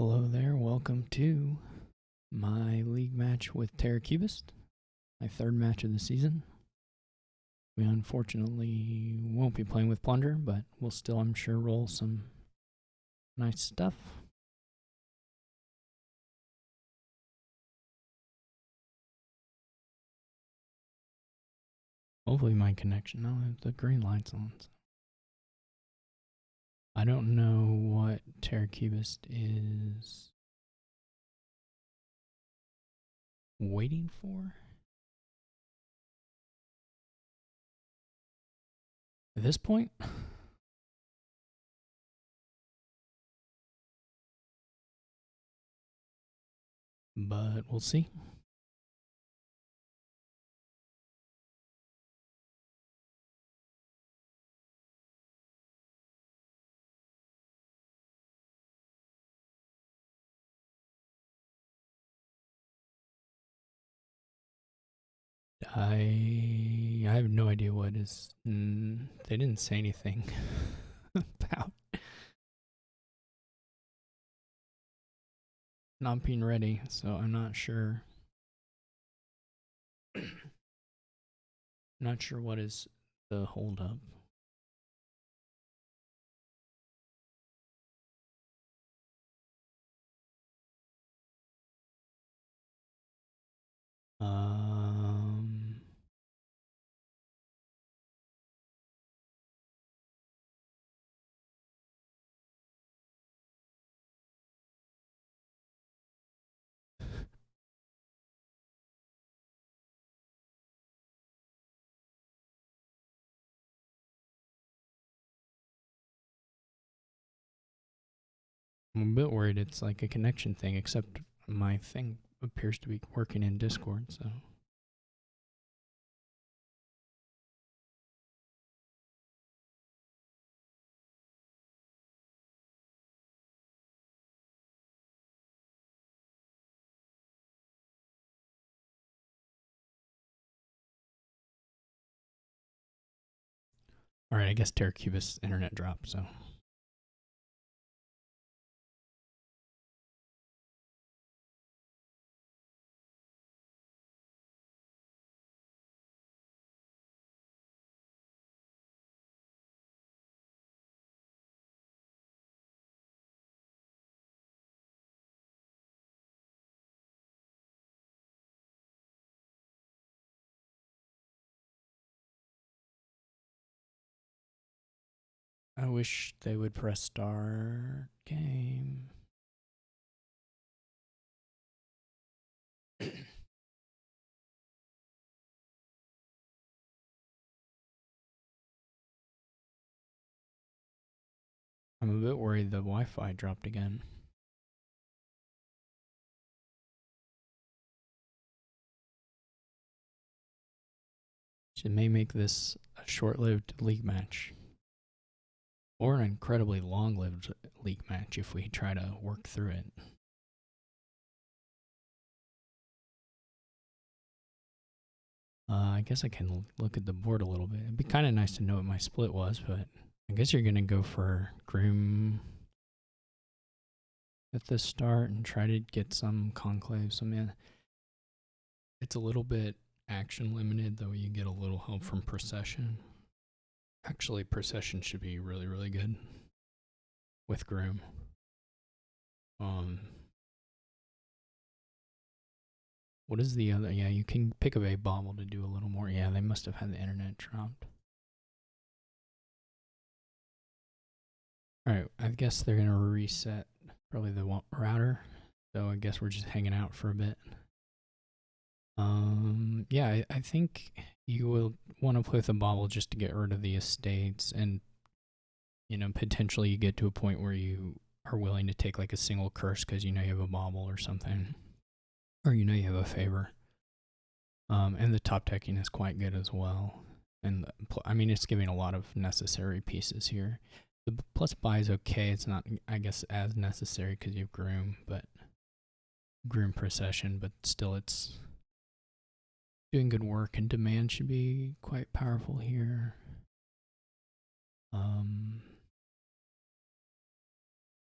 Hello there, welcome to my league match with Terracubist, my third match of the season. We unfortunately won't be playing with Plunder, but we'll still, I'm sure, roll some nice stuff. Hopefully my connection, no, the green light's on. So. I don't know what Terracubist is waiting for. At this point, but we'll see. I have no idea what is. They didn't say anything about not being ready, so I'm not sure. Not sure what is the holdup. Um, I'm a bit worried it's like a connection thing, except my thing appears to be working in Discord, so. Alright, I guess Terracubus internet dropped, so. I wish they would press start game. I'm a bit worried the Wi-Fi dropped again. It may make this a short-lived league match. Or an incredibly long-lived league match if we try to work through it. I guess I can look at the board a little bit. It'd be kind of nice to know what my split was, but I guess you're going to go for Groom at the start and try to get some Conclave. So, man, it's a little bit action limited, though you get a little help from Procession. Actually, Procession should be really, really good with Groom. What is the other? Yeah, you can pick up a bobble to do a little more. Yeah, they must have had the internet dropped. Alright, I guess they're going to reset probably the router. So I guess we're just hanging out for a bit. Yeah, I think you will want to play with a bobble just to get rid of the estates and, you know, potentially you get to a point where you are willing to take like a single curse because you know you have a bobble or something. Or you know you have a favor. And the top decking is quite good as well. And I mean, it's giving a lot of necessary pieces here. The plus buy is okay. It's not, I guess, as necessary because you have Groom, but Groom Procession, but still it's doing good work, and demand should be quite powerful here.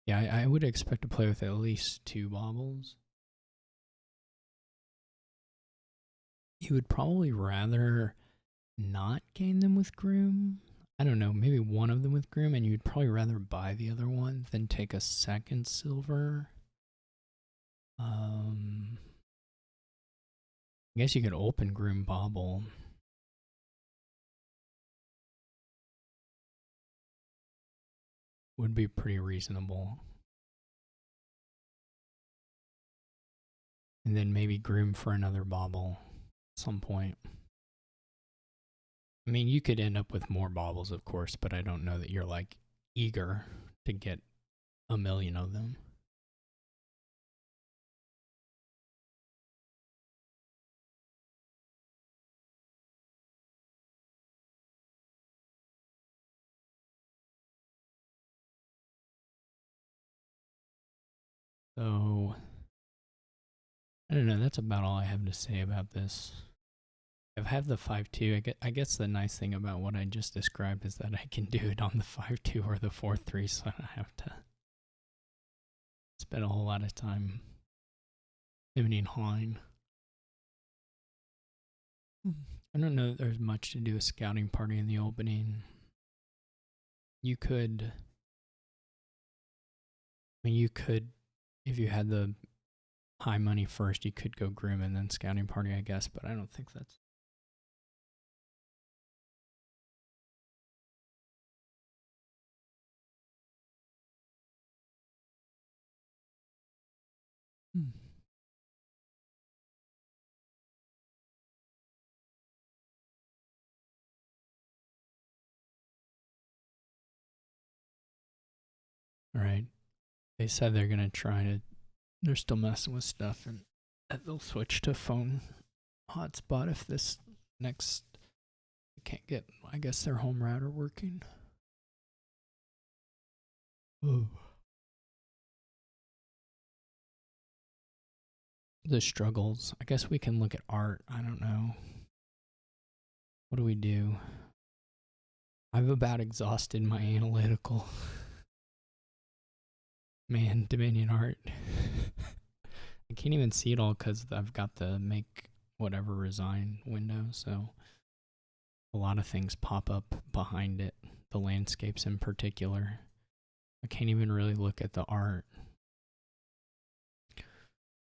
Yeah, I would expect to play with at least 2 baubles. You would probably rather not gain them with Groom. I don't know, maybe one of them with Groom, and you'd probably rather buy the other one than take a second silver. I guess you could open Groom Bauble. Would be pretty reasonable. And then maybe Groom for another Bauble at some point. I mean, you could end up with more baubles, of course, but I don't know that you're like eager to get a million of them. So, I don't know. That's about all I have to say about this. I have the 5-2. I guess the nice thing about what I just described is that I can do it on the 5-2 or the 4-3, so I don't have to spend a whole lot of time limiting Hein. I don't know that there's much to do with scouting party in the opening. You could, if you had the high money first, you could go Groom and then scouting party, I guess, but I don't think that's. All right. They said they're going to try to, they're still messing with stuff, and they'll switch to phone hotspot if this next can't get, I guess, their home router working. Oh. The struggles. I guess we can look at art. I don't know. What do we do? I've about exhausted my analytical Dominion art. I can't even see it all because I've got the make whatever resign window, so a lot of things pop up behind it, the landscapes in particular. I can't even really look at the art.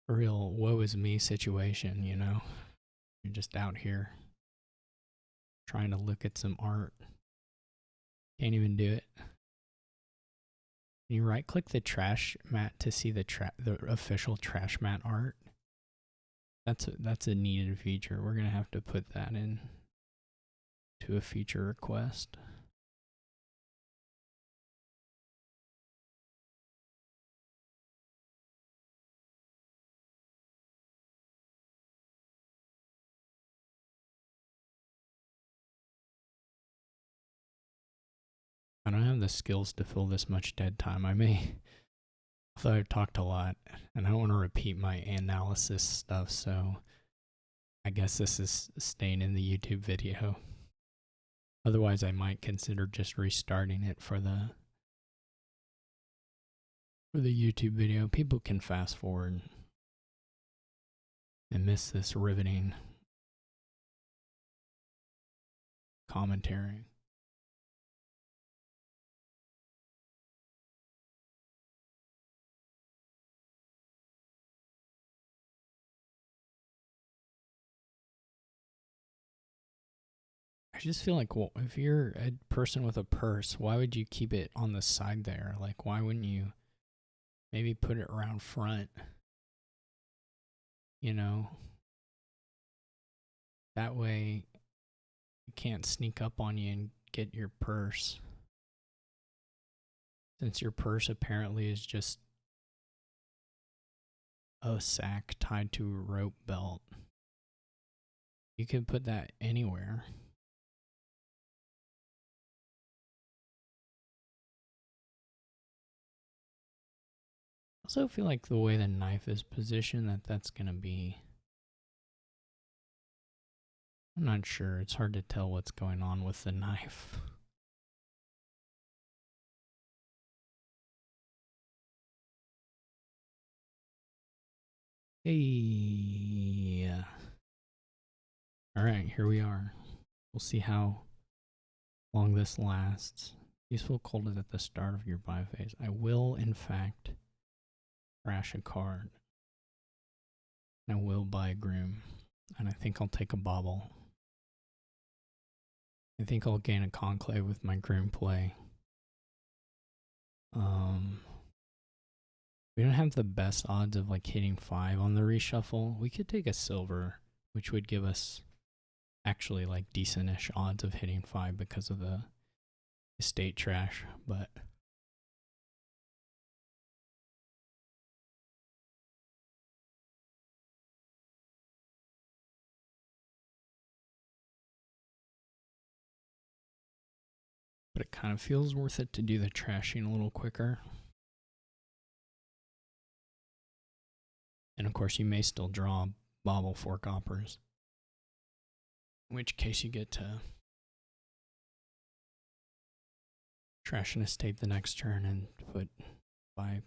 A real woe is me situation, you know? You're just out here trying to look at some art. Can't even do it. Can you right click the trash mat to see the official trash mat art? That's a needed feature. We're gonna have to put that in to a feature request. I don't have the skills to fill this much dead time. I may, although I've talked a lot, and I don't want to repeat my analysis stuff, so I guess this is staying in the YouTube video. Otherwise, I might consider just restarting it for the YouTube video. People can fast forward and miss this riveting commentary. I just feel like, well, if you're a person with a purse, why would you keep it on the side there? Like, why wouldn't you maybe put it around front? You know, that way it can't sneak up on you and get your purse. Since your purse apparently is just a sack tied to a rope belt, you could put that anywhere. I also feel like the way the knife is positioned, that's going to be... I'm not sure. It's hard to tell what's going on with the knife. Hey. All right, here we are. We'll see how long this lasts. Useful cold is at the start of your buy phase. I will, in fact, crash a card. I will buy a Groom. And I think I'll take a Bobble. I think I'll gain a Conclave with my Groom play. We don't have the best odds of like hitting 5 on the reshuffle. We could take a Silver, which would give us actually like decentish odds of hitting 5 because of the estate trash, but it kind of feels worth it to do the trashing a little quicker. And of course, you may still draw Bobble 4 coppers, in which case you get to trash an estate the next turn and put 5.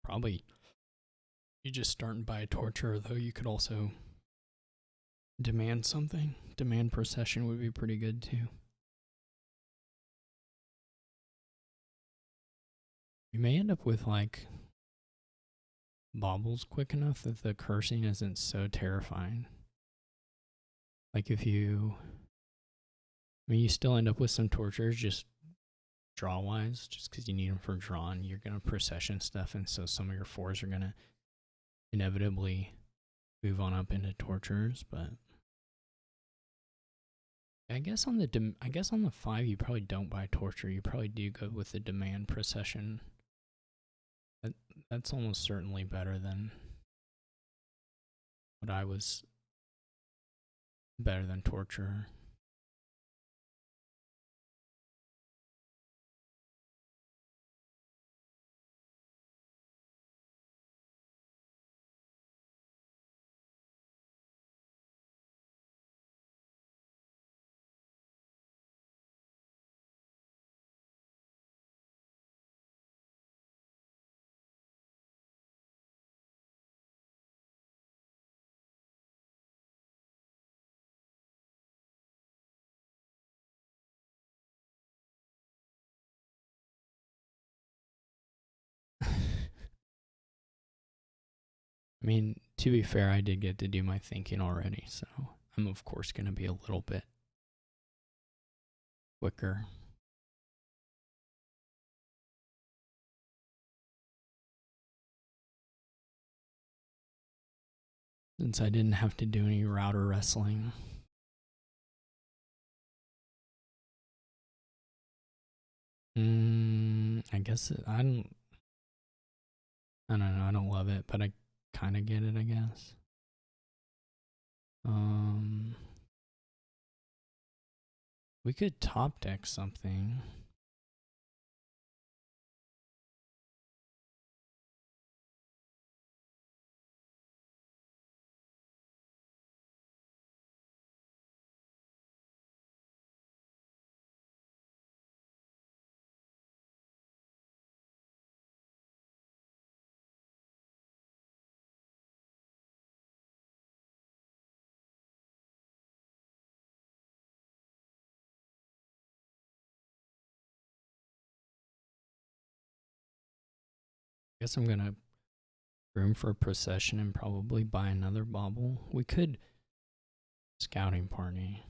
Probably you just start and buy a Torture, though you could also demand something. Demand Procession would be pretty good too. You may end up with like Bobbles quick enough that the cursing isn't so terrifying. Like if you, I mean, you still end up with some Tortures just draw wise, just because you need them for drawn. You're going to procession stuff, and so some of your 4s are going to inevitably move on up into Tortures. But I guess on the 5 you probably don't buy Torture. You probably do go with the Demand Procession. That's almost certainly better than better than Torture. I mean, to be fair, I did get to do my thinking already, so I'm of course going to be a little bit quicker. Since I didn't have to do any router wrestling. I guess I don't know. I don't love it, but I kind of get it, I guess. We could top deck something. I guess I'm gonna room for a procession and probably buy another Bobble. We could scouting party.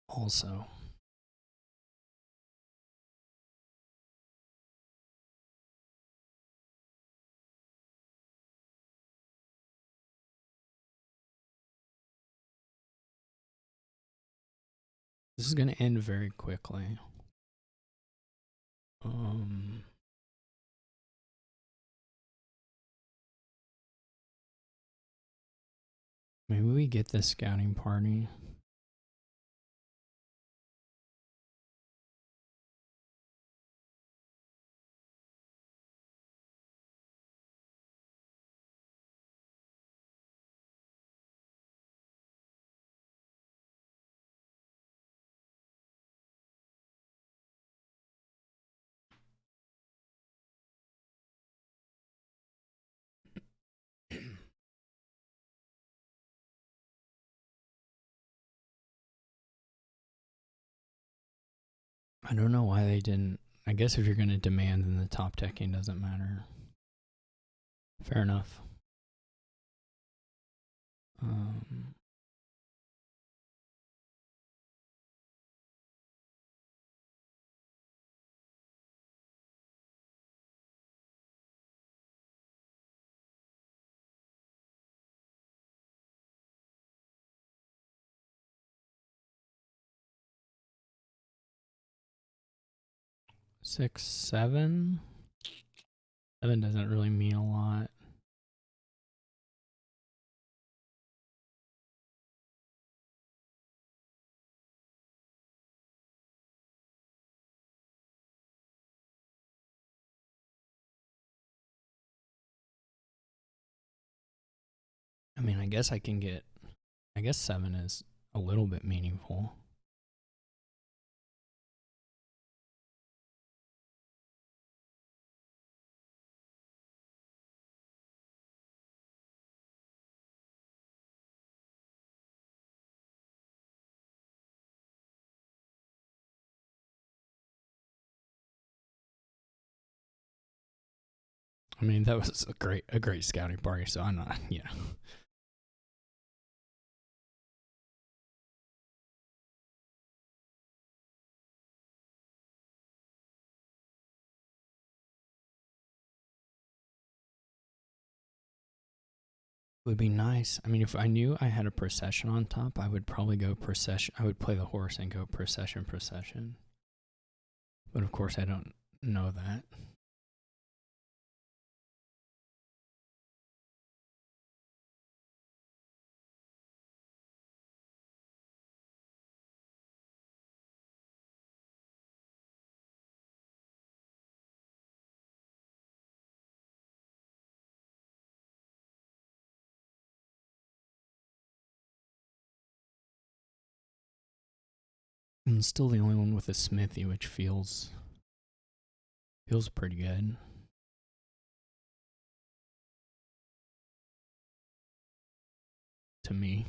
Also, this is gonna end very quickly. Maybe we get the scouting party. I don't know why they didn't. I guess if you're going to demand, then the top decking doesn't matter. Fair enough. Um, six, seven. Seven doesn't really mean a lot. I mean, I guess I can get. I guess seven is a little bit meaningful. I mean, that was a great scouting party. So I'm not, would be nice. I mean, if I knew I had a procession on top, I would probably go procession. I would play the horse and go procession, procession. But of course, I don't know that. I'm still the only one with a smithy, which feels pretty good to me.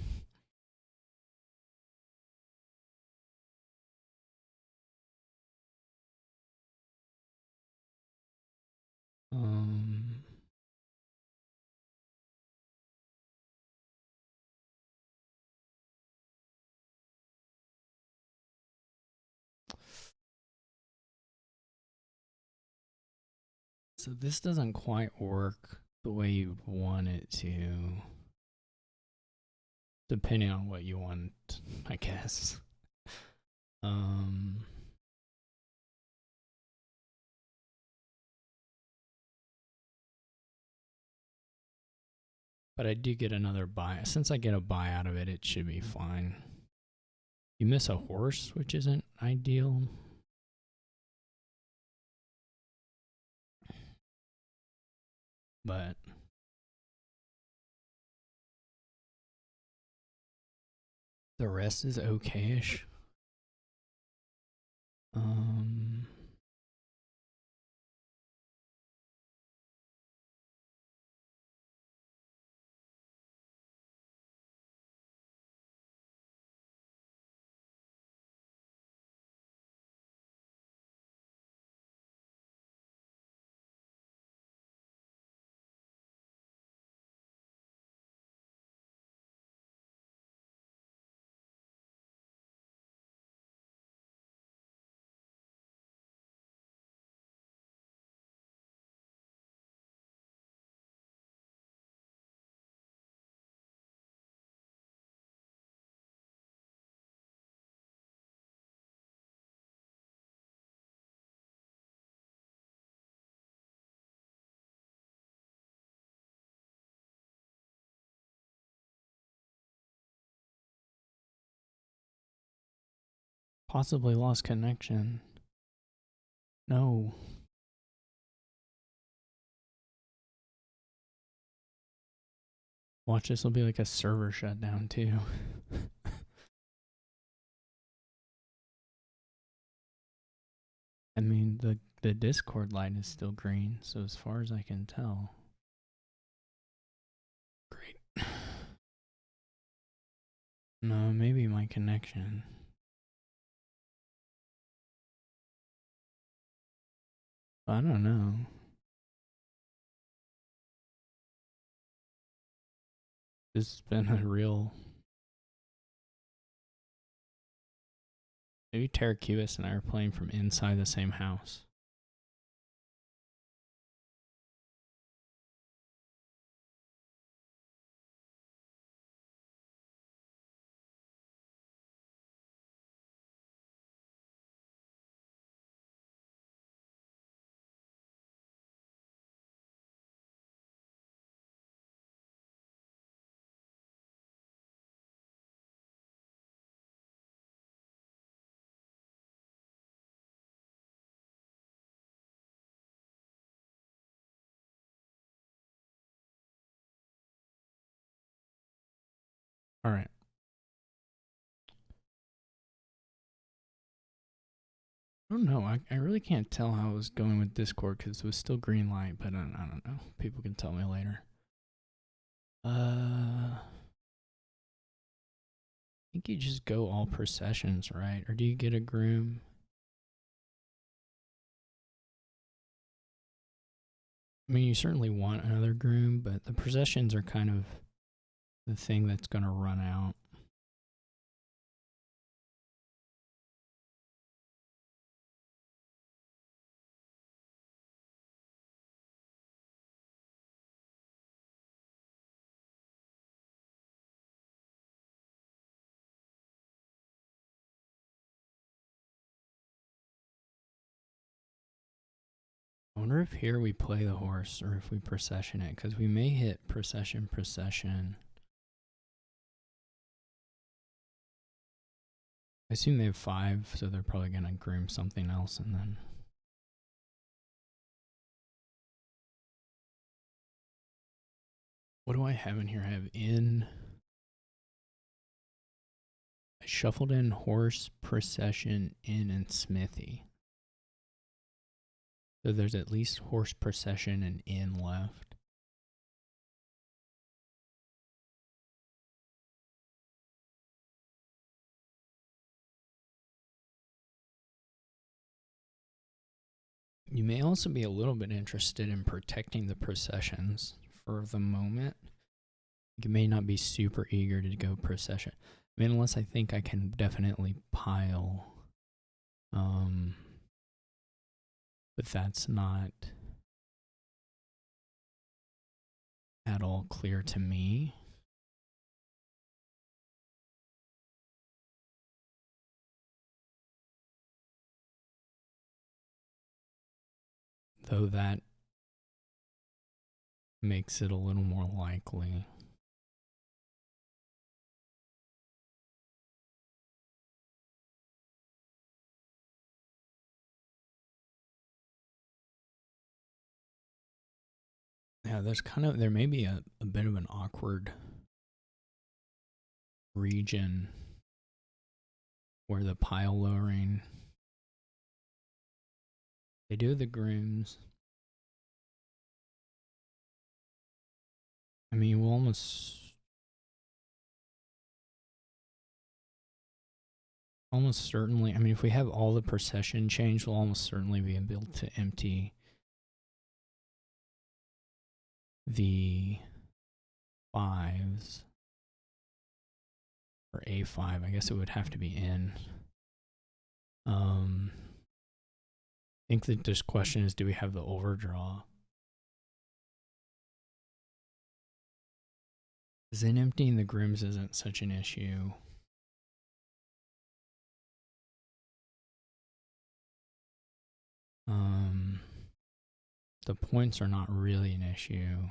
Um, so this doesn't quite work the way you want it to, depending on what you want, I guess. Um, but I do get another buy. Since I get a buy out of it, it should be fine. You miss a horse, which isn't ideal. But the rest is okayish. Um, possibly lost connection. No. Watch, this will be like a server shutdown too. I mean, the Discord light is still green, so as far as I can tell. Great. No, maybe my connection. I don't know. This has been a real. Maybe Terracubus and I are playing from inside the same house. All right. I don't know. I really can't tell how it was going with Discord because it was still green light, but I don't know. People can tell me later. I think you just go all processions, right? Or do you get a groom? I mean, you certainly want another groom, but the processions are kind of the thing that's going to run out. I wonder if here we play the horse or if we procession it, because we may hit procession. I assume they have 5, so they're probably going to groom something else and then. What do I have in here? I have in. I shuffled in horse, procession, inn, and smithy. So there's at least horse, procession, and inn left. You may also be a little bit interested in protecting the processions for the moment. You may not be super eager to go procession. I mean, unless I think I can definitely pile. But that's not at all clear to me. Though that makes it a little more likely. Yeah, there may be a bit of an awkward region where the pile lowering, they do the grooms. I mean, we'll almost certainly, I mean, if we have all the procession changed, we'll almost certainly be able to empty the 5s. For A5, I guess it would have to be in. I think that this question is, do we have the overdraw? Then emptying the grooms isn't such an issue. The points are not really an issue.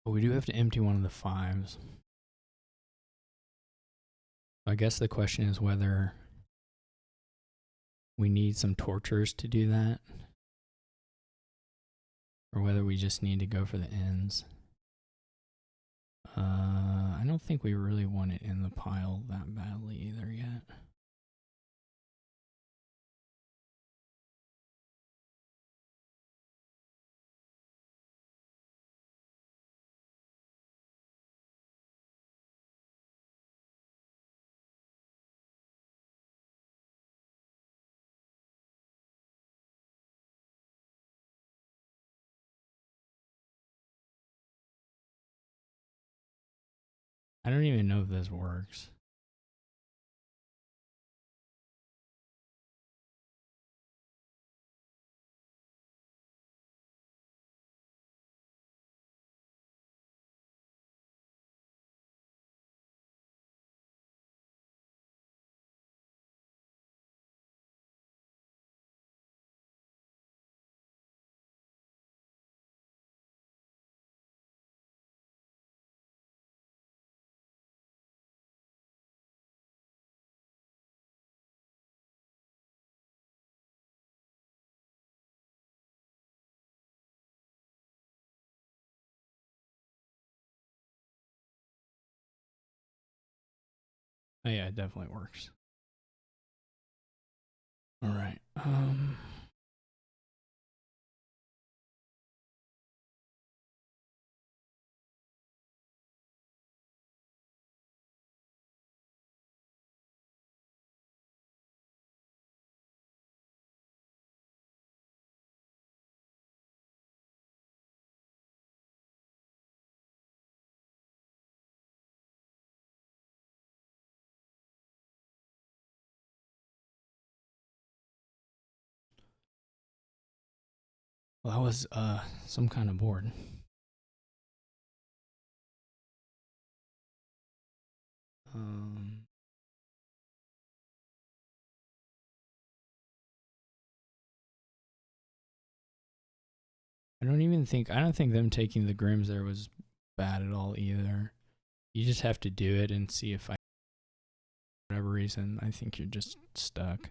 But we do have to empty one of the 5s. I guess the question is whether we need some tortures to do that, or whether we just need to go for the ends. I don't think we really want it in the pile that badly either yet. I don't even know if this works. Oh yeah, it definitely works. All right. Well, that was some kind of board. Um, I don't think them taking the Grims there was bad at all either. You just have to do it and see if I, for whatever reason, I think you're just stuck.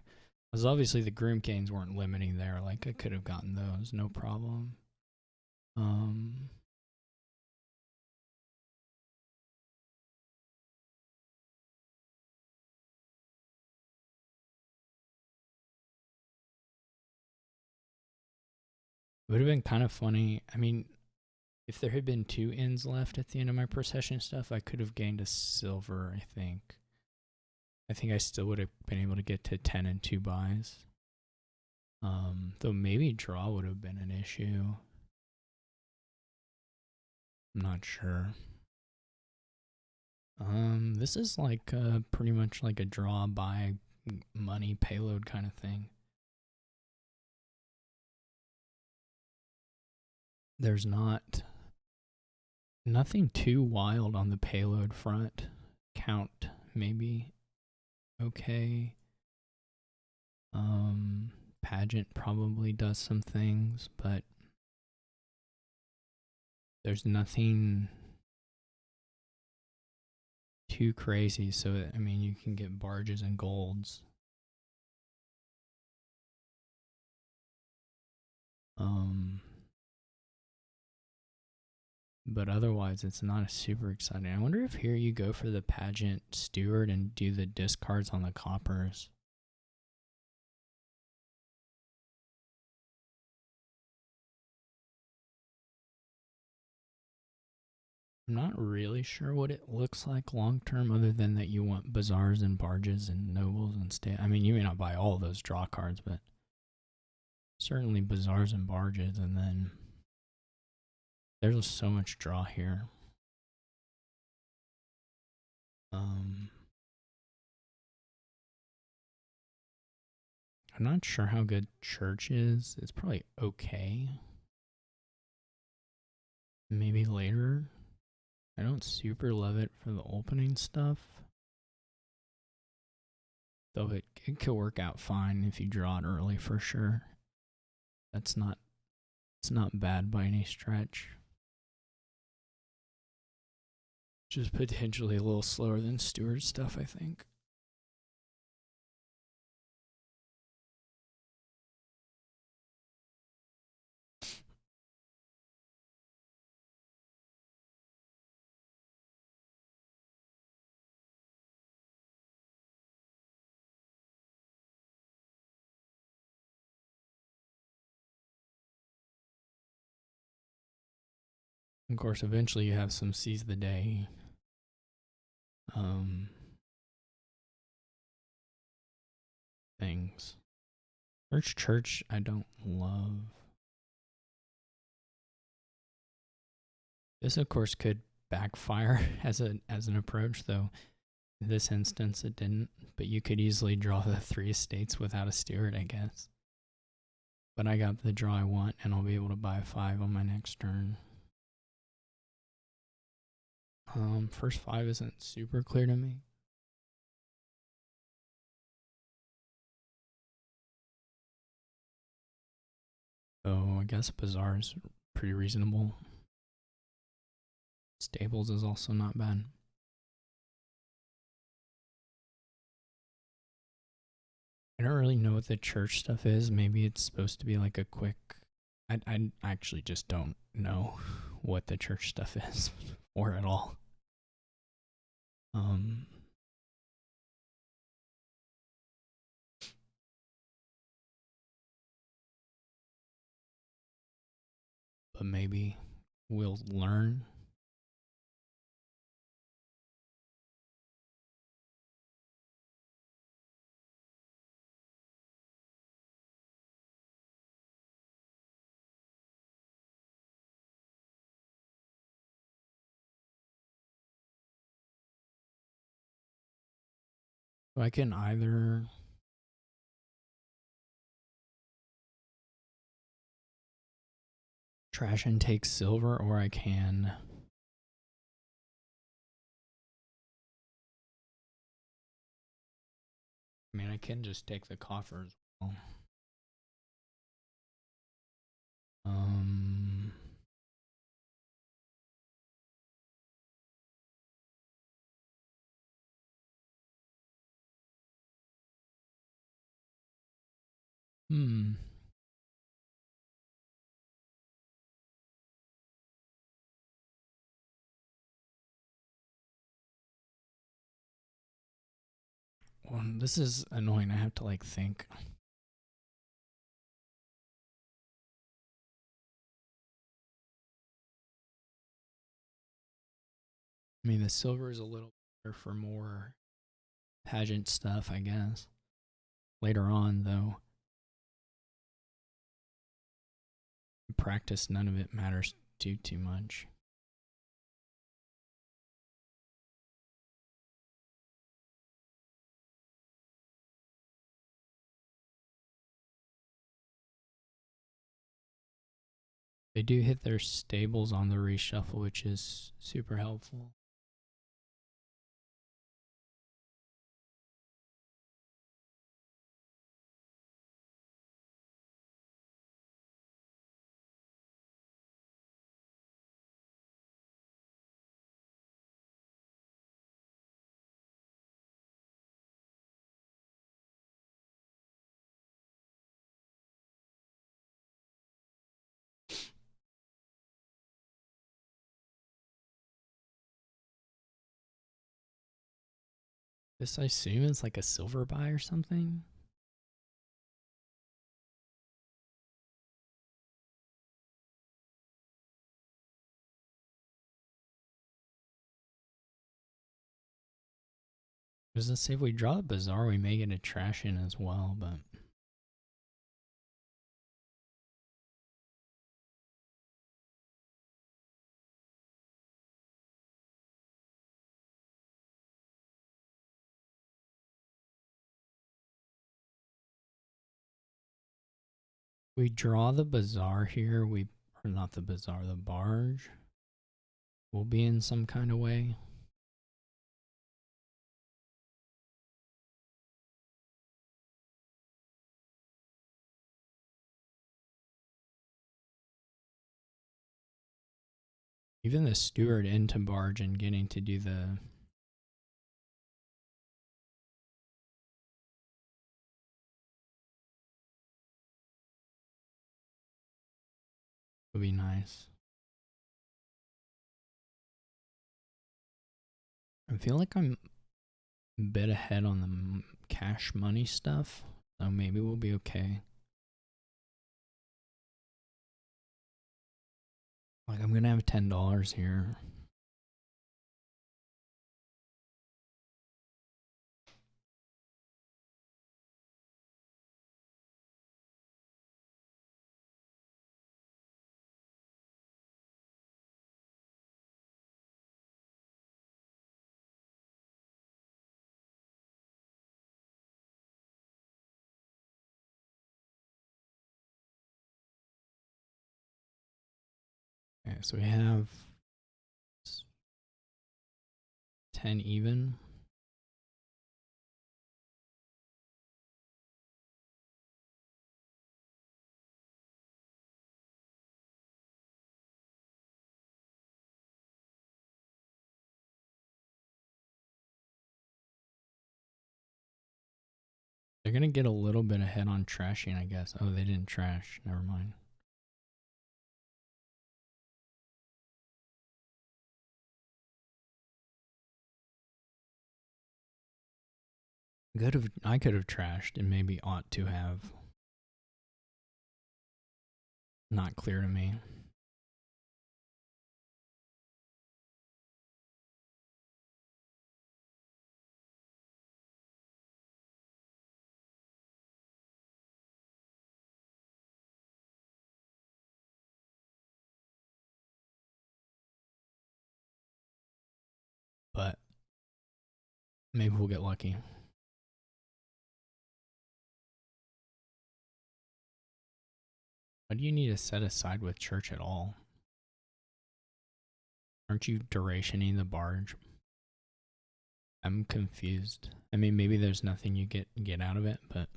Because obviously the Grim Canes weren't limiting there. Like I could have gotten those, no problem. Um, it would have been kind of funny. I mean, if there had been 2 ends left at the end of my procession stuff, I could have gained a silver, I think. I think I still would have been able to get to 10 and 2 buys. Though maybe draw would have been an issue. I'm not sure. This is like pretty much like a draw buy money payload kind of thing. There's nothing too wild on the payload front. Count maybe okay. Pageant probably does some things, but there's nothing too crazy. So I mean, you can get barges and golds. But otherwise, it's not super exciting. I wonder if here you go for the pageant steward and do the discards on the coppers. I'm not really sure what it looks like long term, other than that you want bazaars and barges and nobles and stay. I mean, you may not buy all those draw cards, but certainly bazaars and barges. And then there's so much draw here. I'm not sure how good church is. It's probably okay. Maybe later. I don't super love it for the opening stuff. Though it could work out fine if you draw it early for sure. It's not bad by any stretch. Just potentially a little slower than Stewart's stuff, I think. Of course, eventually you have some seize the day. Things. Church, I don't love. This, of course, could backfire as an approach, though in this instance it didn't. But you could easily draw the 3 estates without a steward, I guess. But I got the draw I want, and I'll be able to buy 5 on my next turn. First 5 isn't super clear to me. So I guess Bazaar is pretty reasonable. Stables is also not bad. I don't really know what the church stuff is. Maybe it's supposed to be like a quick... I actually just don't know what the church stuff is or at all. But maybe we'll learn. So I can either trash and take silver, or I can I can just take the coffer as well. Well, this is annoying. I have to like think. I mean, the silver is a little better for more pageant stuff, I guess. Later on, though, in practice, none of it matters too much. They do hit their stables on the reshuffle, which is super helpful. This, I assume, is like a silver buy or something. Because let's say if we draw a Bazaar, we may get a trash in as well, but... we draw the Bazaar here, or not the Bazaar, the barge. We'll be in some kind of way. Even the steward into barge and getting to do the... would be nice. I feel like I'm a bit ahead on the cash money stuff, so maybe we'll be okay. Like, I'm gonna have $10 here. Okay, so we have 10 even. They're gonna get a little bit ahead on trashing, I guess. Oh, they didn't trash. Never mind. I could have trashed and maybe ought to have. Not clear to me. But maybe we'll get lucky. Why do you need to set aside with church at all? Aren't you durationing the barge? I'm confused. I mean, maybe there's nothing you get out of it, but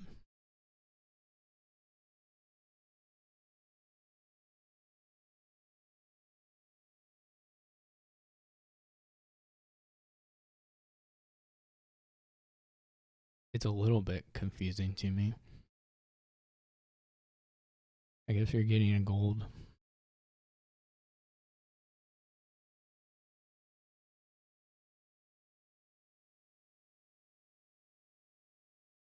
it's a little bit confusing to me. I guess you're getting a gold.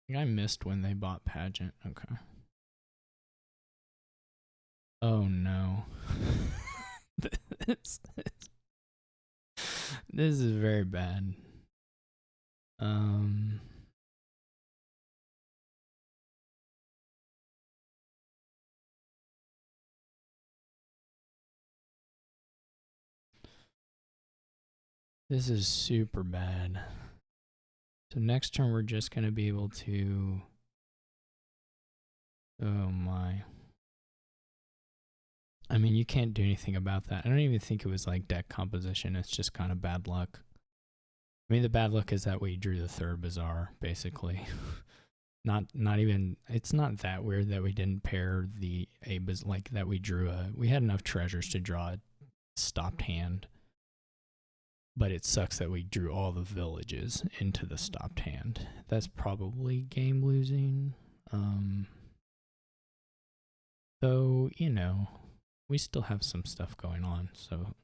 I think I missed when they bought Pageant. Okay. Oh no. this, this is very bad. This is super bad. So next turn we're just going to be able to... Oh my. I mean, you can't do anything about that. I don't even think it was like deck composition. It's just kind of bad luck. I mean, the bad luck is that we drew the third Bazaar, basically. not even... It's not that weird that we didn't pair the like that we drew a... We had enough treasures to draw a stopped hand. But it sucks that we drew all the villages into the stopped hand. That's probably game losing. Though, you know, we still have some stuff going on, so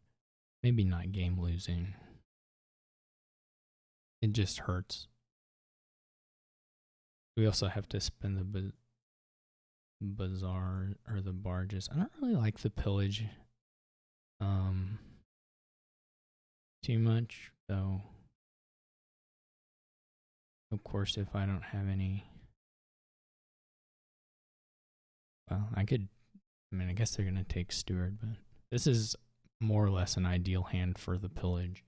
maybe not game losing. It just hurts. We also have to spend the bazaar or the barges. I don't really like the pillage too much, though. Of course, if I don't have any... Well, I mean, I guess they're going to take Steward, but this is more or less an ideal hand for the pillage.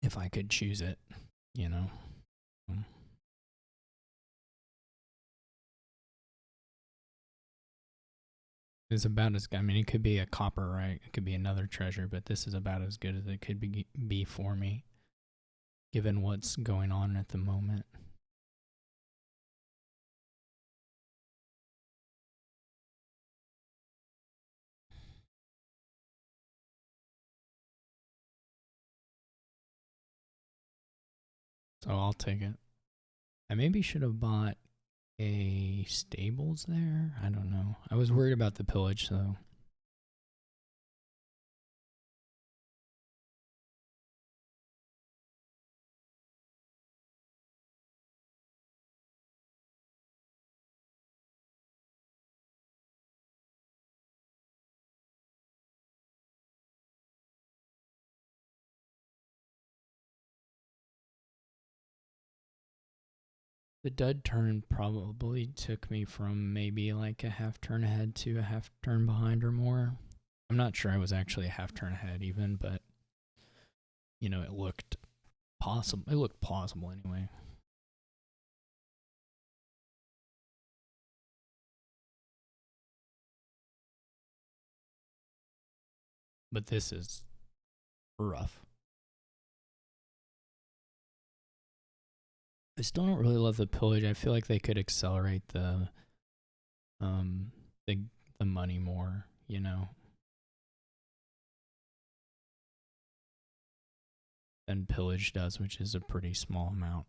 If I could choose it, you know. It's about as... I mean, it could be a copper, right? It could be another treasure, but this is about as good as it could be for me, given what's going on at the moment. So I'll take it. I maybe should have bought a stables there. I don't know. I was worried about the pillage, so... The dud turn probably took me from maybe like a half turn ahead to a half turn behind or more. I'm not sure I was actually a half turn ahead even, but you know, it looked possible. It looked plausible anyway. But this is rough. I still don't really love the pillage. I feel like they could accelerate um the the money more, you know, than pillage does, which is a pretty small amount.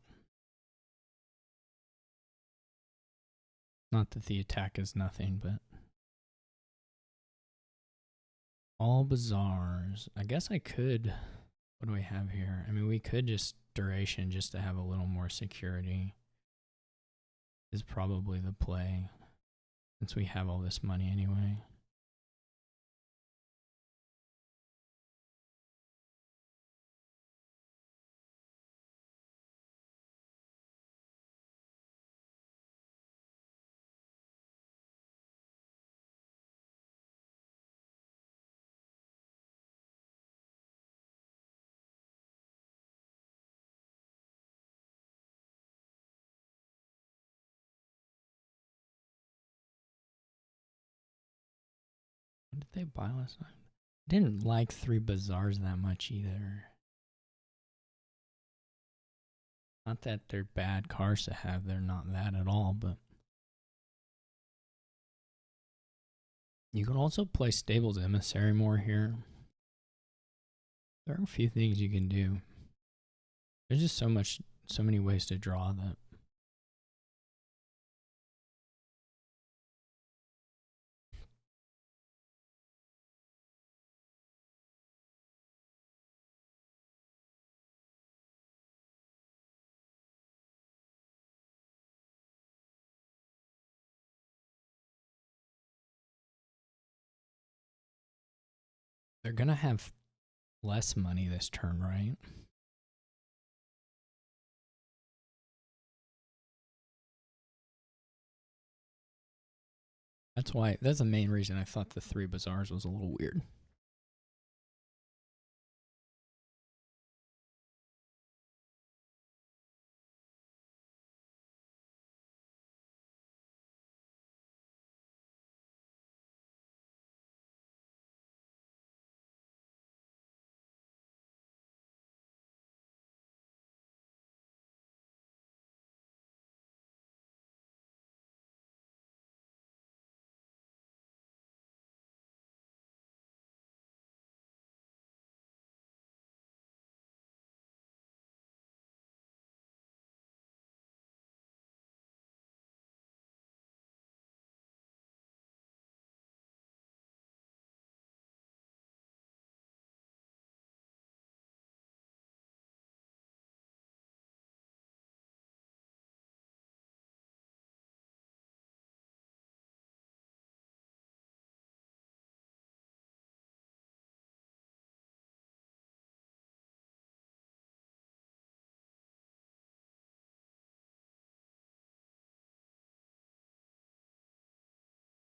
Not that the attack is nothing, but all bazaars. I guess I could. What do we have here? I mean, we could just duration just to have a little more security. Is probably the play, since we have all this money anyway. What did they buy last time? I didn't like 3 bazaars that much either. Not that they're bad cars to have, they're not that at all, but you could also play Stables Emissary more here. There are a few things you can do. There's just so many ways to draw that. They're gonna have less money this turn, right? That's the main reason I thought the 3 bazaars was a little weird.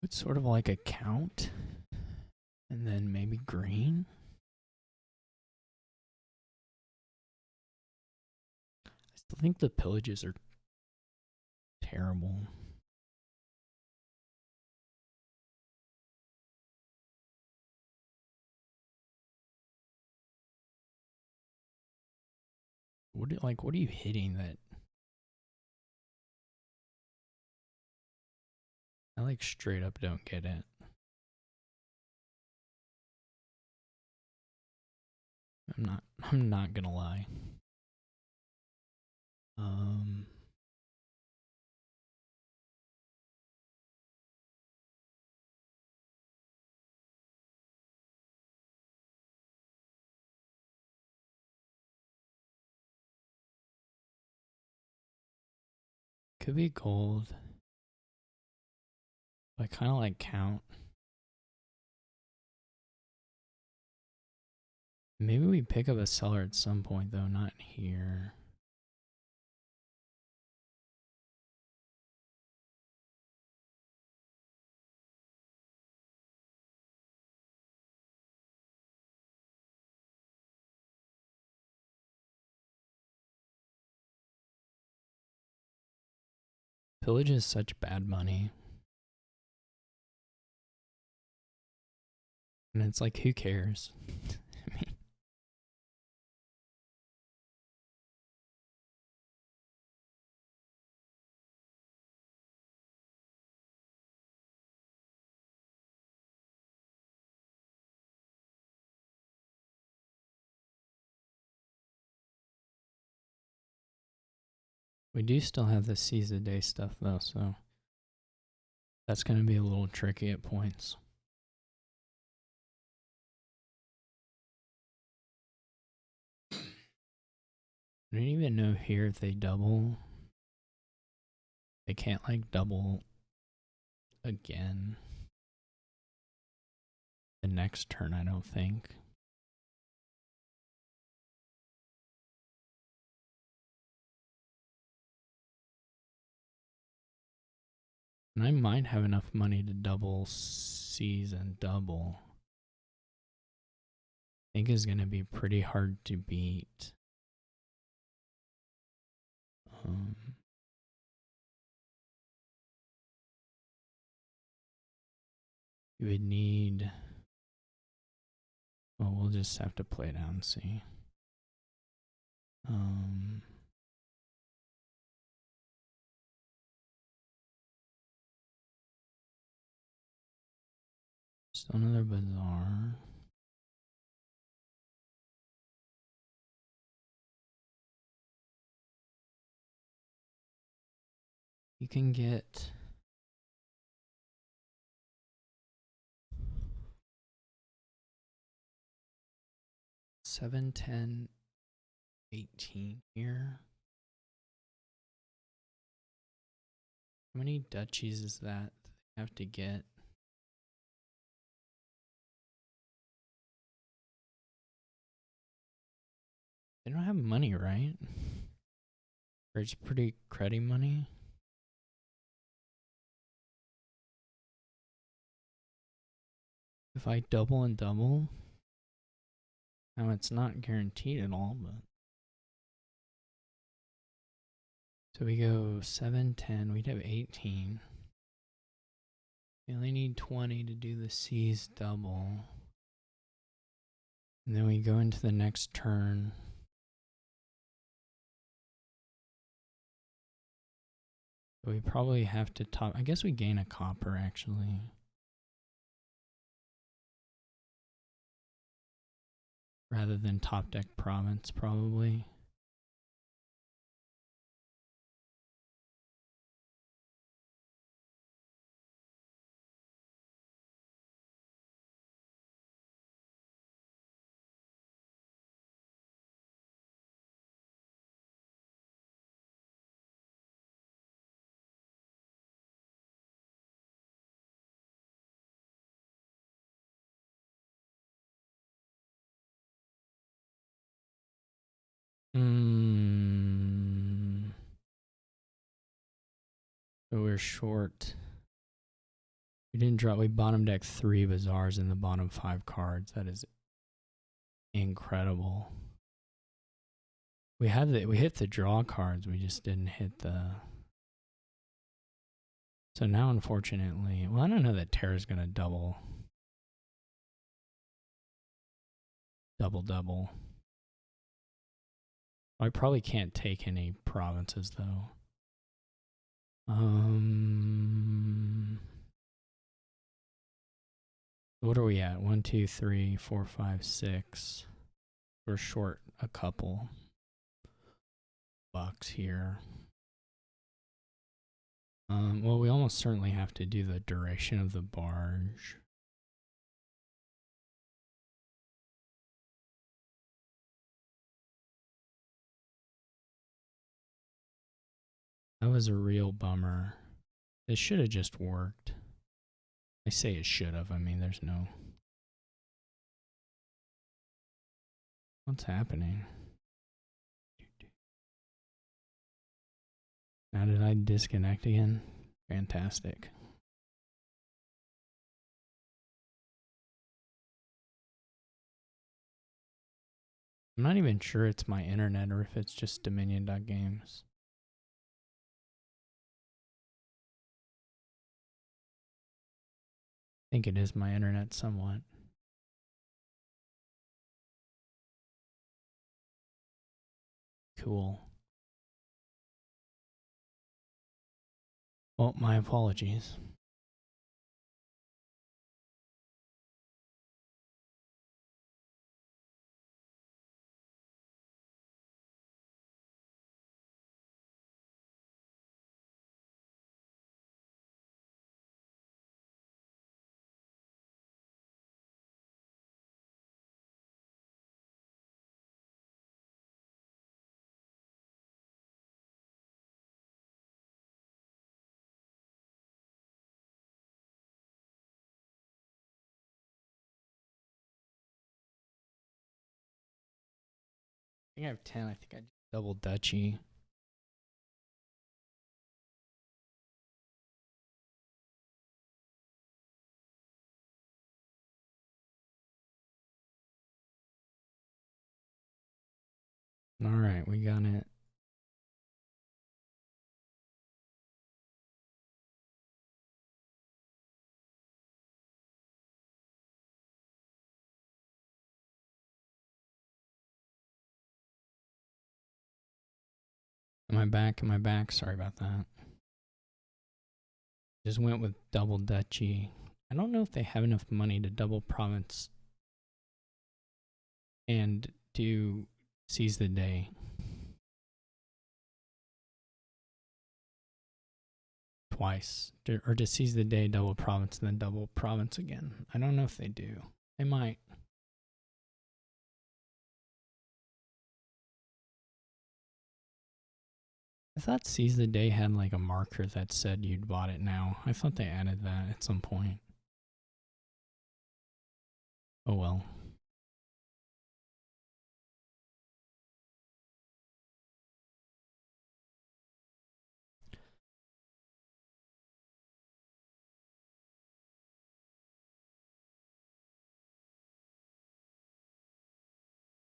It's sort of like a count, and then maybe green. I still think the pillages are terrible. What are you hitting that? I like straight up don't get it. I'm not gonna lie. Could be gold. I kind of like count. Maybe we pick up a seller at some point though, not here. Pillage is such bad money. And it's like, who cares? I mean, we do still have the seize the day stuff though, so that's going to be a little tricky at points. I don't even know here if they double. They can't like double again the next turn, I don't think. And I might have enough money to double seize and double. I think is going to be pretty hard to beat. You would need. Well, we'll just have to play it out and see. Just another bazaar. You can get 7, 10, 18 here. How many duchies is that they have to get? They don't have money, right? Or it's pretty cruddy money. If I double and double, now it's not guaranteed at all, but. So we go 7, 10, we'd have 18. We only need 20 to do the seize double. And then we go into the next turn. So we probably have to top. I guess we gain a copper actually. Rather than top deck province, probably. So we're short. We didn't draw. We bottom deck 3 bazaars in the bottom 5 cards. That is incredible. We hit the draw cards. We just didn't hit the. So now, unfortunately, well, I don't know that Terra's gonna double. Double. I probably can't take any provinces though. What are we at? 1, 2, 3, 4, 5, 6. We're short a couple bucks here. Well, we almost certainly have to do the duration of the barge. That was a real bummer. It should have just worked. I say it should have. I mean, there's no. What's happening? Now did I disconnect again? Fantastic. I'm not even sure it's my internet or if it's just Dominion.games. I think it is my internet somewhat. tool. Well, my apologies. I think I have 10. I think I double Dutchy. All right, we got it. Am I back? Am I back? Sorry about that. Just went with double Dutchy. I don't know if they have enough money to double province and do seize the day twice, or to seize the day, double province, and then double province again. I don't know if they do. They might. I thought seize the day had like a marker that said you'd bought it now. I thought they added that at some point. Oh well.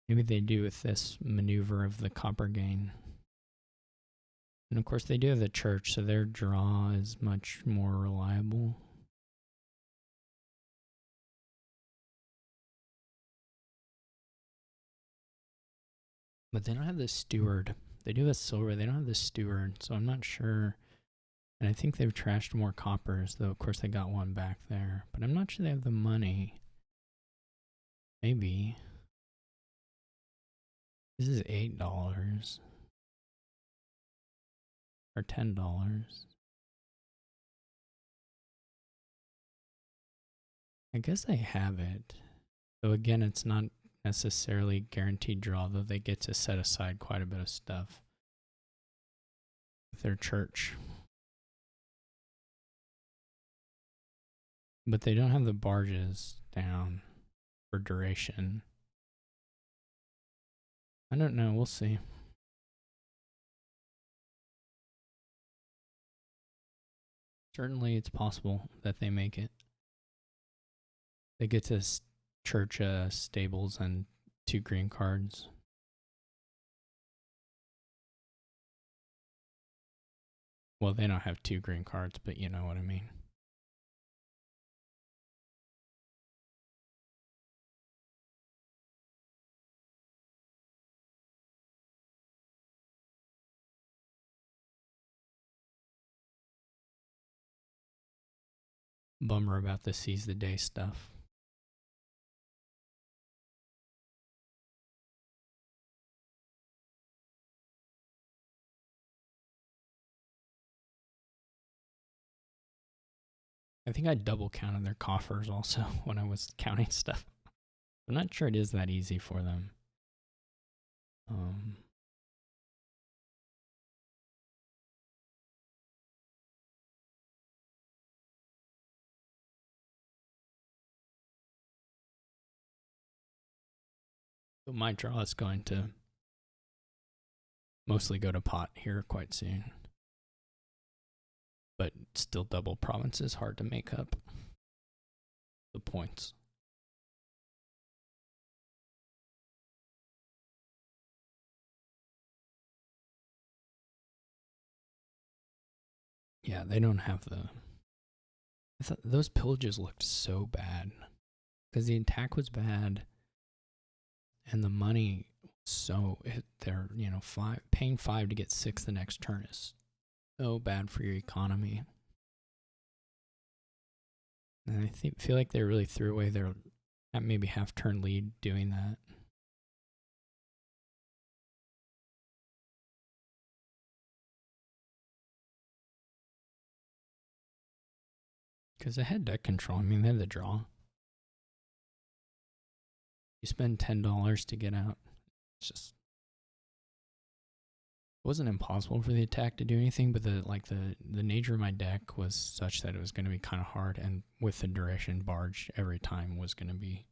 Maybe they do with this maneuver of the copper gain. And of course, they do have the church, so their draw is much more reliable. But they don't have the steward. They do have silver. They don't have the steward, so I'm not sure. And I think they've trashed more coppers, though of course they got one back there. But I'm not sure they have the money. Maybe. This is $8. Or $10. I guess they have it. So again, it's not necessarily guaranteed draw, though they get to set aside quite a bit of stuff with their church. But they don't have the barges down for duration. I don't know. We'll see. Certainly, it's possible that they make it. They get to church stables and 2 green cards. Well, they don't have 2 green cards, but you know what I mean. Bummer about the seize the day stuff. I think I double counted their coffers also when I was counting stuff. I'm not sure it is that easy for them. So my draw is going to mostly go to pot here quite soon. But still double province is hard to make up the points. Yeah, they don't have the... I thought those pillages looked so bad. Because the attack was bad. And the money So they're, paying 5 to get 6 the next turn is so bad for your economy. And I feel like they really threw away their maybe half turn lead doing that. Because they had deck control. I mean, they had the draw. You spend $10 to get out. It's just, it wasn't impossible for the attack to do anything, but the nature of my deck was such that it was going to be kind of hard, and with the duration, barge every time was going to be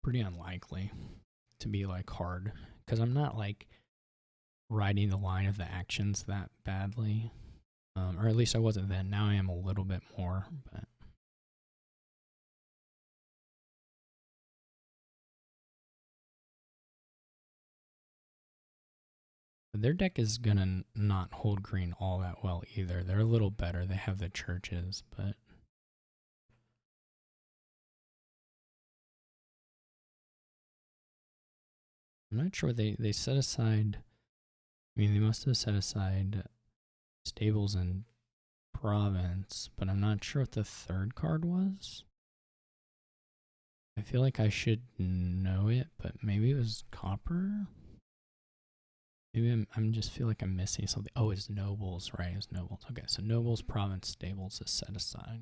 pretty unlikely to be like hard, because I'm not like riding the line of the actions that badly, or at least I wasn't then. Now I am a little bit more, but their deck is gonna not hold green all that well either. They're a little better. They have the churches, but I'm not sure they set aside. I mean, they must have set aside stables and province, but I'm not sure what the third card was. I feel like I should know it, but maybe it was copper. Maybe I'm just feel like I'm missing something. Oh, it's nobles, right? It's nobles. Okay, so nobles, province, stables is set aside.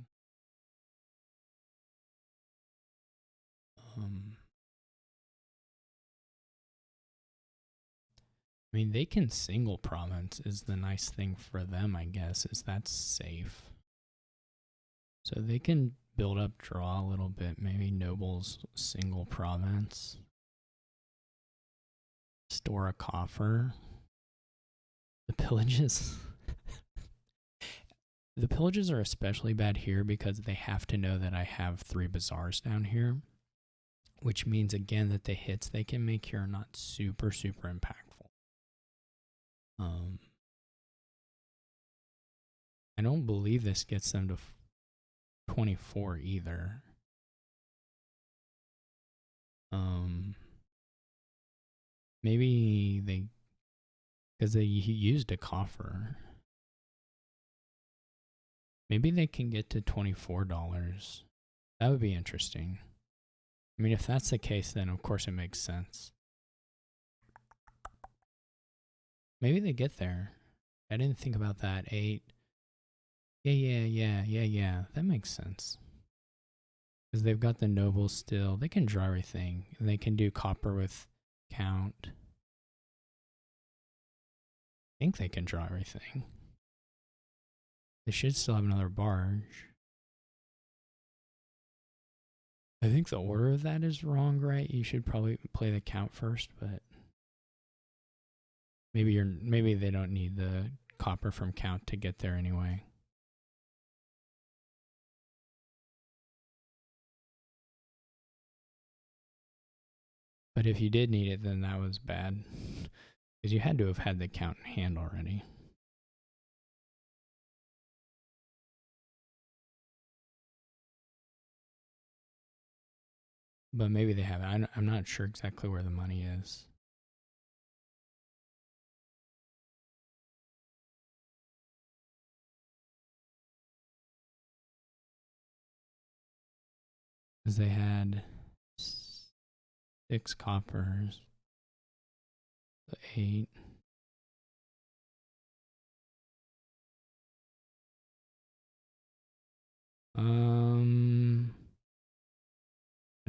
I mean, they can single province is the nice thing for them, I guess, is that's safe. So they can build up draw a little bit. Maybe nobles single province. Store a coffer. The pillages. The pillages are especially bad here because they have to know that I have 3 bazaars down here, which means again that the hits they can make here are not super impactful. I don't believe this gets them to 24 either. Maybe they, because they used a coffer. Maybe they can get to $24. That would be interesting. I mean, if that's the case, then of course it makes sense. Maybe they get there. I didn't think about that. 8. Yeah. That makes sense. Because they've got the nobles still. They can draw everything. And they can do copper with count. I think they can draw everything. They should still have another barge. I think the order of that is wrong, right? You should probably play the count first, but maybe they don't need the copper from count to get there anyway. But if you did need it, then that was bad. Because you had to have had the count in hand already. But maybe they haven't. I'm not sure exactly where the money is. Because they had 6 coppers. 8. I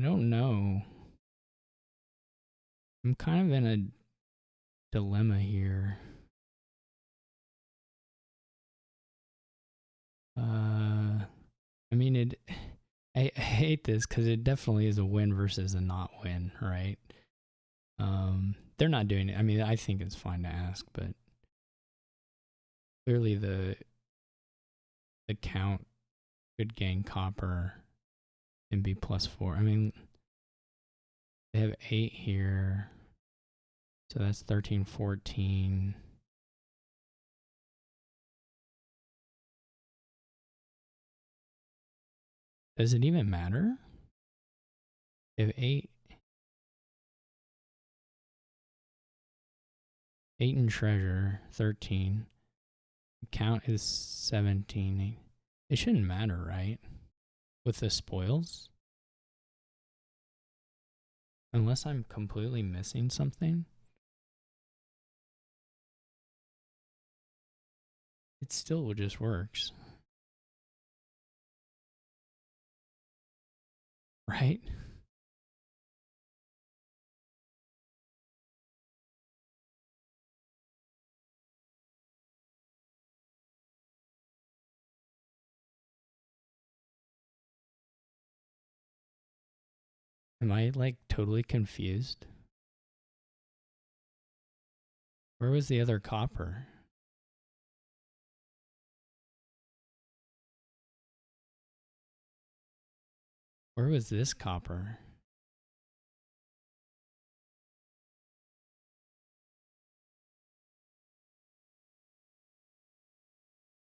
don't know. I'm kind of in a dilemma here. I mean, I hate this because it definitely is a win versus a not win, right? They're not doing it. I mean, I think it's fine to ask, but clearly the count could gain copper and be +4. I mean, they have 8 here, so that's 13, 14. Does it even matter? If 8, 8 in treasure, 13. Count is 17. It shouldn't matter, right? With the spoils? Unless I'm completely missing something. It still just works. Right? Am I like totally confused? Where was the other copper? Where was this copper?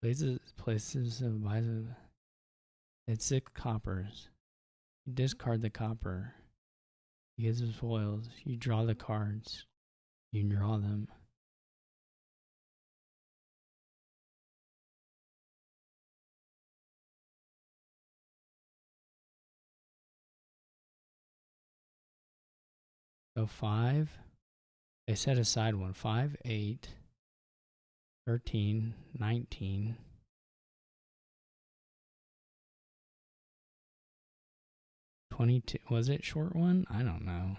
Places of buys. It's 6 coppers. You discard the copper. He gives his foils. You draw the cards. You draw them. So 5. They set aside one. 5, 8, 13, 19. 22. Was it short one? I don't know.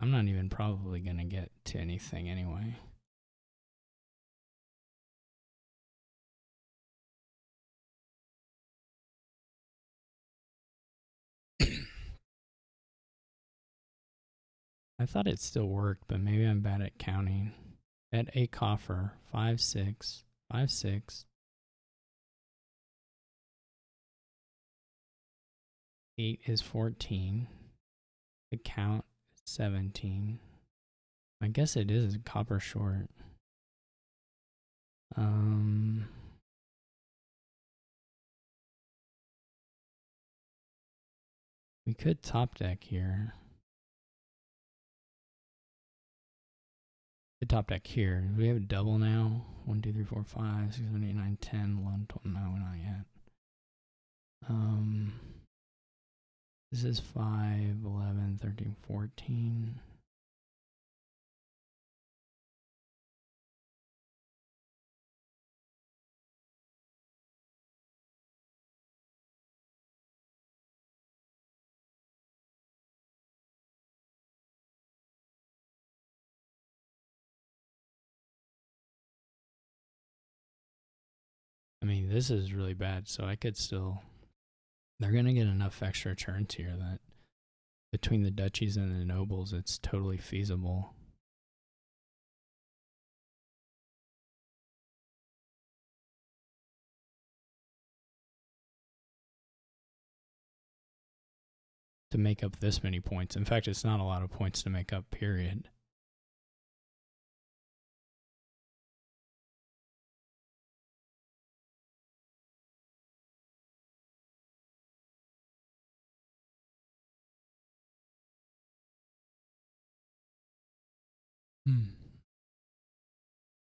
I'm not even probably going to get to anything anyway. I thought it still worked, but maybe I'm bad at counting. At a coffer, 5, 6, 5, 6. 8 is 14. The count is 17. I guess it is a copper short. We could top deck here. The top deck here. Do we have a double now? 1, 2, 3, 4, 5, 6, 7, 8, 9, 10, 11, 12. No, not yet. This is 5, 11, 13, 14. I mean, this is really bad, so I could still... They're going to get enough extra turns here that between the duchies and the nobles, it's totally feasible. To make up this many points. In fact, it's not a lot of points to make up, period.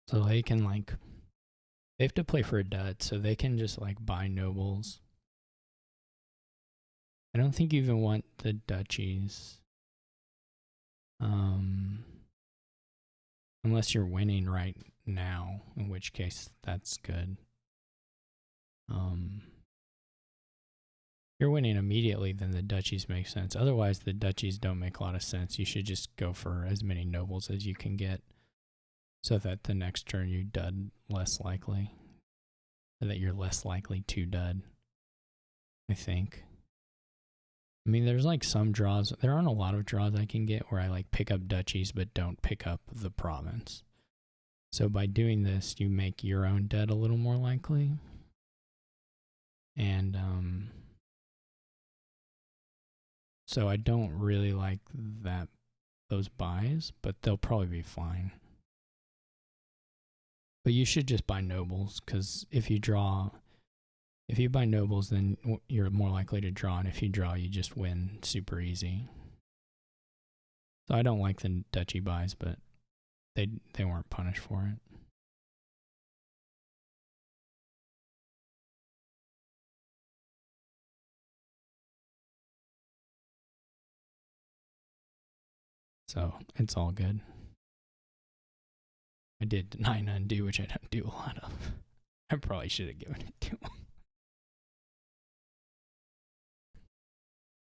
So they can like... They have to play for a dud, so they can just like buy nobles. I don't think you even want the duchies. Unless you're winning right now, in which case that's good. If you're winning immediately, then the duchies make sense. Otherwise, the duchies don't make a lot of sense. You should just go for as many nobles as you can get so that the next turn you dud less likely. Or that you're less likely to dud, I think. I mean, there's like some draws. There aren't a lot of draws I can get where I like pick up duchies but don't pick up the province. So by doing this, you make your own dud a little more likely. And so I don't really like those buys, but they'll probably be fine. But you should just buy nobles, because if you buy nobles, then you're more likely to draw, and if you draw, you just win super easy. So I don't like the Dutchy buys, but they weren't punished for it. So it's all good. I did deny and undo, which I don't do a lot of. I probably should have given it to him.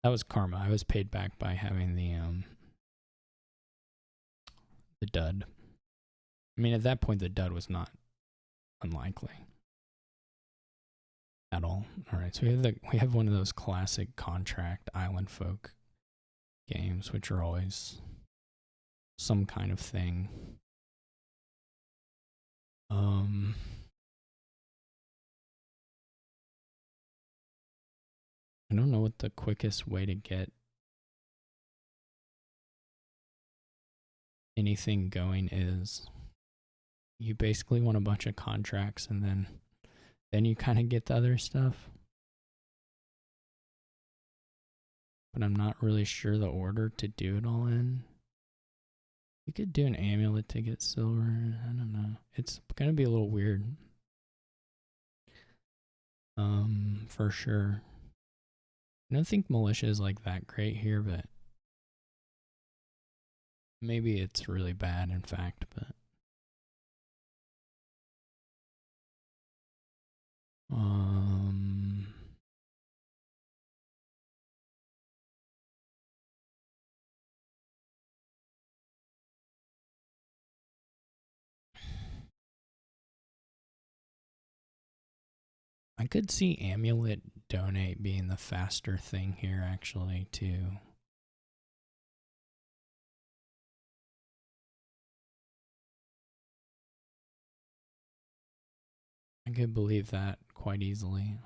That was karma. I was paid back by having the dud. I mean, at that point, the dud was not unlikely at all. All right, so we have one of those classic contract island folk games, which are always some kind of thing. I don't know what the quickest way to get anything going is. You basically want a bunch of contracts, and then you kind of get the other stuff. But I'm not really sure the order to do it all in. You could do an amulet to get silver. I don't know. It's gonna be a little weird. For sure. I don't think militia is like that great here, but maybe it's really bad in fact, but I could see amulet donate being the faster thing here actually too. I could believe that quite easily.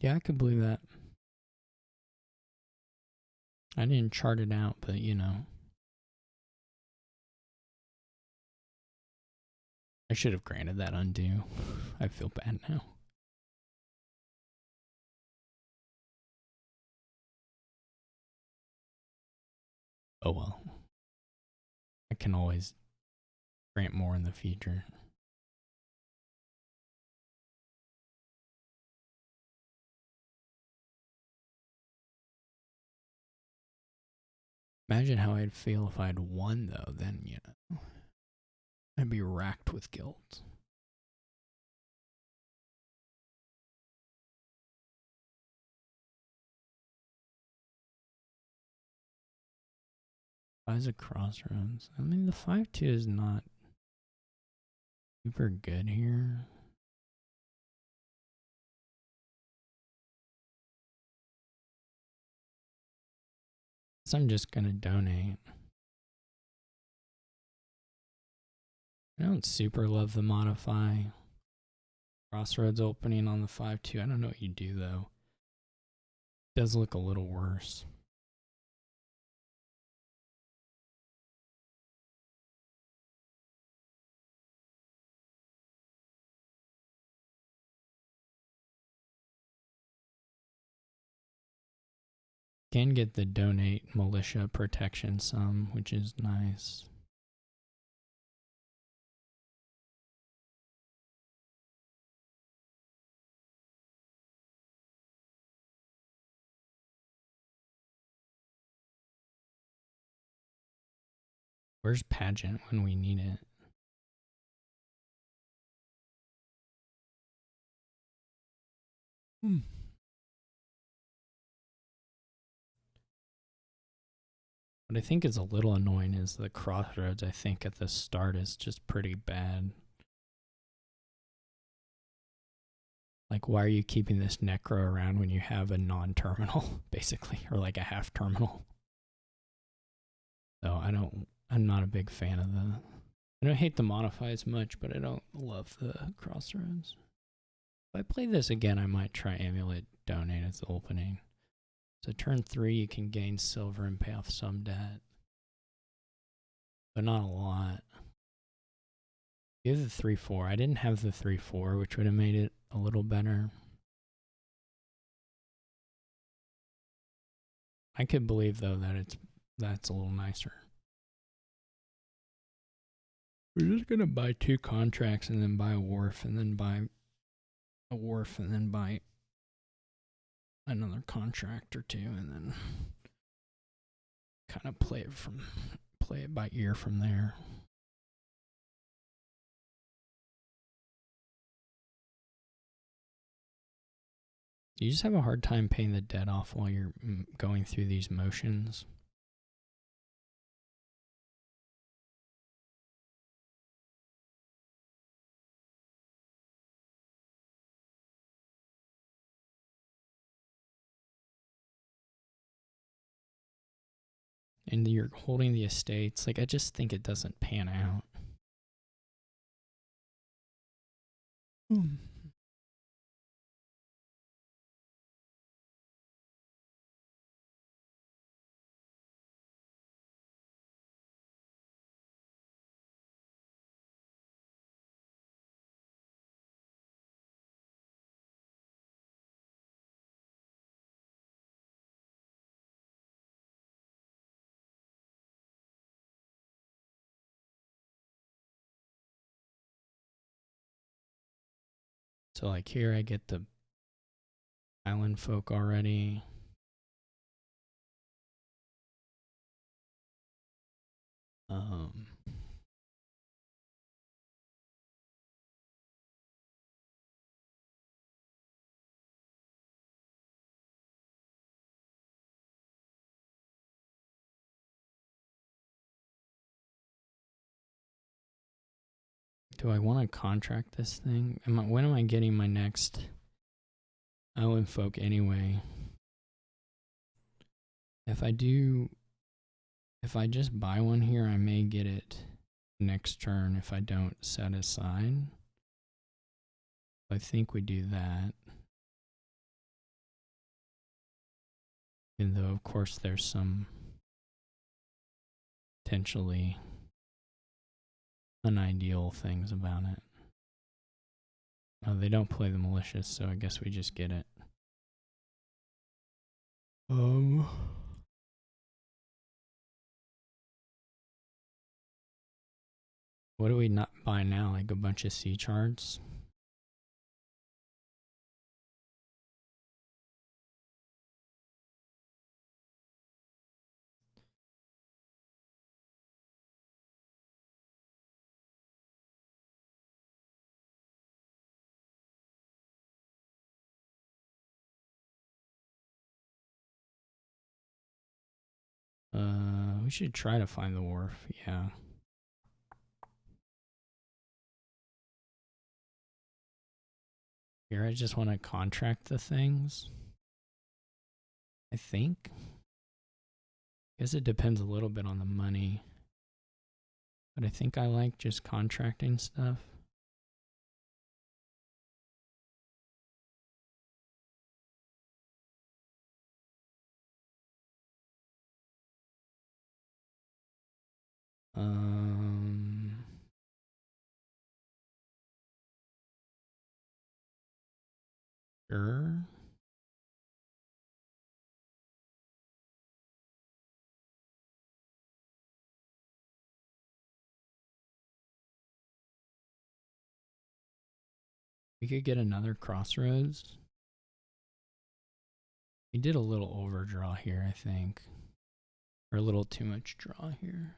Yeah, I could believe that. I didn't chart it out, but you know. I should have granted that undo. I feel bad now. Oh well. I can always grant more in the future. Imagine how I'd feel if I'd won, though. Then, you know, I'd be racked with guilt. Buys a crossroads. I mean, the 5-2 is not super good here. So I'm just going to donate. I don't super love the modify. Crossroads opening on the 5-2. I don't know what you do, though. It does look a little worse. Can get the donate militia protection some, which is nice. Where's pageant when we need it? What I think is a little annoying is the crossroads, I think, at the start is just pretty bad. Like, why are you keeping this necro around when you have a non-terminal, basically, or like a half terminal? So I don't I'm not a big fan of the. I don't hate the modifies much, but I don't love the crossroads. If I play this again, I might try Amulet Donate as the opening. So turn 3, you can gain silver and pay off some debt, but not a lot. You have the 3-4. I didn't have the 3-4, which would have made it a little better. I could believe though that that's a little nicer. We're just gonna buy 2 contracts and then buy a wharf and then buy a wharf and then buy another contract or 2 and then kind of play it by ear from there. You just have a hard time paying the debt off while you're going through these motions. And you're holding the estates. Like, I just think it doesn't pan out. So like here I get the island folk already. Do I want to contract this thing? When am I getting my next island folk anyway? If I just buy one here, I may get it next turn if I don't set aside. I think we do that. Even though, of course, there's some potentially unideal things about it. Oh, they don't play the malicious, so I guess we just get it. What do we not buy now? Like a bunch of sea charts? We should try to find the wharf, yeah. Here I just want to contract the things. I think. Guess it depends a little bit on the money. But I think I like just contracting stuff. Sure. We could get another crossroads. We did a little overdraw here, I think. Or a little too much draw here.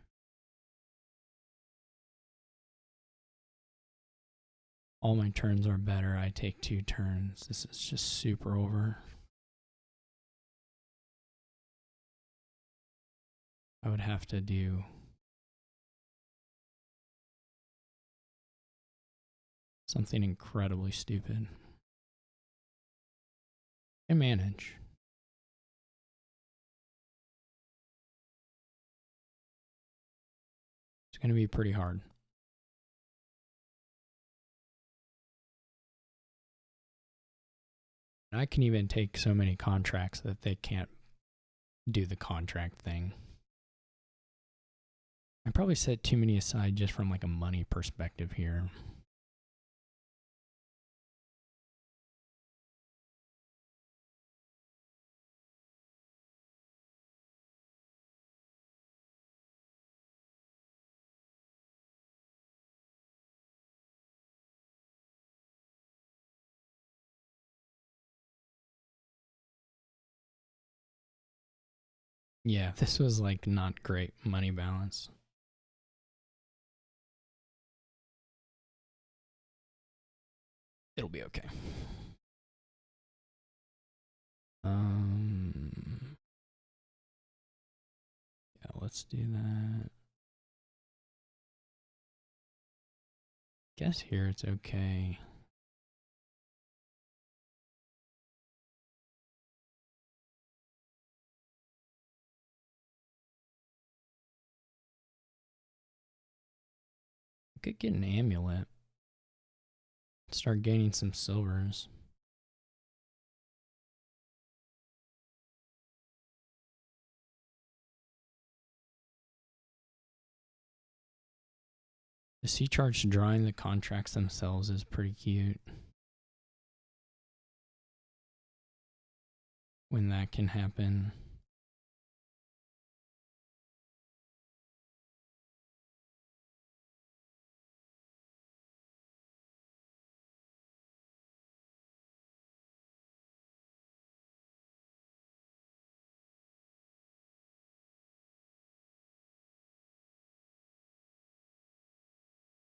All my turns are better. I take 2 turns. This is just super over. I would have to do something incredibly stupid. I manage. going to be pretty hard. I can even take so many contracts that they can't do the contract thing. I probably set too many aside just from like a money perspective here. Yeah, this was like not great money balance. It'll be okay. Yeah, let's do that. Guess here it's okay. Could get an amulet. Start gaining some silvers. The sea charge drawing the contracts themselves is pretty cute. When that can happen.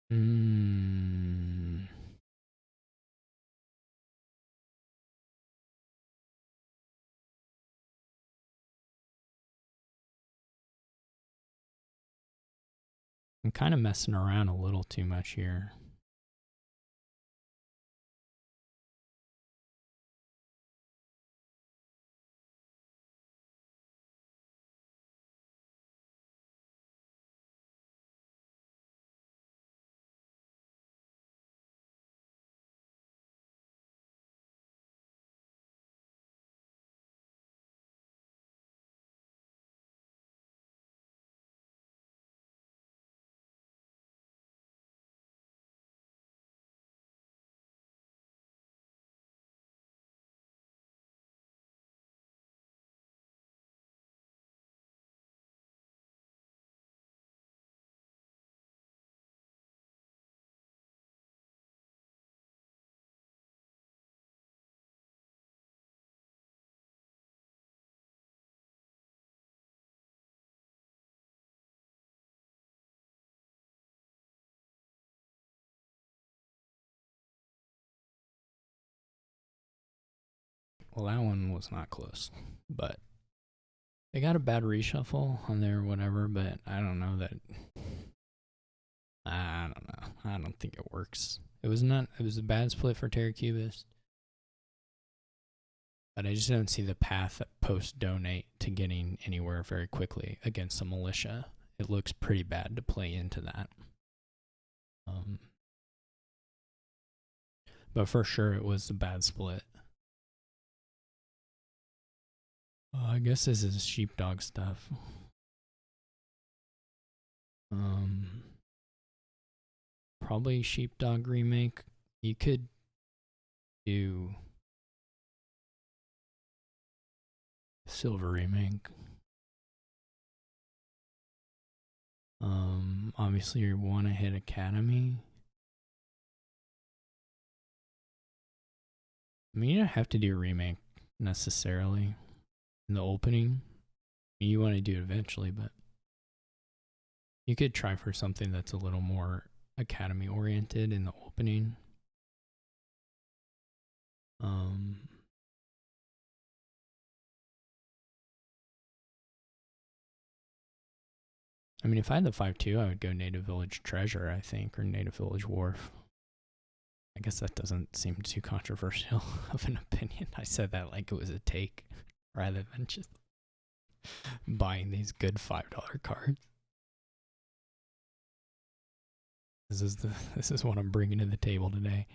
I'm kind of messing around a little too much here. Well, that one was not close, but they got a bad reshuffle on there, whatever. But I don't know that. I don't know. I don't think it works. It was not. It was a bad split for Terra Cubist, but I just don't see the path post donate to getting anywhere very quickly against a militia. It looks pretty bad to play into that. But for sure, it was a bad split. I guess this is sheepdog stuff. Probably sheepdog remake. You could do silver remake. Obviously you want to hit academy. I mean, you don't have to do a remake necessarily in the opening. You want to do it eventually, but you could try for something that's a little more academy oriented in the opening. I mean, if I had the 5-2, I would go Native Village Treasure, I think, or Native Village Wharf. I guess that doesn't seem too controversial of an opinion. I said that like it was a take rather than just buying these good $5 cards. This is what I'm bringing to the table today.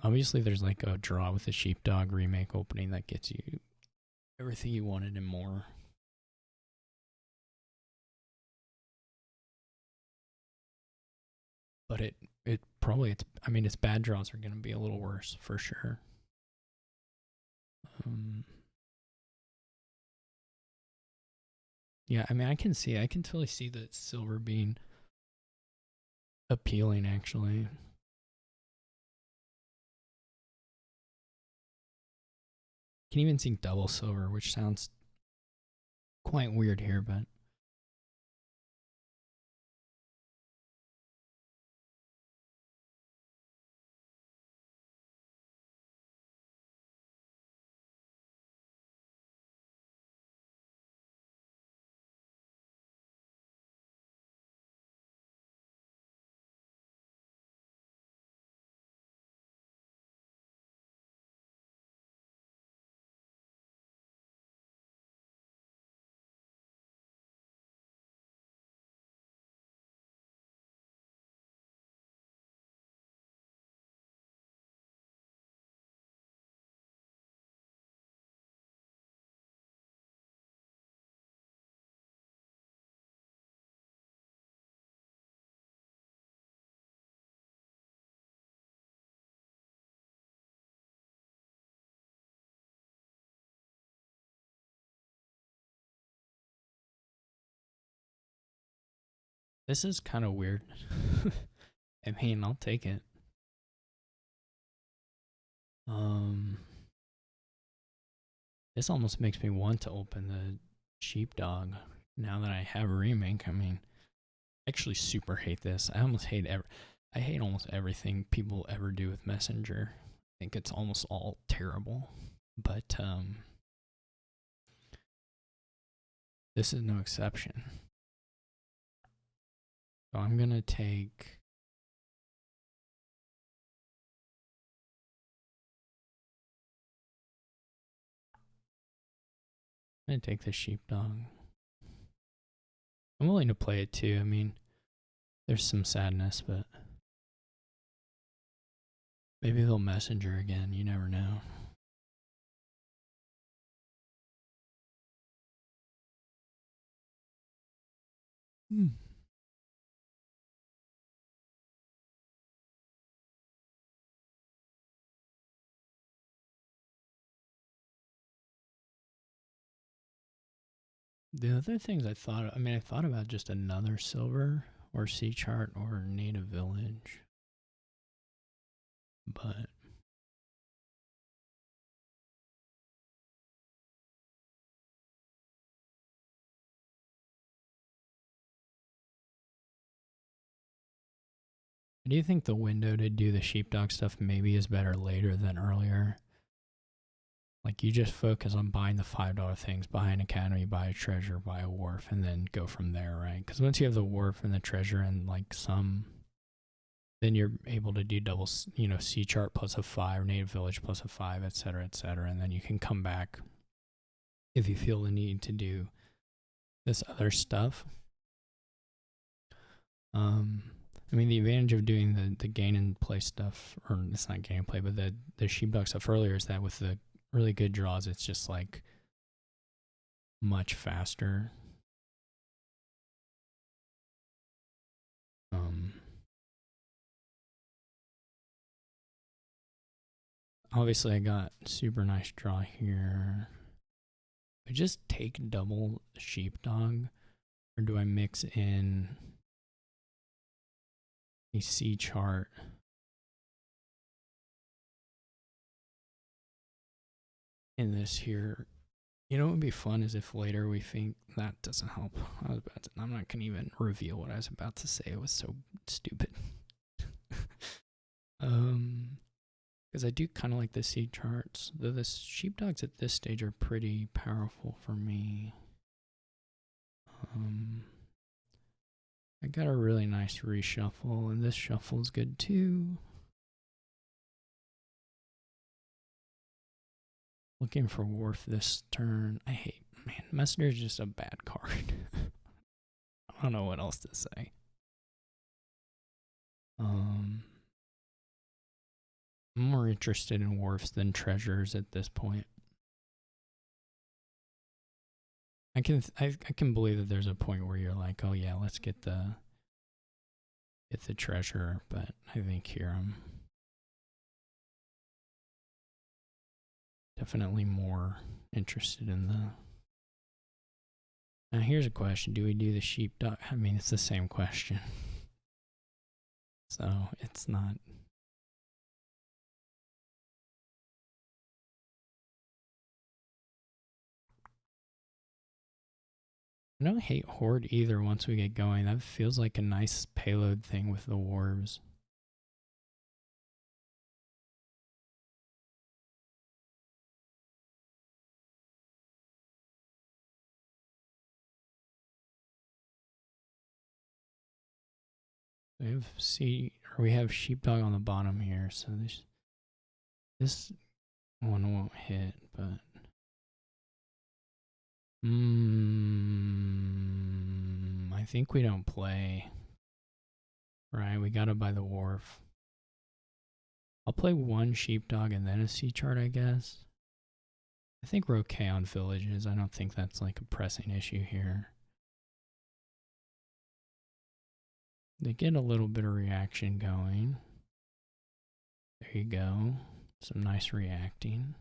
Obviously there's like a draw with the Sheepdog remake opening that gets you everything you wanted and more. But its bad draws are going to be a little worse for sure. Yeah, I mean, I can totally see the silver being appealing actually. You can even see double silver, which sounds quite weird here, but this is kind of weird. I mean, I'll take it. This almost makes me want to open the Sheepdog now that I have a remake. I mean, I actually super hate this. I hate almost everything people ever do with Messenger. I think it's almost all terrible. But this is no exception. So I'm going to take the Sheepdog. I'm willing to play it too. I mean, there's some sadness, but maybe they'll Messenger again. You never know. The other things I thought about just another silver or sea chart or native village. But do you think the window to do the Sheepdog stuff maybe is better later than earlier? Like you just focus on buying the $5 things, buy an academy, buy a treasure, buy a wharf, and then go from there, right? Because once you have the wharf and the treasure and like then you're able to do double, sea chart plus a 5, native village plus a 5, etc., etc., and then you can come back if you feel the need to do this other stuff. I mean, the advantage of doing the gain and play stuff, or it's not gain and play, but the Sheepdog stuff earlier is that with the really good draws, it's just like much faster. Obviously, I got super nice draw here. I just take double Sheepdog, or do I mix in a sea chart? In this here, what would be fun is if later we think that doesn't help. I'm not gonna even reveal what I was about to say. It was so stupid. Because I do kind of like the sea charts, though the Sheepdogs at this stage are pretty powerful for me. I got a really nice reshuffle, and this shuffle is good too. Looking for Wharf this turn. Messenger is just a bad card. I don't know what else to say. I'm more interested in wharfs than treasures at this point. I can believe that there's a point where you're like, oh yeah, let's get the treasure, but I think here I'm definitely more interested in the. Now here's a question: do we do the sheepdog? I mean, it's the same question, so it's not. I don't hate Horde either once we get going. That feels like a nice payload thing with the warbs. We have sheepdog on the bottom here, so this one won't hit, but I think we don't play. Right, we gotta buy the wharf. I'll play one sheepdog and then a sea chart, I guess. I think we're okay on villages. I don't think that's like a pressing issue here. They get a little bit of reaction going. There you go. Some nice reacting.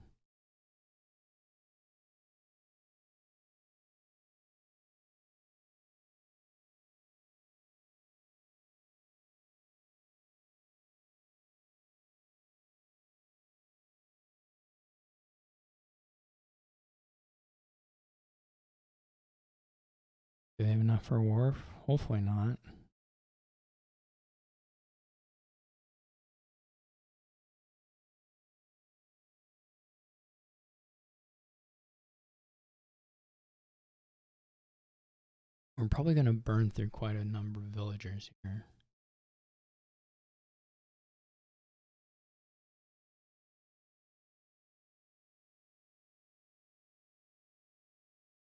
Do they have enough for a wharf? Hopefully not. We're probably going to burn through quite a number of villagers here.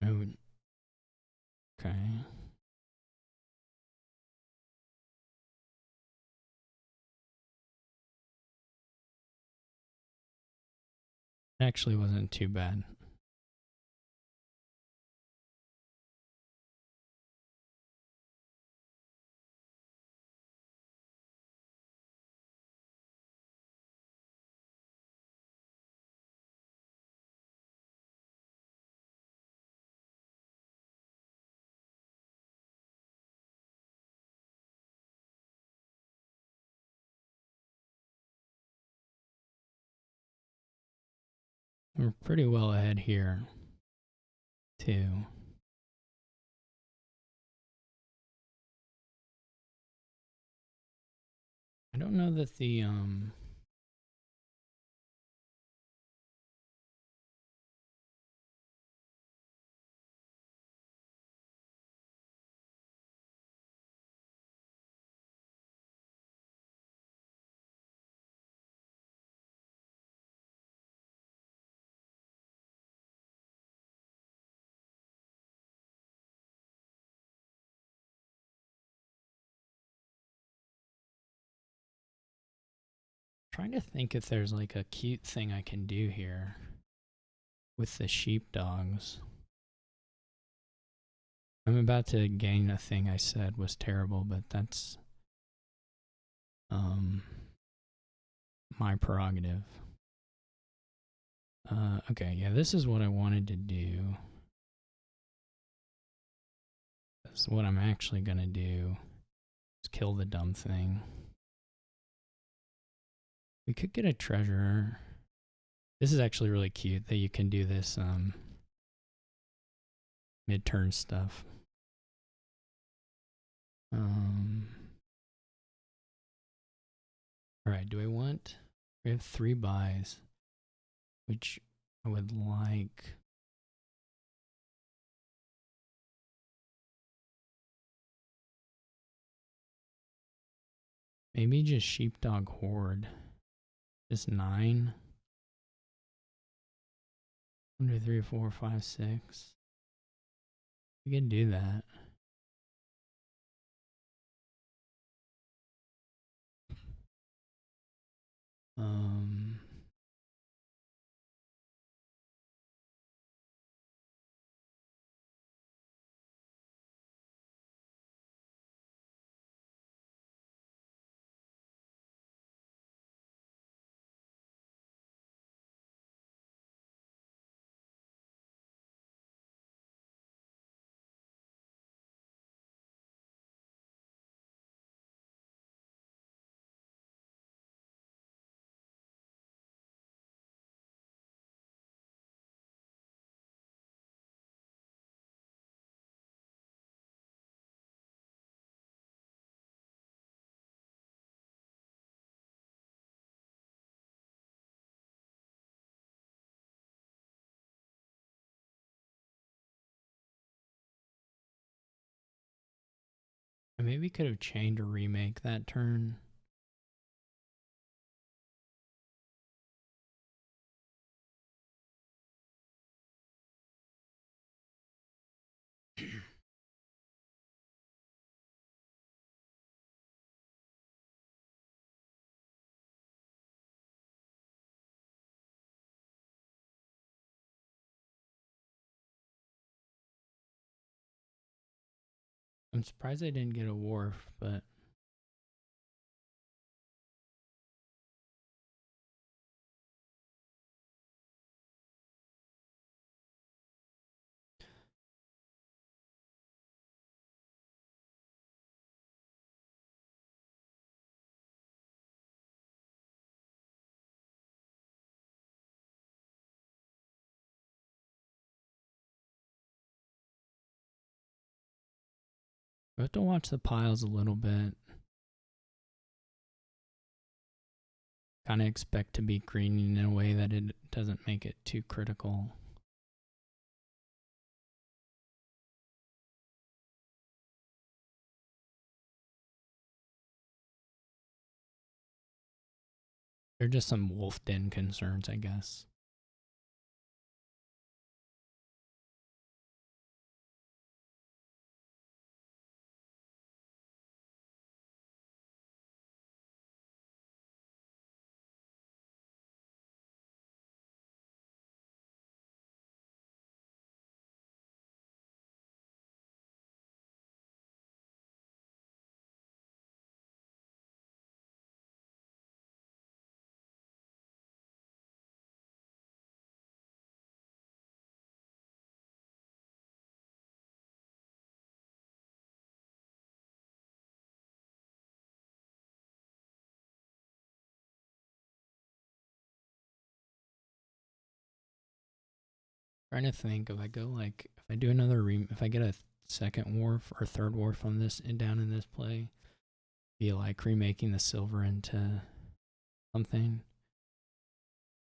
Oh, okay. Actually wasn't too bad. We're pretty well ahead here, too. I don't know that the trying to think if there's like a cute thing I can do here with the sheepdogs. I'm about to gain a thing I said was terrible, but that's my prerogative. Okay, yeah, this is what I wanted to do. That's what I'm actually gonna do. Is kill the dumb thing. We could get a treasure. This is actually really cute that you can do this mid-turn stuff. Alright, do I want... We have 3 buys, which I would like... Maybe just sheepdog horde. Just 9. 1, 2, 3, 4, 5, 6. We can do that. Um, I maybe could have chained a remake that turn. I'm surprised I didn't get a wharf, but we have to watch the piles a little bit. Kind of expect to be greening in a way that it doesn't make it too critical. They're just some wolf den concerns, I guess. Trying to think if I go like if I do another if I get a second wharf or third wharf on this and down in this play, be like remaking the silver into something.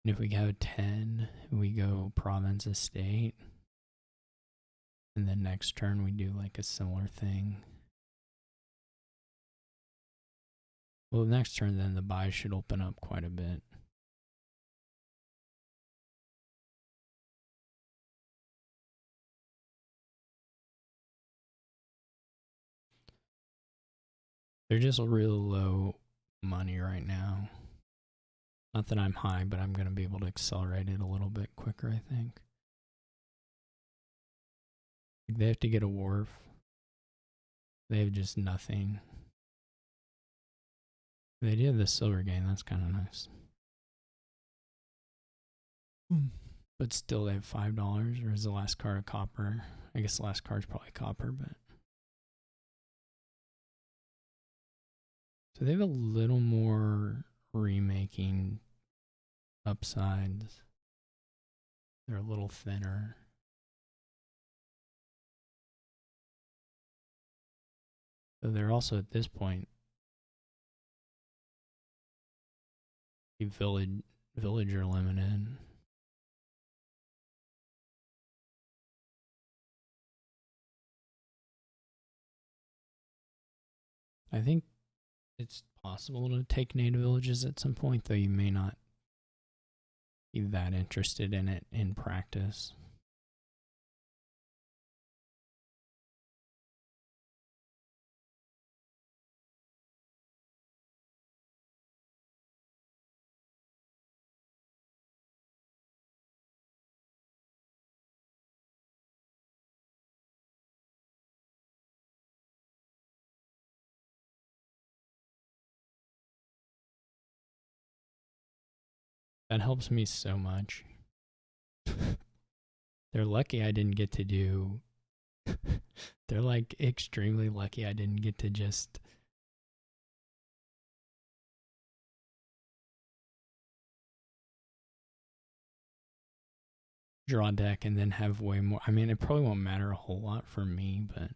And if we have 10, we go province estate. And then next turn we do like a similar thing. Well, next turn then the buy should open up quite a bit. They're just real low money right now. Not that I'm high, but I'm going to be able to accelerate it a little bit quicker, I think. They have to get a wharf. They have just nothing. They do have the silver gain. That's kind of nice. But still, they have $5. Or is the last card a copper? I guess the last card's probably copper, but. So they have a little more remaking upsides. They're a little thinner. So they're also at this point villager limited. I think it's possible to take native villages at some point, though you may not be that interested in it in practice. That helps me so much. They're lucky I didn't get to do. They're like extremely lucky I didn't get to just draw a deck and then have way more. I mean, it probably won't matter a whole lot for me, but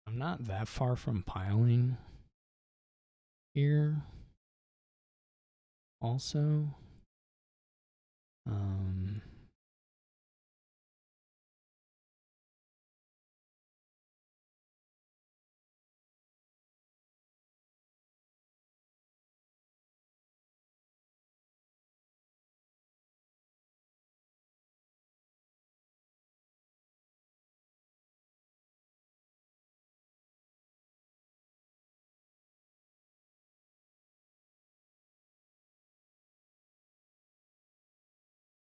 I'm not that far from piling here. Also, um,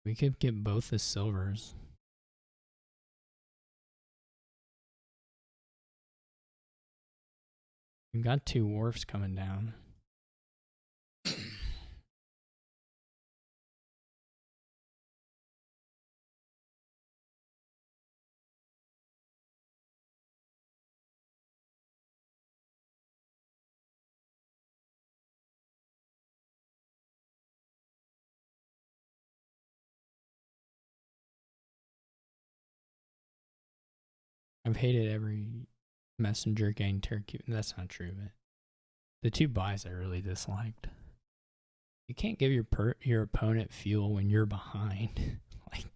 we could get both the silvers. We got 2 wharfs coming down. I've hated every messenger gain turkey. That's not true, but the 2 buys I really disliked. You can't give your opponent fuel when you're behind. Like,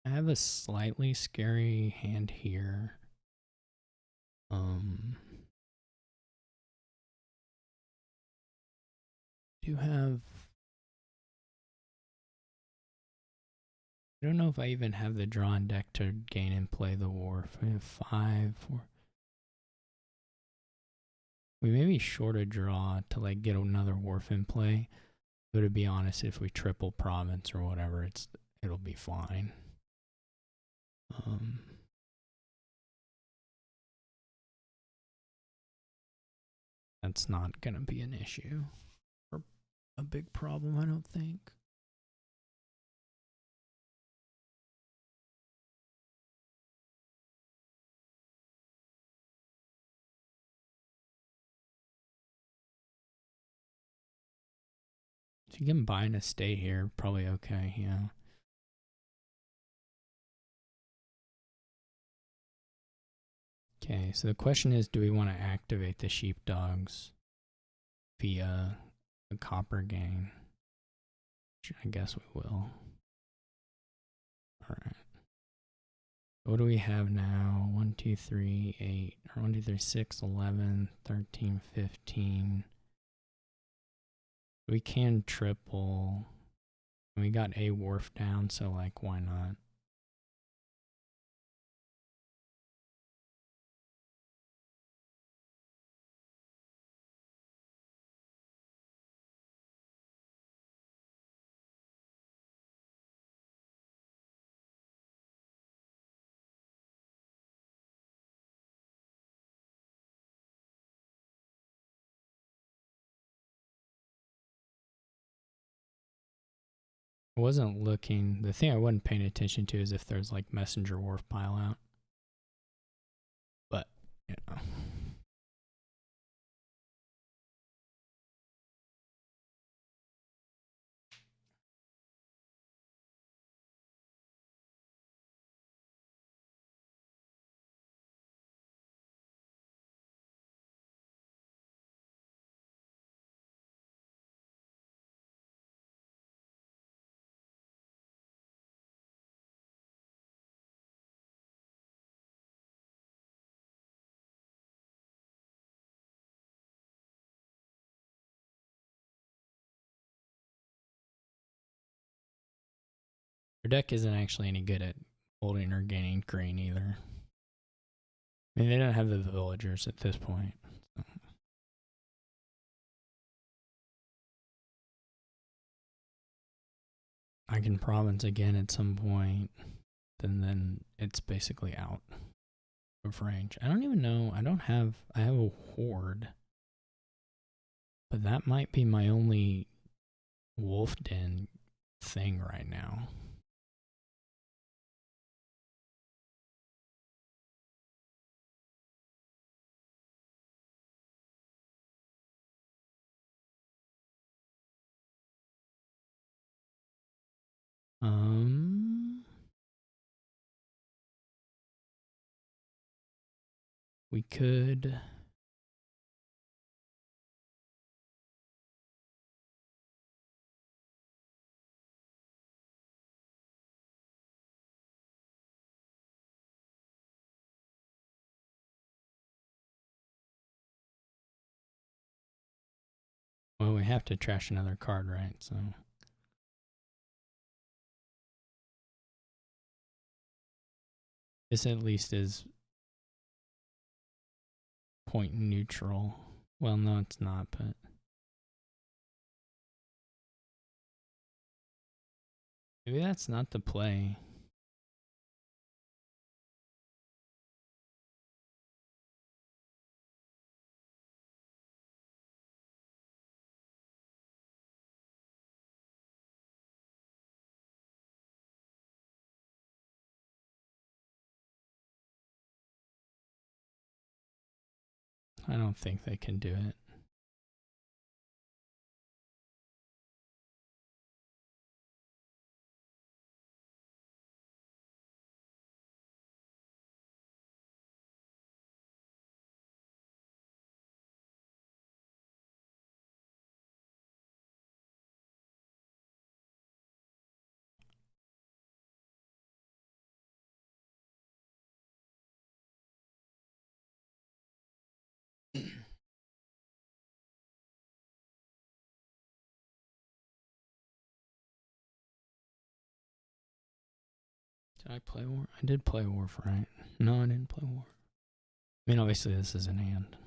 I have a slightly scary hand here. Do have. I don't know if I even have the drawn deck to gain and play the wharf. We have 5, 4. We may be short a draw to like get another wharf in play. But to be honest, if we triple province or whatever, it'll be fine. That's not gonna be an issue or a big problem, I don't think. If you can buy an estate here, probably okay, yeah. Okay, so the question is, do we want to activate the sheepdogs via a copper gain? Which I guess we will. Alright. What do we have now? 1, 2, 3, 8, or 1, 2, 3, 6, 11, 13, 15. We can triple. We got a wharf down, so like, why not? I wasn't looking. The thing I wasn't paying attention to is if there's like messenger wharf pile out. But, you know. Their deck isn't actually any good at holding or gaining green either. I mean, they don't have the villagers at this point. So. I can province again at some point, and then it's basically out of range. I don't even know. I have a horde, but that might be my only wolf den thing right now. We could. Well, we have to trash another card, right? So. This at least is point neutral. Well, no, it's not, but. Maybe that's not the play. I don't think they can do it. Did I play War? I did play Wharf, right? No, I didn't play Wharf. I mean, obviously this is in hand.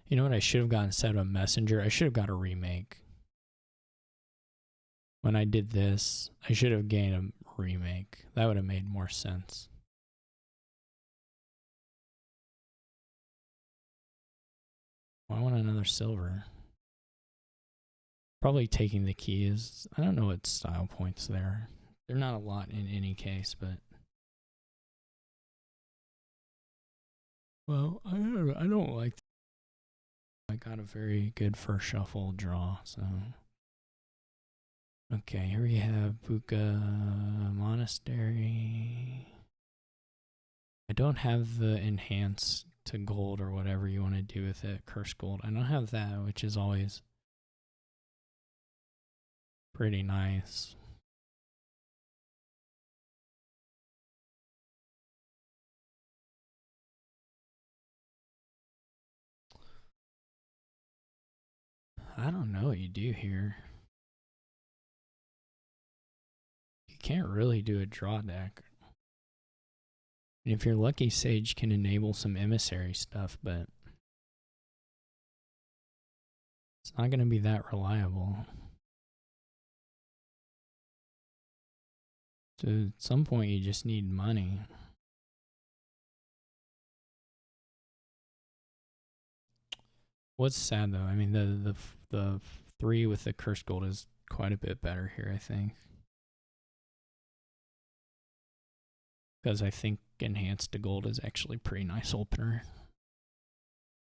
You know what I should have gotten instead of a messenger? I should have got a remake. When I did this, I should have gained a remake. That would have made more sense. Well, I want another silver. Probably taking the keys. I don't know what style points there. They're not a lot in any case, but. Well, I don't like. I got a very good first shuffle draw, so. Okay, here we have Buka Monastery. I don't have the enhance to gold or whatever you want to do with it, curse gold. I don't have that, which is always pretty nice. I don't know what you do here. You can't really do a draw deck. And if you're lucky, Sage can enable some emissary stuff, but it's not going to be that reliable. So at some point, you just need money. What's sad though, I mean, the 3 with the curse gold is quite a bit better here, I think. Because I think Enhanced to Gold is actually a pretty nice opener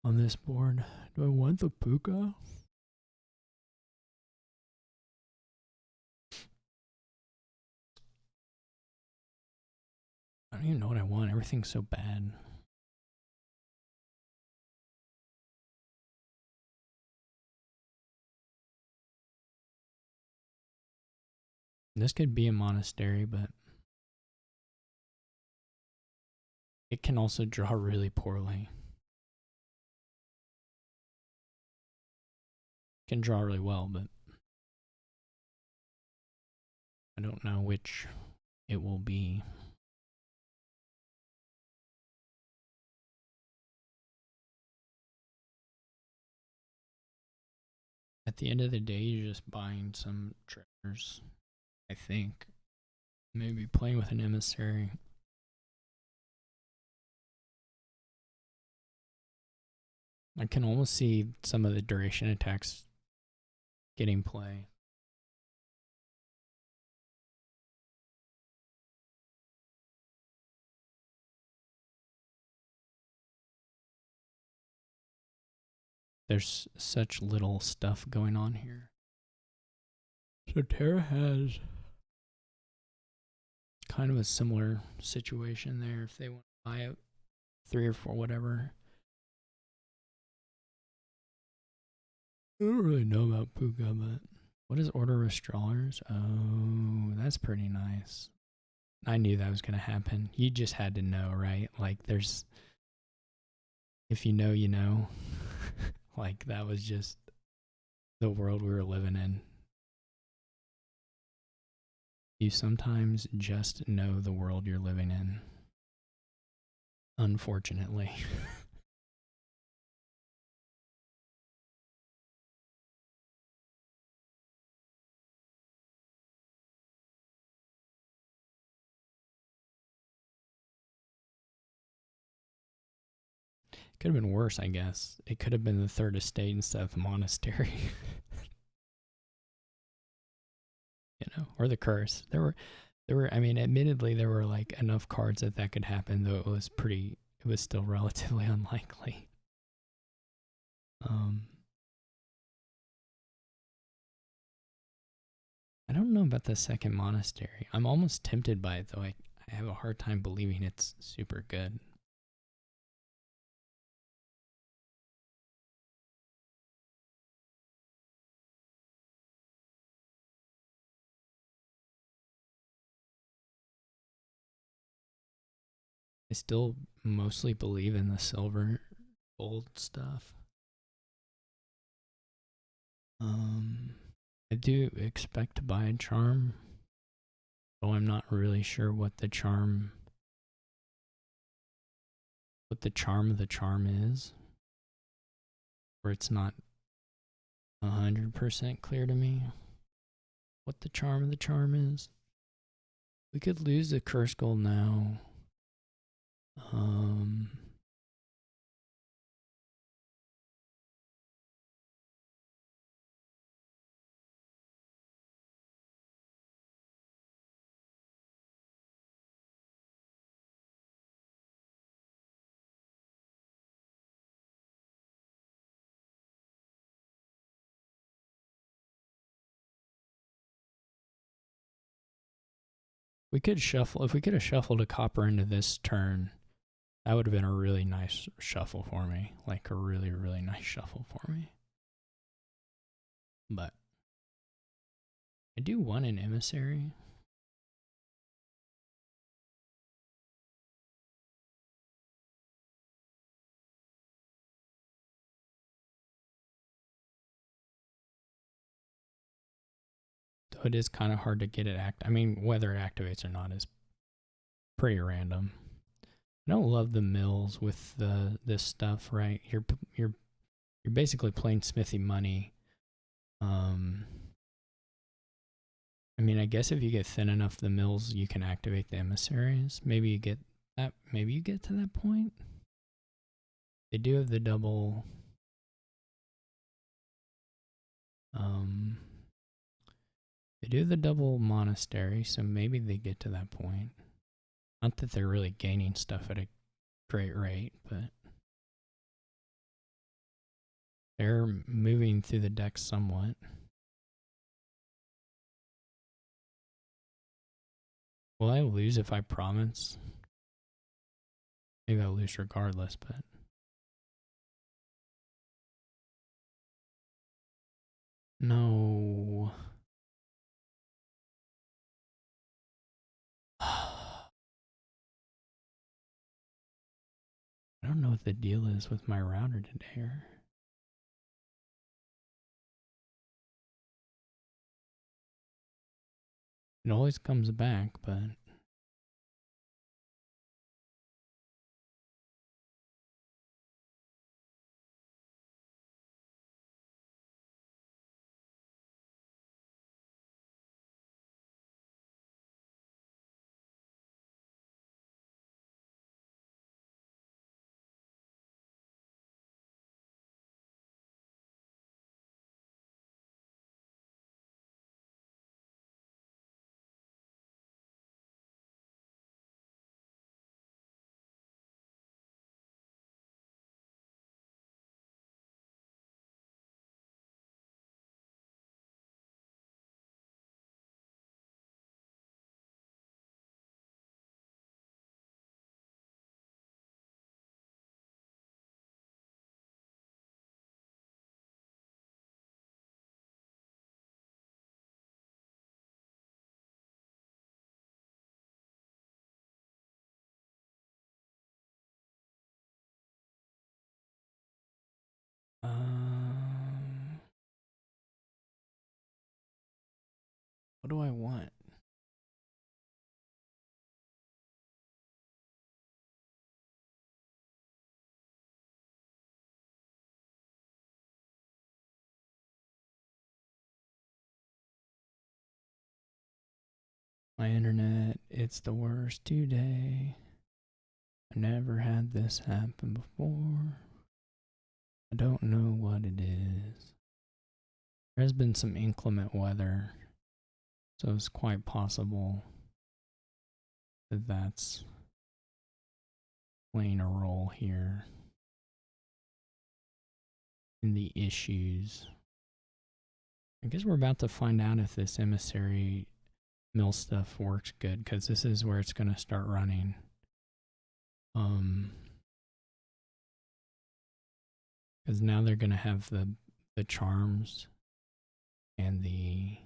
on this board. Do I want the Puka? I don't even know what I want. Everything's so bad. This could be a monastery, but it can also draw really poorly. It can draw really well, but I don't know which it will be. At the end of the day, you're just buying some treasures, I think. Maybe playing with an emissary. I can almost see some of the duration attacks getting play. There's such little stuff going on here. So Terra has kind of a similar situation there if they want to buy out 3 or 4, whatever. I don't really know about Puka, but what is Order of Astralers? Oh, that's pretty nice. I knew that was going to happen. You just had to know, right? Like, there's, if you know, you know. Like, that was just the world we were living in. You sometimes just know the world you're living in. Unfortunately. Could have been worse, I guess. It could have been the Third Estate instead of the monastery. You know, or the curse. There were, I mean, admittedly, there were like enough cards that could happen, though it was still relatively unlikely. I don't know about the second monastery. I'm almost tempted by it, though. I have a hard time believing it's super good. I still mostly believe in the silver gold stuff. I do expect to buy a charm, though I'm not really sure what the charm of the charm is, or it's not 100% clear to me what the charm of the charm is. We could lose the curse gold now. We could shuffle. If we could have shuffled a copper into this turn, that would have been a really nice shuffle for me. Like a really, really nice shuffle for me. But I do want an emissary. Though it is kind of hard to get it I mean, whether it activates or not is pretty random. I don't love the mills with this stuff, right? You're basically playing smithy money. I mean, I guess if you get thin enough the mills, you can activate the emissaries. Maybe you get that. Maybe you get to that point. They do have the double. They do the double monastery, so maybe they get to that point. Not that they're really gaining stuff at a great rate, but they're moving through the deck somewhat. Will I lose if I province? Maybe I'll lose regardless, but... No. I don't know what the deal is with my router today. It always comes back, but... What do I want? My internet, it's the worst today. I've never had this happen before. I don't know what it is. There's been some inclement weather, so it's quite possible that that's playing a role here in the issues. I guess we're about to find out if this emissary mill stuff works good, because this is where it's going to start running. Because now they're going to have the charms and the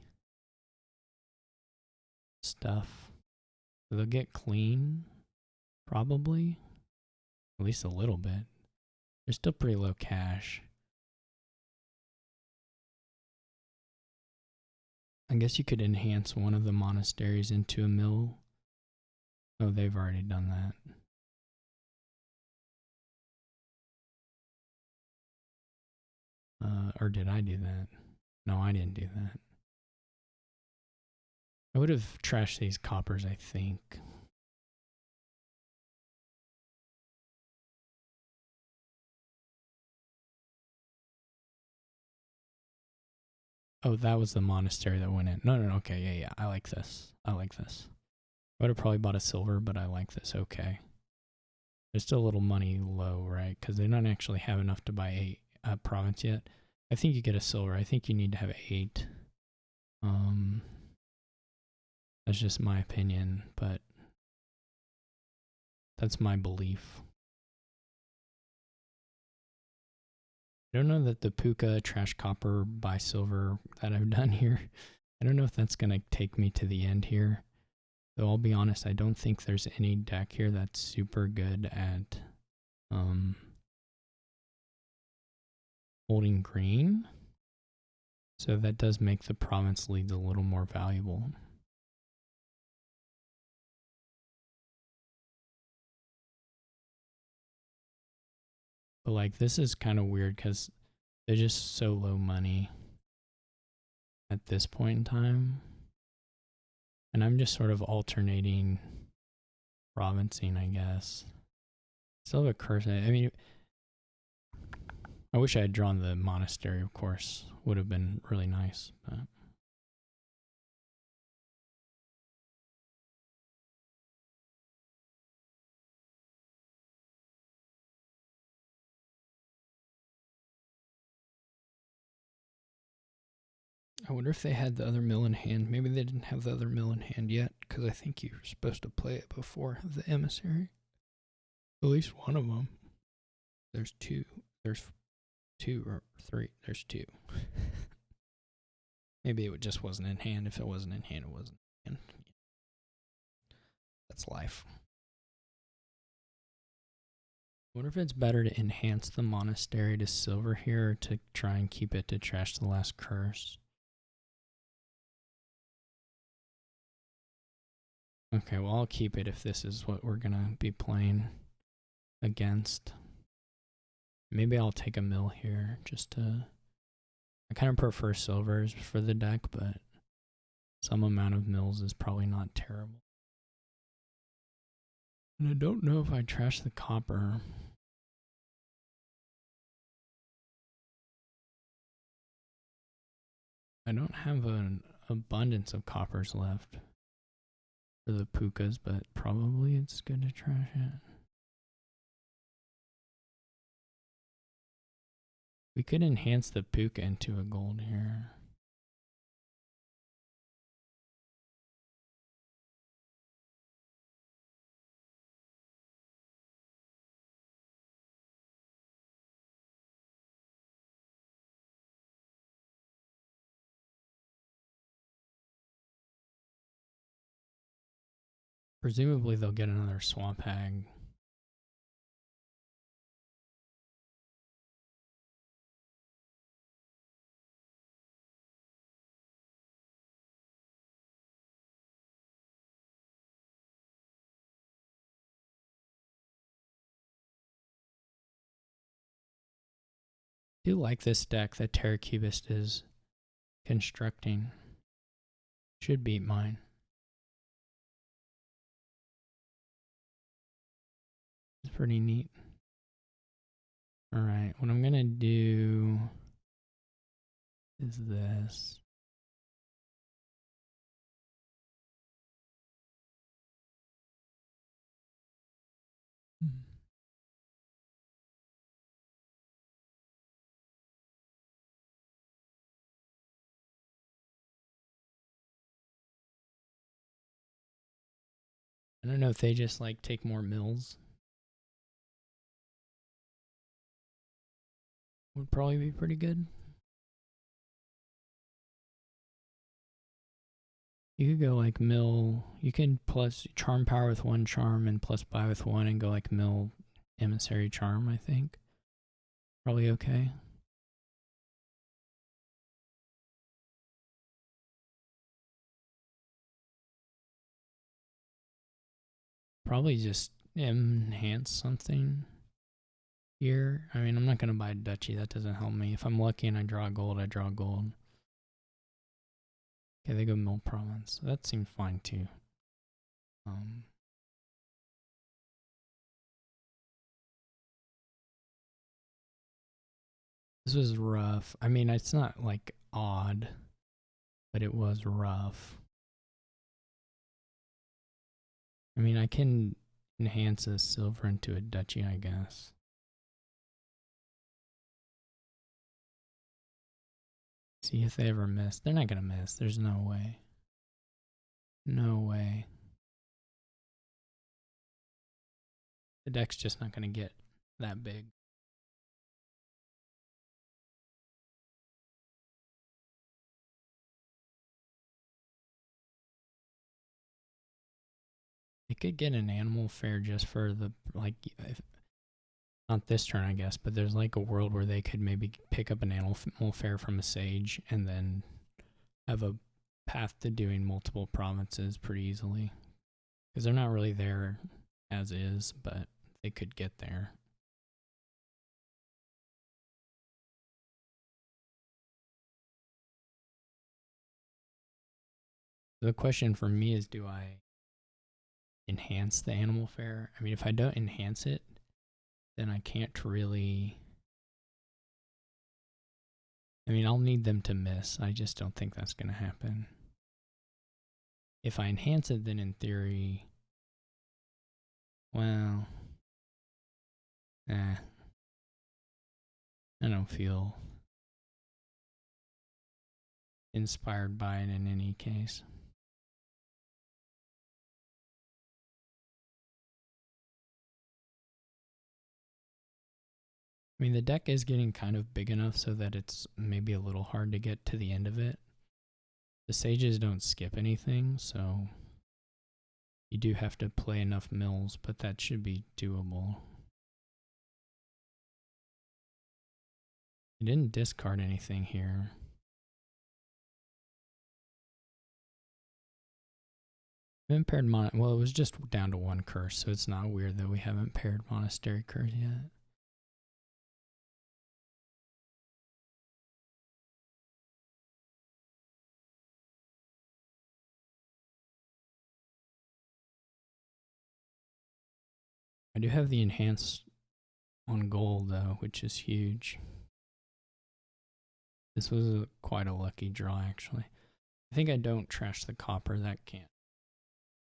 stuff. So they'll get clean, probably. At least a little bit. They're still pretty low cash. I guess you could enhance one of the monasteries into a mill. Oh, they've already done that. Or did I do that? No, I didn't do that. I would have trashed these coppers, I think. Oh, that was the monastery that went in. No, okay, yeah. I like this. I would have probably bought a silver, but I like this. Okay. There's still a little money low, right? Because they don't actually have enough to buy a province yet. I think you get a silver. I think you need to have 8. That's just my opinion, but that's my belief. I don't know that the puka, trash copper, buy silver that I've done here, I don't know if that's going to take me to the end here. Though I'll be honest, I don't think there's any deck here that's super good at holding green. So that does make the province leads a little more valuable. But like, this is kind of weird because they're just so low money at this point in time. And I'm just sort of alternating provincing, I guess. Still have a curse. I mean, I wish I had drawn the monastery, of course. Would have been really nice. But I wonder if they had the other mill in hand. Maybe they didn't have the other mill in hand yet, because I think you were supposed to play it before the emissary. At least one of them. There's two. There's two or three. There's two. Maybe it just wasn't in hand. If it wasn't in hand, it wasn't in hand. That's life. I wonder if it's better to enhance the monastery to silver here or to try and keep it to trash the last curse. Okay, well, I'll keep it if this is what we're going to be playing against. Maybe I'll take a mill here just to... I kind of prefer silvers for the deck, but some amount of mills is probably not terrible. And I don't know if I trash the copper. I don't have an abundance of coppers left for the pukas, but probably it's good to trash it. We could enhance the puka into a gold here. Presumably they'll get another swamp hag. I do like this deck that Terra Cubist is constructing. Should beat mine. It's pretty neat. Alright, what I'm gonna do is this. I don't know if they just like take more mills. Would probably be pretty good. You could go like mill. You can plus charm power with one charm and plus buy with one and go like mill emissary charm, I think. Probably okay. Probably just enhance something here. I mean, I'm not going to buy a duchy. That doesn't help me. If I'm lucky and I draw gold, I draw gold. Okay, they go mill province. That seems fine too. This was rough. I mean, it's not like odd, but it was rough. I mean, I can enhance a silver into a duchy, I guess. See if they ever miss. They're not going to miss. There's no way. No way. The deck's just not going to get that big. They could get an animal fair just for the, like, not this turn, I guess, but there's like a world where they could maybe pick up an animal fair from a sage and then have a path to doing multiple provinces pretty easily. Because they're not really there as is, but they could get there. The question for me is, do I enhance the animal fair? I mean, if I don't enhance it, then I can't really... I mean, I'll need them to miss. I just don't think that's going to happen. If I enhance it, then in theory... Well... I don't feel... inspired by it in any case. I mean, the deck is getting kind of big enough so that it's maybe a little hard to get to the end of it. The sages don't skip anything, so you do have to play enough mills, but that should be doable. I didn't discard anything here. Haven't paired well, it was just down to one curse, so it's not weird that we haven't paired Monastery Curse yet. I do have the enhanced on gold though, which is huge. This was quite a lucky draw actually. I think I don't trash the copper, that can't.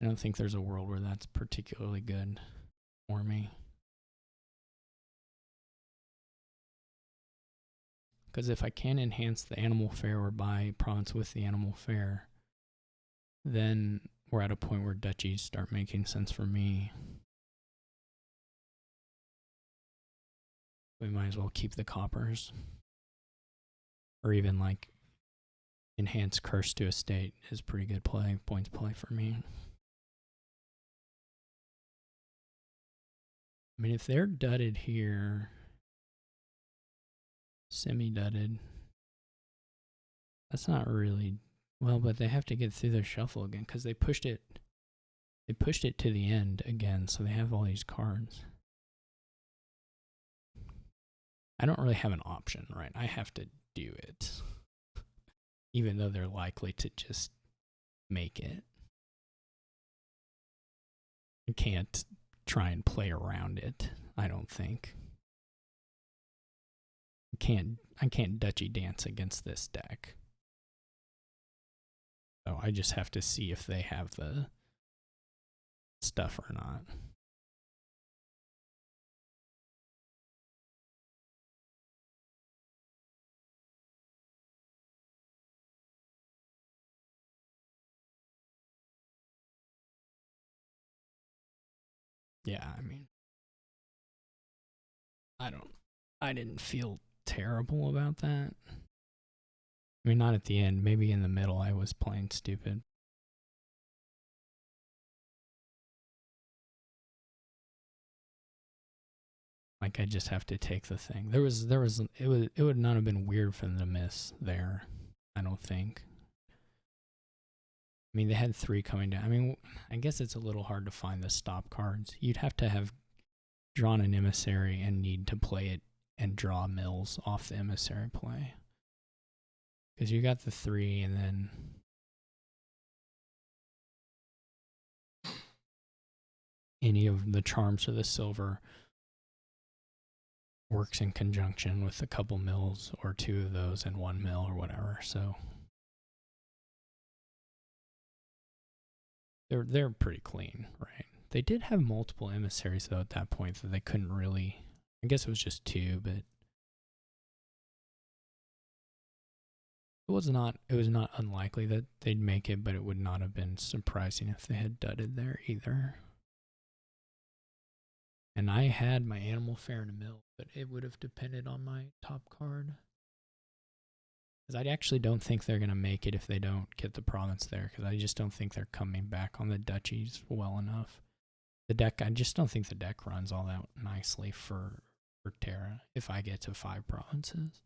I don't think there's a world where that's particularly good for me. Because if I can enhance the animal fair or buy province with the animal fair, then we're at a point where duchies start making sense for me. We might as well keep the coppers. Or even like enhance curse to estate is pretty good play, points play for me. I mean, if they're dudded here, semi-dudded, that's not really well, but they have to get through their shuffle again because they pushed it to the end again, so they have all these cards. I don't really have an option, right? I have to do it, even though they're likely to just make it. I can't try and play around it, I don't think. I can't duchy dance against this deck. So I just have to see if they have the stuff or not. Yeah, I mean, I didn't feel terrible about that. I mean, not at the end. Maybe in the middle I was playing stupid. Like I just have to take the thing. It would not have been weird for them to miss there, I don't think. I mean, they had 3 coming down. I mean, I guess it's a little hard to find the stop cards. You'd have to have drawn an emissary and need to play it and draw mills off the emissary play. Because you got the 3 and then any of the charms or the silver works in conjunction with a couple mills or 2 of those and 1 mill or whatever. So they're pretty clean, right? They did have multiple emissaries though at that point that they couldn't really. I guess it was just 2, but it was not unlikely that they'd make it, but it would not have been surprising if they had dudded there either. And I had my animal fair in a mill, but it would have depended on my top card. Because I actually don't think they're going to make it if they don't get the province there, because I just don't think they're coming back on the duchies well enough. The deck, I just don't think the deck runs all that nicely for Terra if I get to 5 provinces.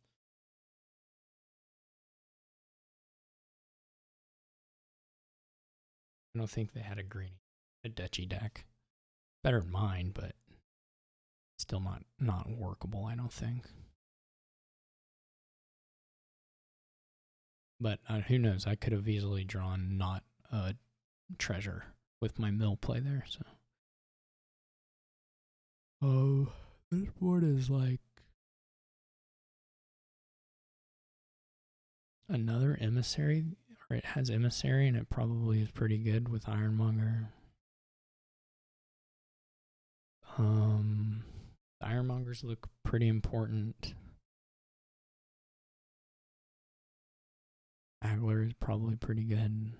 I don't think they had a duchy deck. Better than mine, but still not workable, I don't think. But who knows? I could have easily drawn not a treasure with my mill play there. So, oh, this board is like another emissary, or it has emissary, and it probably is pretty good with Ironmonger. Ironmongers look pretty important. Hagler is probably pretty good.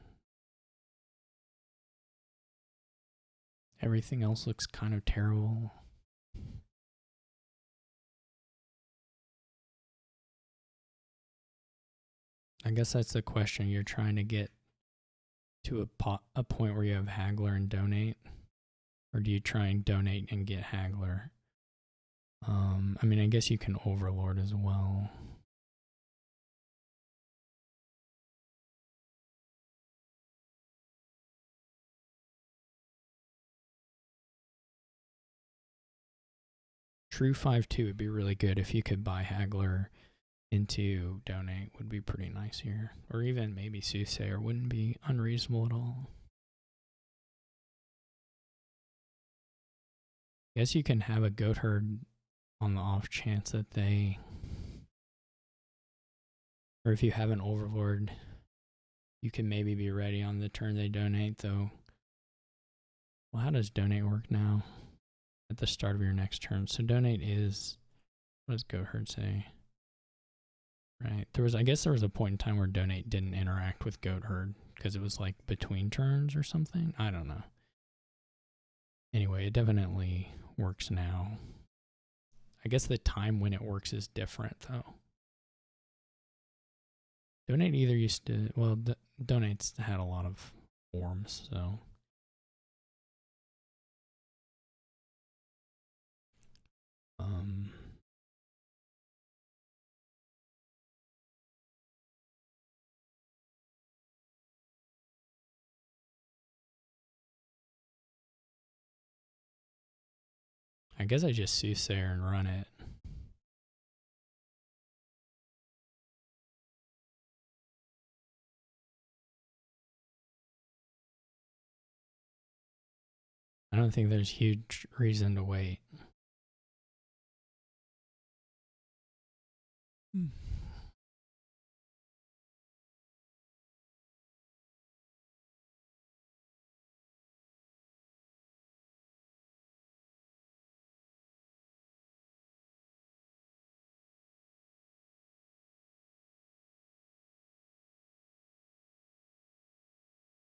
Everything else looks kind of terrible. I guess that's the question. You're trying to get to a point where you have Hagler and donate, or do you try and donate and get Hagler? I mean, I guess you can Overlord as well. True 5-2 would be really good if you could buy Hagler into donate, would be pretty nice here. Or even maybe Soothsayer wouldn't be unreasonable at all. I guess you can have a goat herd on the off chance that they, or if you have an Overlord, you can maybe be ready on the turn they donate, though. Well, how does donate work now? At the start of your next turn. So donate is, what does goat herd say? Right. I guess there was a point in time where donate didn't interact with goat herd because it was like between turns or something. I don't know. Anyway, it definitely works now. I guess the time when it works is different though. Donate either used to, well, donate's had a lot of forms, so. I guess I just Soothsayer and run it. I don't think there's huge reason to wait.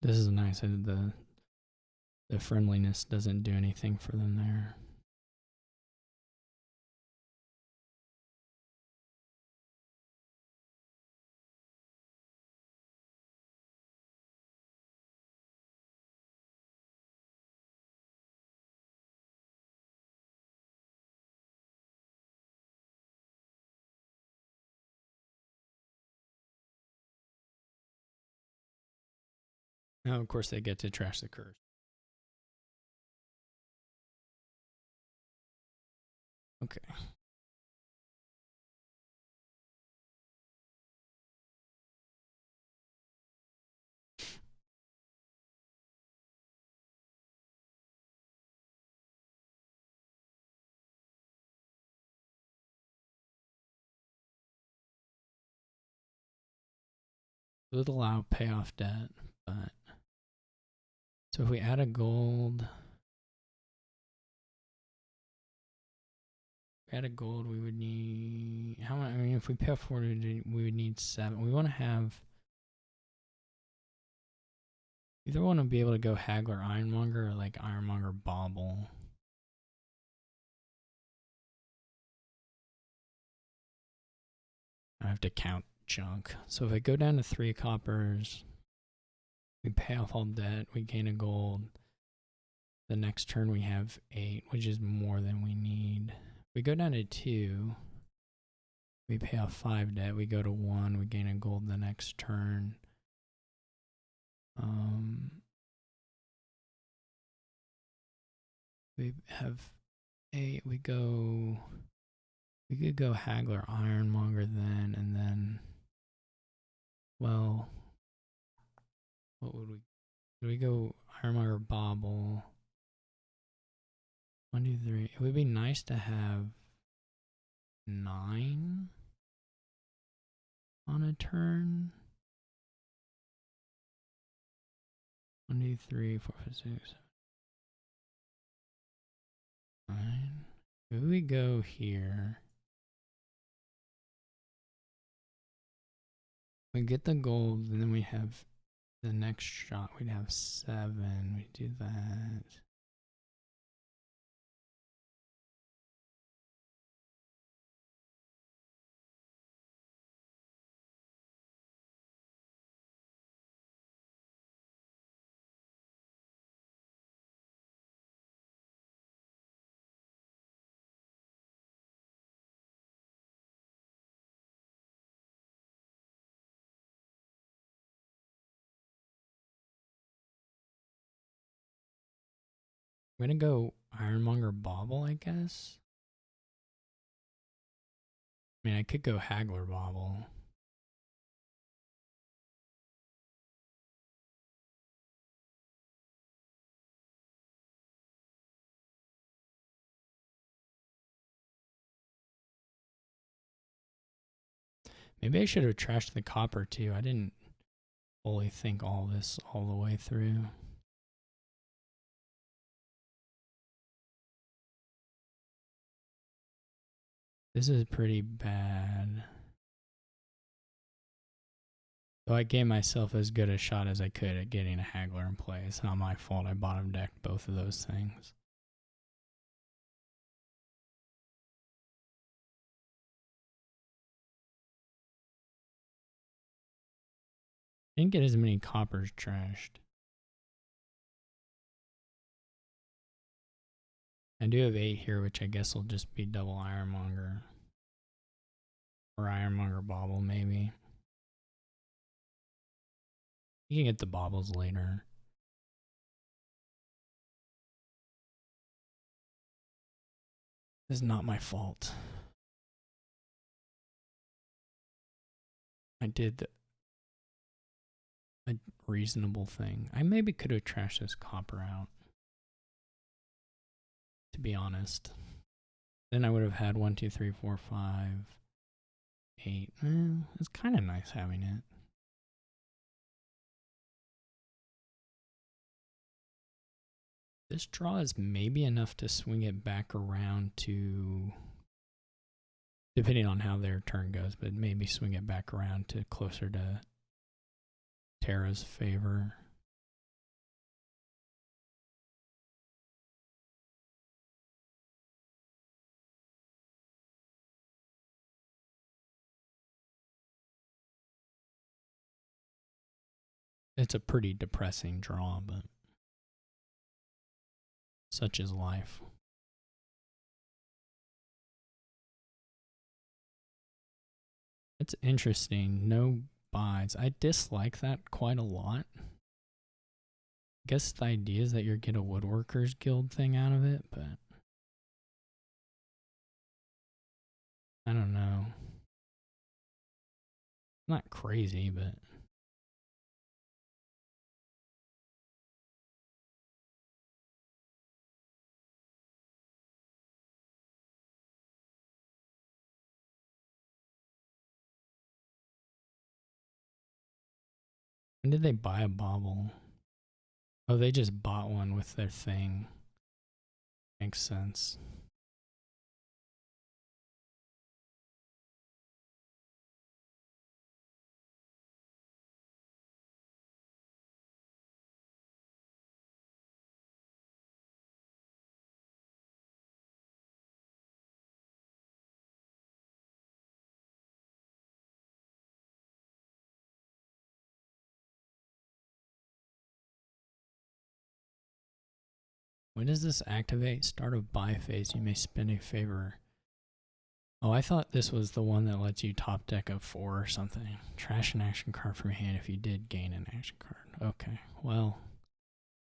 This is nice. The friendliness doesn't do anything for them there. Now, of course, they get to trash the curse. Okay. It would allow payoff debt, but so if we add a gold, we would need how much? I mean, if we pay off 40, we would need 7. We want to have either want to be able to go Hagler Ironmonger or like Ironmonger Bauble. I have to count junk. So if I go down to 3 coppers, we pay off all debt, we gain a gold. The next turn we have 8, which is more than we need. We go down to 2, we pay off 5 debt, we go to 1, we gain a gold the next turn. We have 8, we could go Hagler Ironmonger then, and then, well, what would we go Ironmonger Bauble? 1, 2, 3. It would be nice to have 9 on a turn. 1, 2, 3, 4, 5, 6, 7, 9. Maybe we go here. We get the gold, and then we have the next shot. We'd have 7. We do that. I'm gonna go Ironmonger Bauble, I guess. I mean, I could go Haggler Bauble. Maybe I should have trashed the copper too. I didn't fully think all this all the way through. This is pretty bad. So I gave myself as good a shot as I could at getting a Haggler in play. It's not my fault I bottom decked both of those things. Didn't get as many coppers trashed. I do have 8 here, which I guess will just be double Ironmonger. Or Ironmonger Bauble, maybe. You can get the baubles later. This is not my fault. I did a reasonable thing. I maybe could have trashed this copper out, to be honest. Then I would have had 1, 2, 3, 4, 5, 8. It's kind of nice having it. This draw is maybe enough to swing it back around to, depending on how their turn goes, but maybe swing it back around to closer to Terra's favor. It's a pretty depressing draw, but such is life. It's interesting. No buys. I dislike that quite a lot. I guess the idea is that you get a Woodworkers Guild thing out of it, but I don't know. Not crazy, but when did they buy a bauble? Oh, they just bought one with their thing. Makes sense. When does this activate? Start of buy phase. You may spend a favor. Oh, I thought this was the one that lets you top deck a 4 or something. Trash an action card from your hand if you did gain an action card. Okay, well,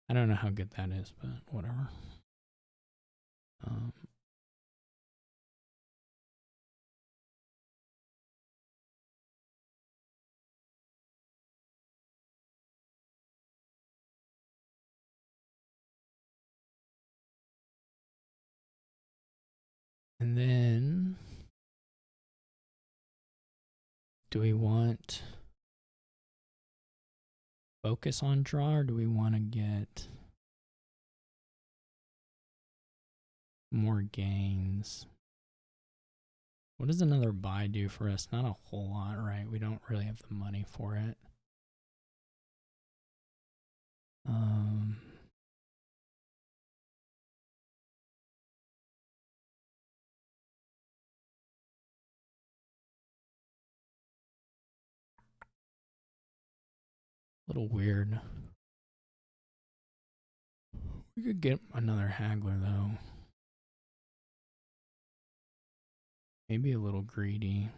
I don't know how good that is, but whatever. And then, do we want focus on draw, or do we want to get more gains? What does another buy do for us? Not a whole lot, right? We don't really have the money for it. Um, a little weird. We could get another haggler though. Maybe a little greedy.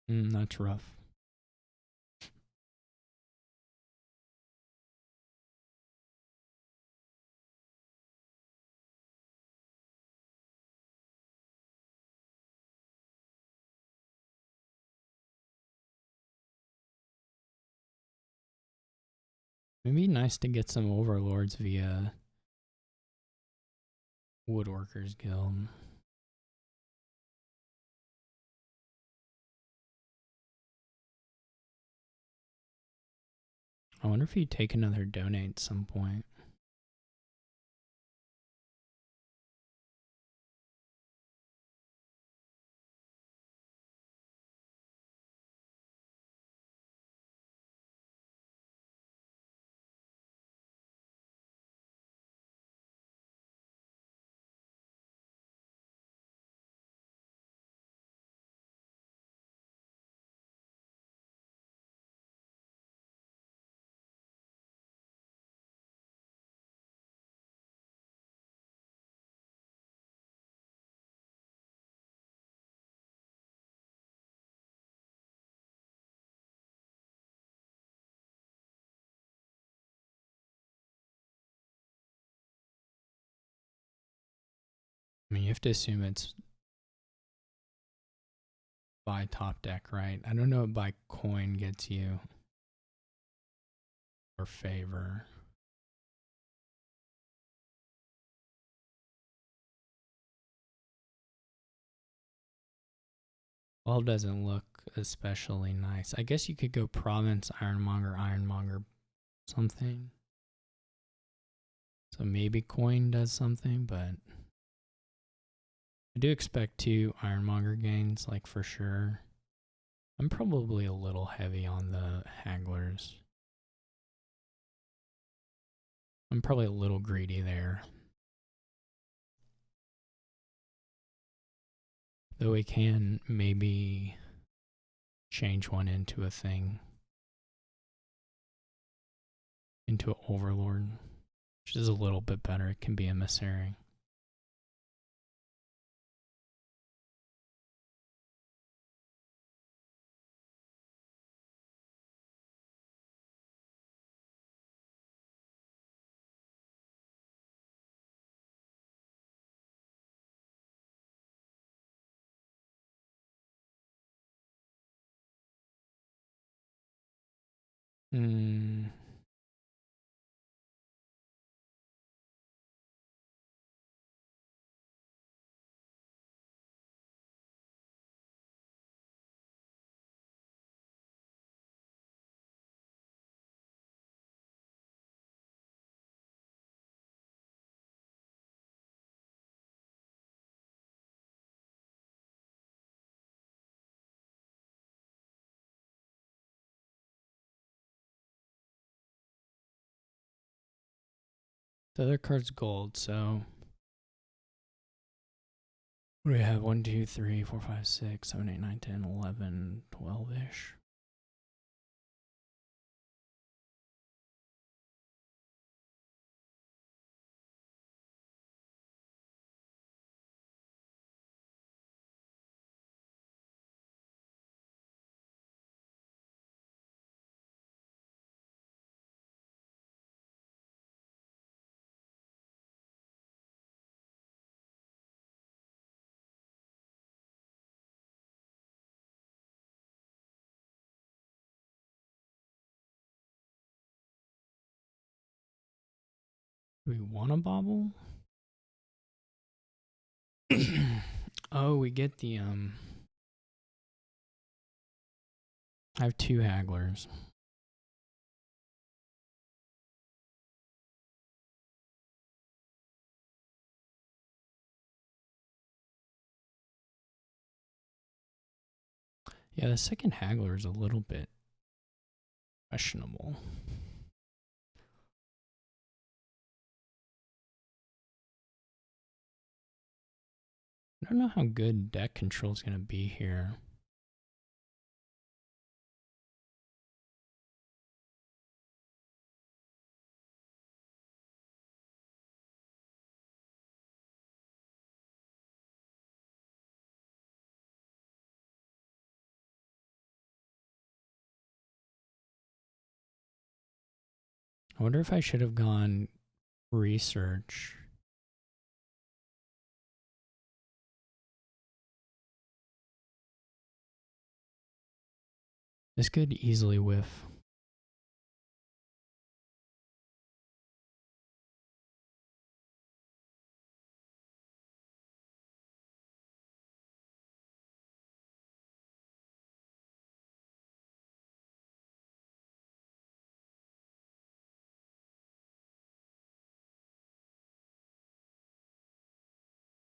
That's rough. It'd be nice to get some overlords via Woodworkers Guild. I wonder if he'd take another donate at some point. I mean, you have to assume it's by top deck, right? I don't know what by coin gets you or favor. Well, doesn't look especially nice. I guess you could go province, ironmonger, ironmonger, something. So maybe coin does something, but I do expect 2 ironmonger gains, like for sure. I'm probably a little heavy on the hagglers. I'm probably a little greedy there. Though we can maybe change one into a thing. Into an overlord, which is a little bit better. It can be emissary. Hmm. The other card's gold, so what do we have? 1, 2, 3, 4, 5, 6, 7, 8, 9, 10, 11, 12-ish. Do we want a bobble? Oh, we get the I have 2 hagglers. Yeah, the second haggler is a little bit questionable. I don't know how good deck control is going to be here. I wonder if I should have gone research. This could easily whiff.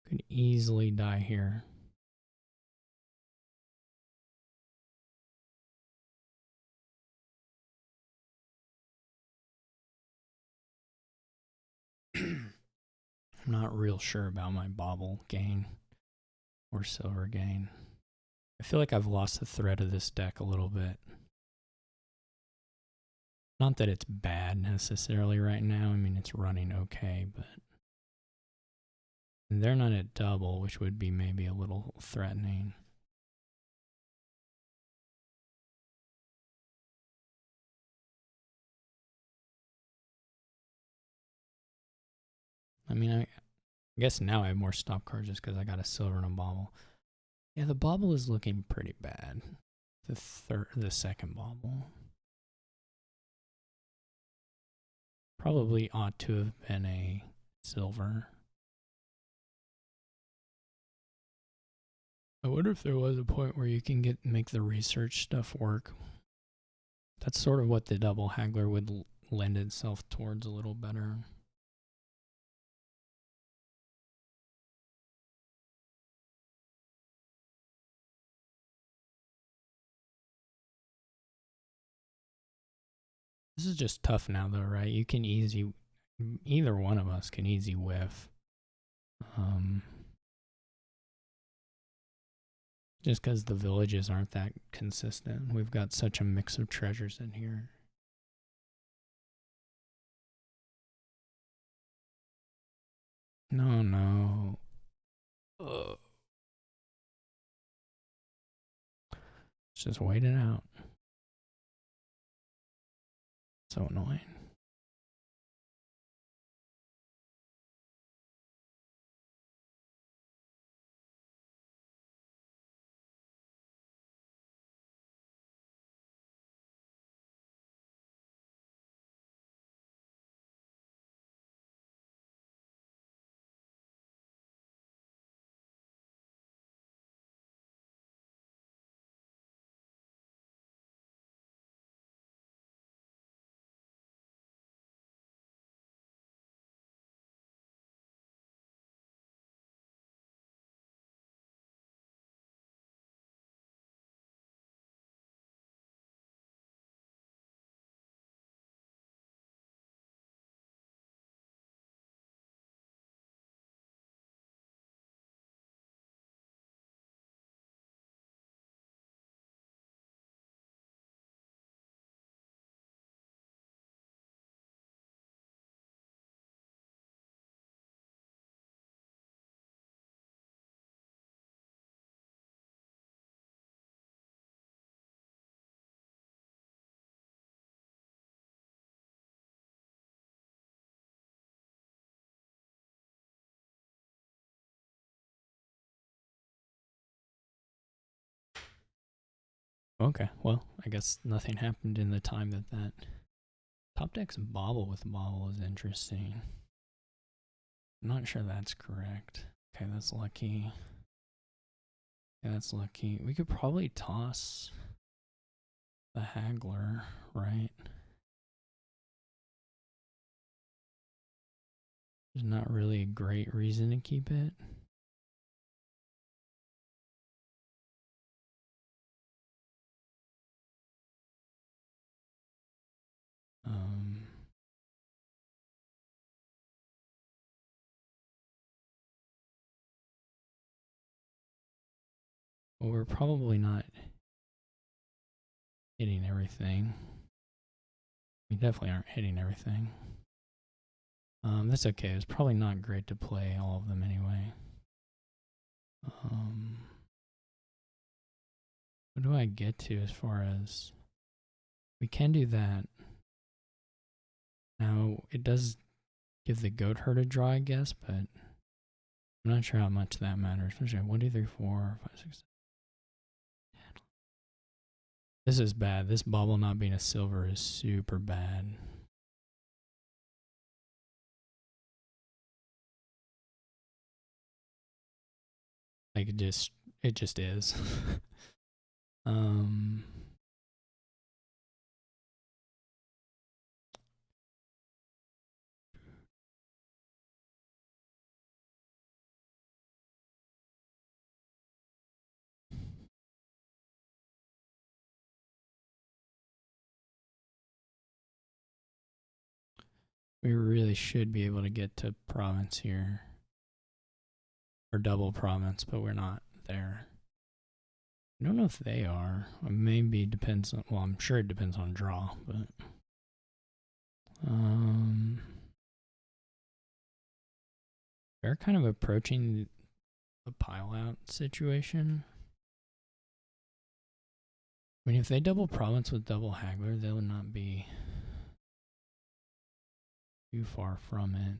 Could easily die here. I'm not real sure about my bauble gain or silver gain. I feel like I've lost the thread of this deck a little bit. Not that it's bad necessarily right now. I mean, it's running okay, but they're not at double, which would be maybe a little threatening. I mean, I guess now I have more stop cards just because I got a silver and a bauble. Yeah, the bauble is looking pretty bad. The second bauble probably ought to have been a silver. I wonder if there was a point where you can make the research stuff work. That's sort of what the double haggler would lend itself towards a little better. This is just tough now, though, right? You can either one of us can easy whiff. Just because the villages aren't that consistent. We've got such a mix of treasures in here. No. Ugh. Let's just wait it out. So annoying. Okay, well, I guess nothing happened in the time that top deck's bauble with bauble is interesting. I'm not sure that's correct. Okay, that's lucky. Yeah, that's lucky. We could probably toss the haggler, right? There's not really a great reason to keep it. we're probably not hitting everything. We definitely aren't hitting everything. That's okay. It's probably not great to play all of them anyway. What do I get to as far as... We can do that. Now, it does give the goat herd a draw, I guess, but I'm not sure how much that matters. 1, 2, 3, 4, 5, 6, 7. This is bad. This bobble not being a silver is super bad. Like it just is. We really should be able to get to province here. Or double province, but we're not there. I don't know if they are. Maybe it depends on, well, I'm sure it depends on draw, but they're kind of approaching the pile out situation. I mean, if they double province with double haggler, they would not be too far from it.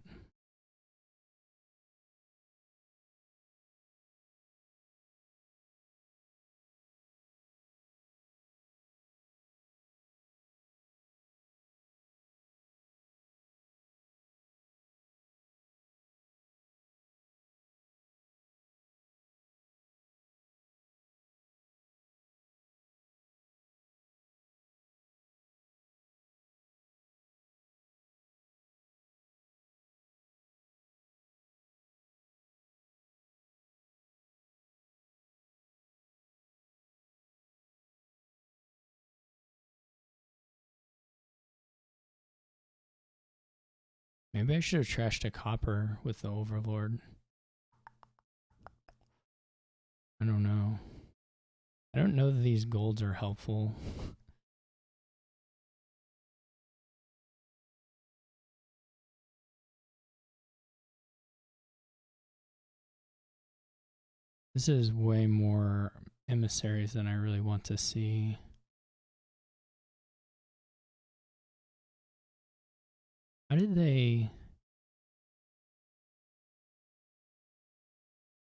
Maybe I should have trashed a copper with the Overlord. I don't know. I don't know that these golds are helpful. This is way more emissaries than I really want to see. How did they...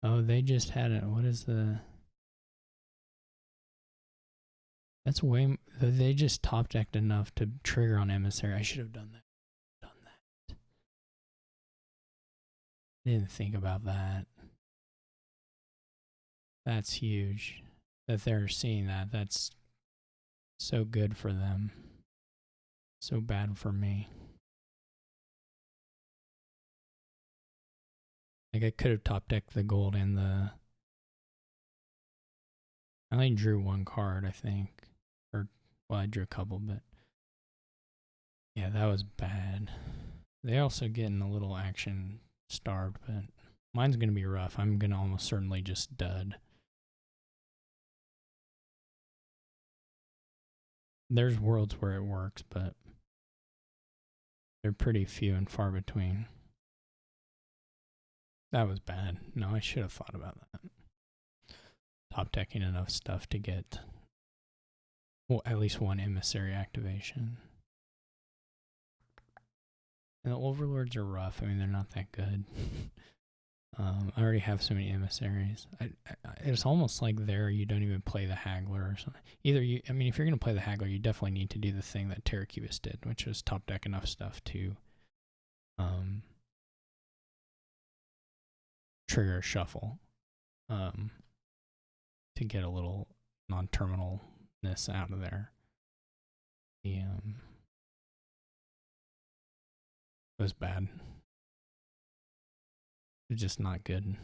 Oh, they just had it. What is the... That's way... They just top decked enough to trigger on emissary. I should have done that. I didn't think about that. That's huge. That they're seeing that. That's so good for them. So bad for me. Like, I could have top decked the gold and the... I only drew one card, I think. Or, well, I drew a couple, but... Yeah, that was bad. They also getting a little action starved, but mine's going to be rough. I'm going to almost certainly just dud. There's worlds where it works, but they're pretty few and far between. That was bad. No, I should have thought about that. Top decking enough stuff to get, well, at least one emissary activation. And the overlords are rough. I mean, they're not that good. I already have so many emissaries. It's almost like there you don't even play the haggler or something. Either you, I mean, if you're going to play the haggler, you definitely need to do the thing that Terracubus did, which was top deck enough stuff to trigger a shuffle to get a little non-terminalness out of there. The it was bad. It's just not good.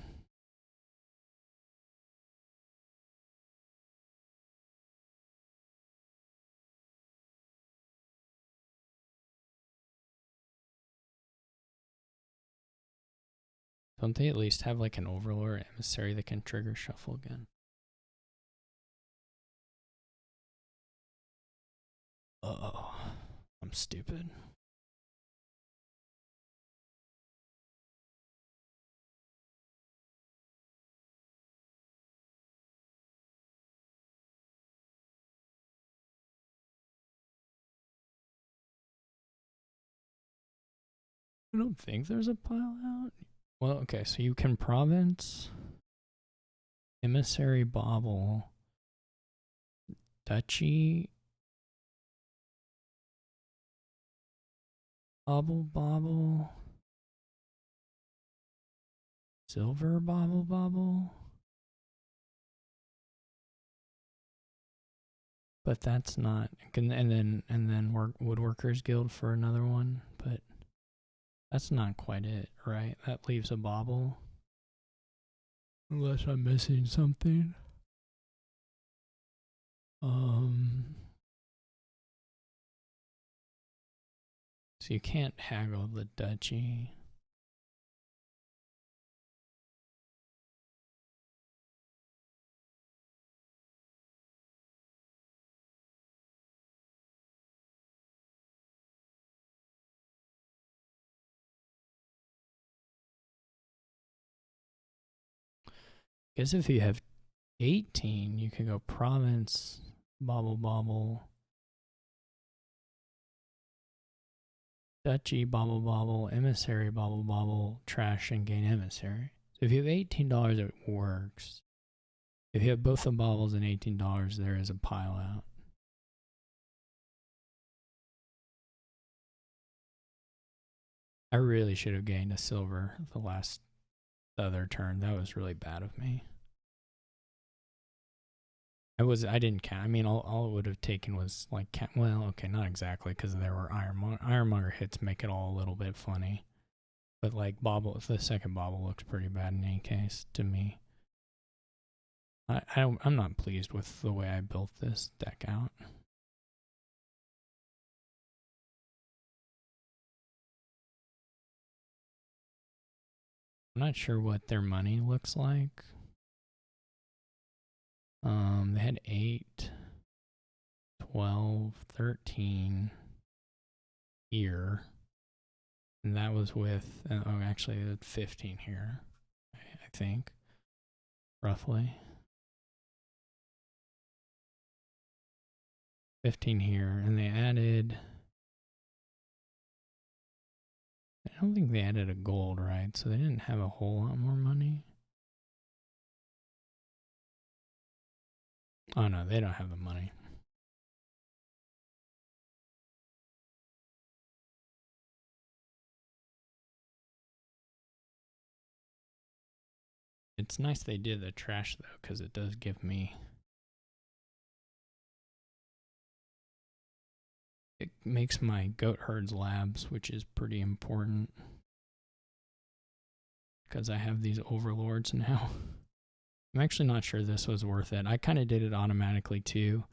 Don't they at least have like an overlord emissary that can trigger shuffle again? I'm stupid. I don't think there's a pile out. Well, okay, so you can province, emissary bauble, duchy, bauble, silver bauble. But that's not, and then Woodworkers Guild for another one, but that's not quite it, right? That leaves a bauble. Unless I'm missing something. So you can't haggle the duchy. Guess if you have 18, you can go province, bauble, duchy, bauble, emissary, bauble, trash, and gain emissary. So if you have $18, it works. If you have both the baubles and $18, there is a pile out. I really should have gained a silver the other turn. That was really bad of me. I didn't count. I mean, all it would have taken was like, well, okay, not exactly, because there were Ironmonger hits make it all a little bit funny. But like bauble, the second bauble looks pretty bad in any case to me. I'm not pleased with the way I built this deck out. I'm not sure what their money looks like. They had 8, 12, 13 here. And that was with, oh, actually, 15 here, I think, roughly. 15 here, and they added, I don't think they added a gold, right? So they didn't have a whole lot more money. Oh no, they don't have the money. It's nice they did the trash though, because it does give me, it makes my goat herds labs, which is pretty important, because I have these overlords now. I'm actually not sure this was worth it. I kind of did it automatically too,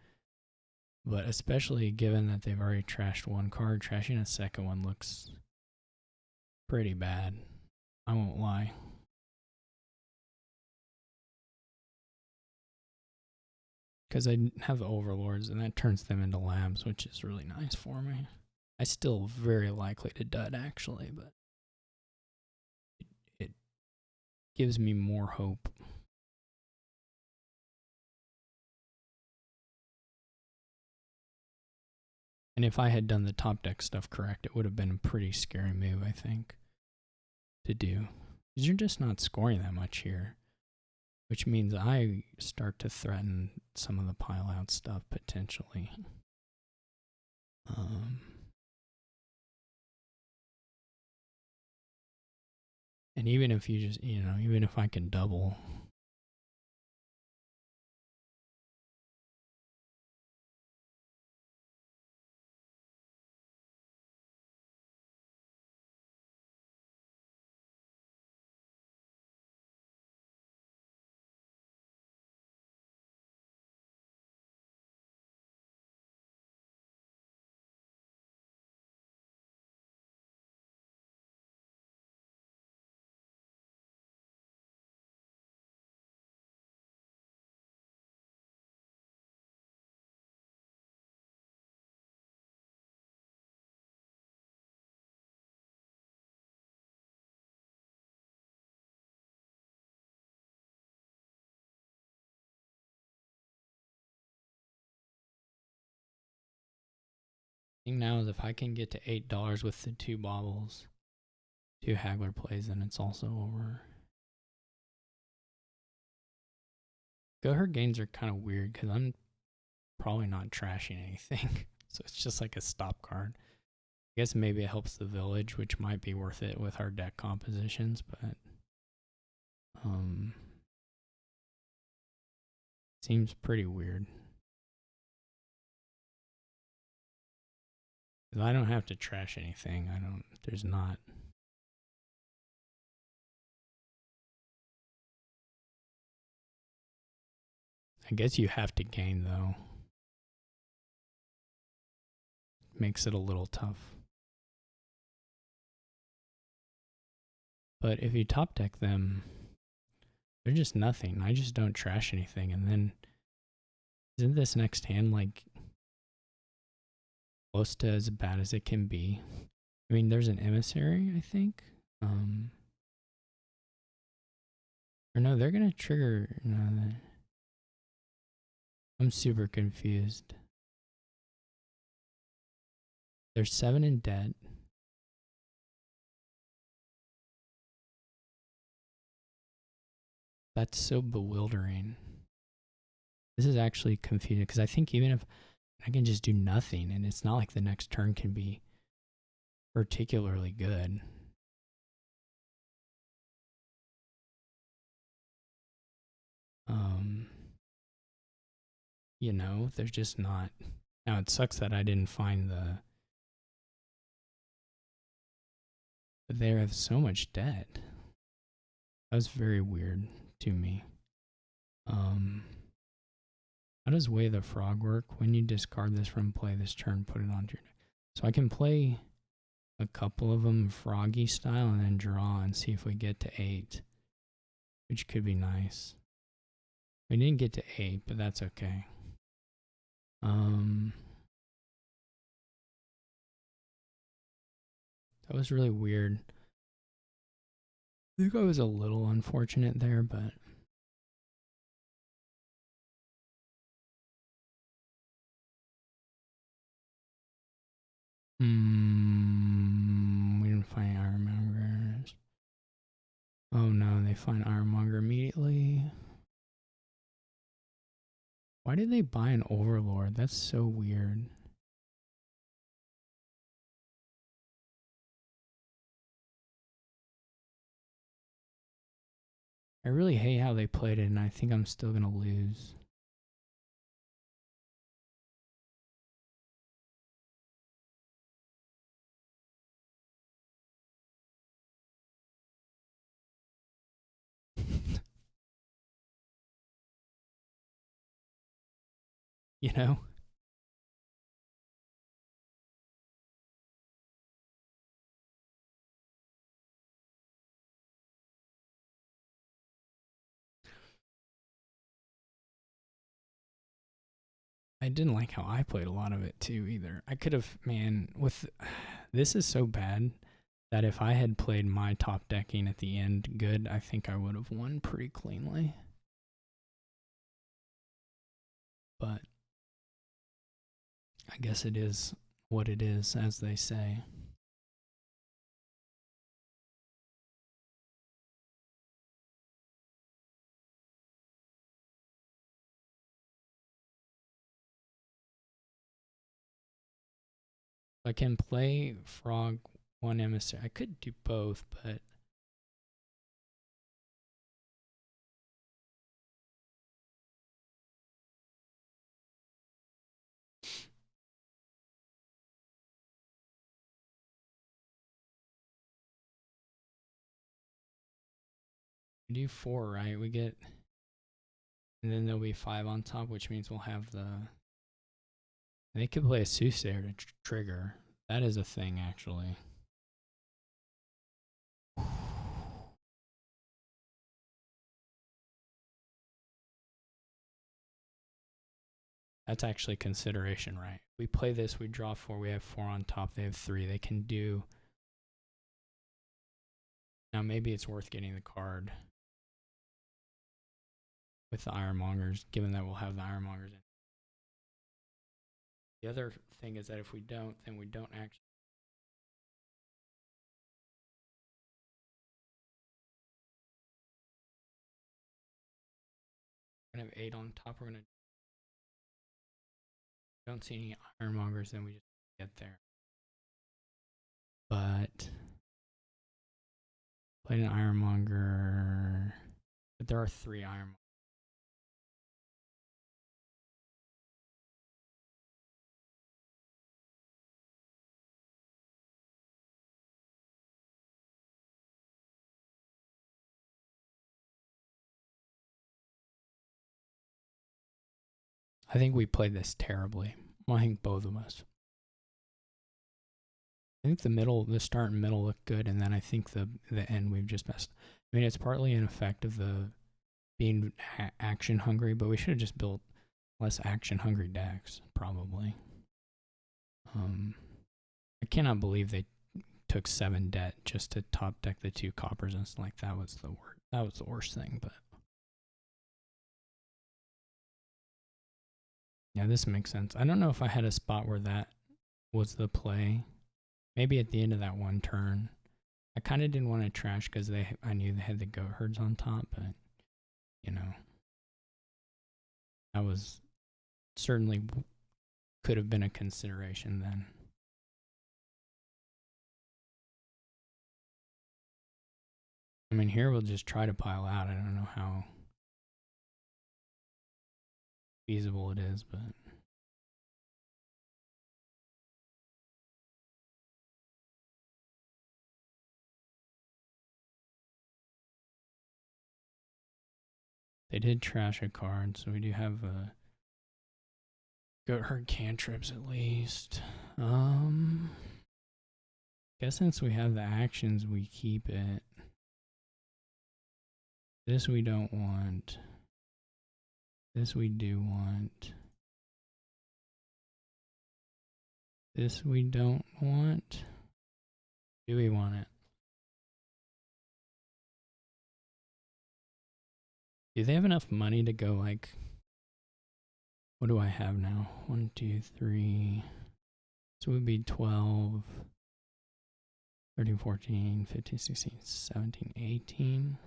but especially given that they've already trashed one card, trashing a second one looks pretty bad. I won't lie. Because I have the overlords, and that turns them into labs, which is really nice for me. I still very likely to dud, actually, but it gives me more hope. And if I had done the top deck stuff correct, it would have been a pretty scary move, I think, to do. Because you're just not scoring that much here, which means I start to threaten some of the pile out stuff potentially. And even if you just, even if I can double, Thing now is if I can get to $8 with the 2 baubles, 2 haggler plays, then it's also over. Go-Her gains are kind of weird because I'm probably not trashing anything. So it's just like a stop card. I guess maybe it helps the village, which might be worth it with our deck compositions, but seems pretty weird. I don't have to trash anything. There's not. I guess you have to gain though. Makes it a little tough. But if you top deck them, they're just nothing. I just don't trash anything. And then, isn't this next hand like close to as bad as it can be? I mean, there's an emissary, I think. Or no, they're gonna trigger. No, I'm super confused. There's 7 in debt. That's so bewildering. This is actually confusing because I think even if I can just do nothing and it's not like the next turn can be particularly good. You know, there's just not. Now it sucks that I didn't find the. But they have so much debt. That was very weird to me. How does Way the Frog work? When you discard this from play this turn, put it onto your deck. So I can play a couple of them froggy style and then draw and see if we get to 8, which could be nice. We didn't get to 8, but that's okay. That was really weird. I think I was a little unfortunate there, but we didn't find Ironmongers. Oh no, they find Ironmonger immediately. Why did they buy an Overlord? That's so weird. I really hate how they played it, and I think I'm still gonna lose. You know? I didn't like how I played a lot of it too either. I could have, man, with this is so bad that if I had played my top decking at the end good, I think I would have won pretty cleanly. But I guess it is what it is, as they say. I can play Frog, one emissary. I could do both, but we do 4, right? We get, and then there'll be 5 on top, which means we'll have the. They could play a Soothsayer to trigger. That is a thing, actually. That's actually consideration, right? We play this, we draw 4, we have 4 on top, they have 3. They can do. Now maybe it's worth getting the card with the Ironmongers, given that we'll have the Ironmongers in. The other thing is that if we don't, then we don't actually. We're gonna have 8 on top. We're gonna. Don't see any ironmongers, then we just get there. But played an ironmonger, but there are 3 ironmongers. I think we played this terribly. Well, I think both of us. I think the start and middle look good, and then I think the end we've just messed. I mean, it's partly an effect of the being action hungry, but we should have just built less action hungry decks, probably. I cannot believe they took 7 debt just to top deck the 2 coppers, and it's like that was the worst. That was the worst thing, but yeah, this makes sense. I don't know if I had a spot where that was the play. Maybe at the end of that one turn. I kind of didn't want to trash because I knew they had the goat herds on top, but you know, that was certainly could have been a consideration then. I mean, here we'll just try to pile out. I don't know how feasible it is, but they did trash a card, so we do have a goat herd cantrips at least. Guess since we have the actions, we keep it. This we don't want. This we do want. This we don't want. Do we want it? Do they have enough money to go like, what do I have now? 1, 2, 3. So it would be 12, 13, 14, 15, 16, 17, 18.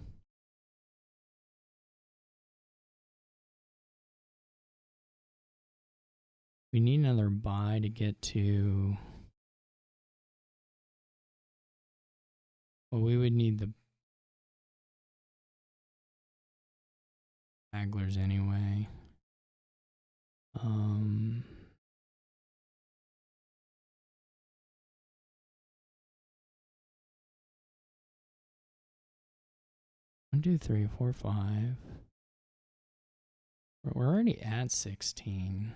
We need another buy to get to. Well, we would need the Bagglers anyway. 1, 2, 3, 4, 5. We're already at 16.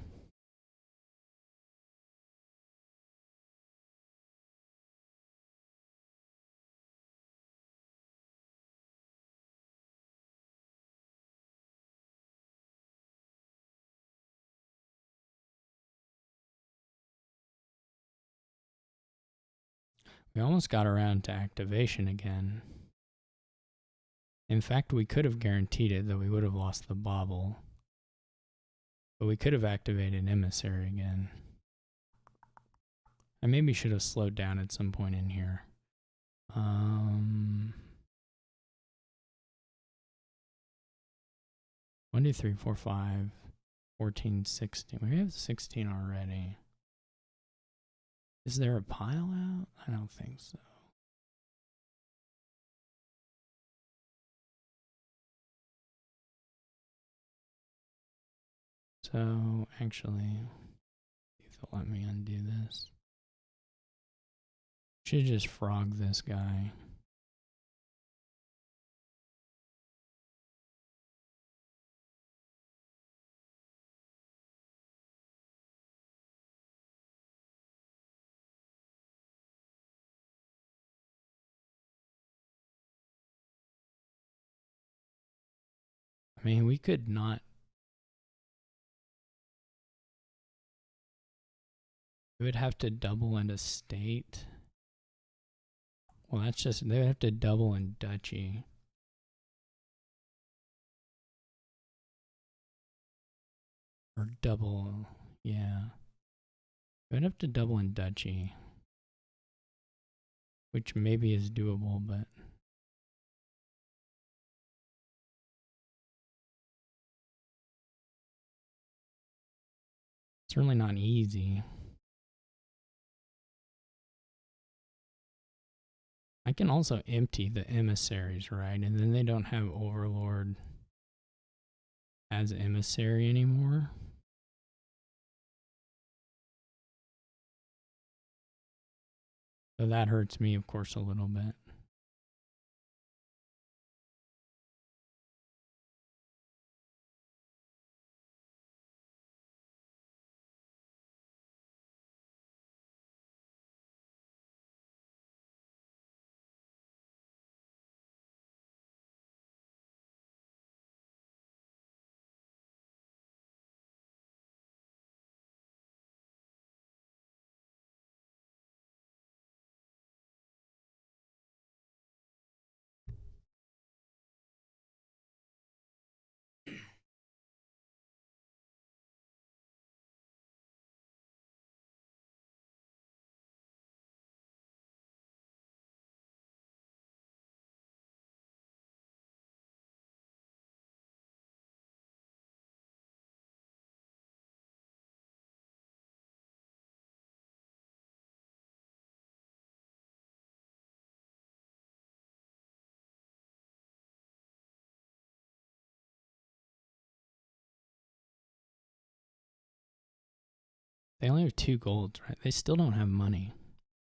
We almost got around to activation again. In fact, we could have guaranteed it, though we would have lost the bauble. But we could have activated Emissary again. I maybe should have slowed down at some point in here. 1, 2, 3, 4, 5, 14, 16. We have 16 already. Is there a pile out? I don't think so. So, actually, if they'll let me undo this. Should just frog this guy. I mean, we could not. We would have to double into state. Well, that's just, they would have to double in duchy. Or double, yeah. I'd have to double in duchy, which maybe is doable, but certainly not easy. I can also empty the emissaries, right? And then they don't have Overlord as emissary anymore. So that hurts me, of course, a little bit. They only have 2 golds, right? They still don't have money.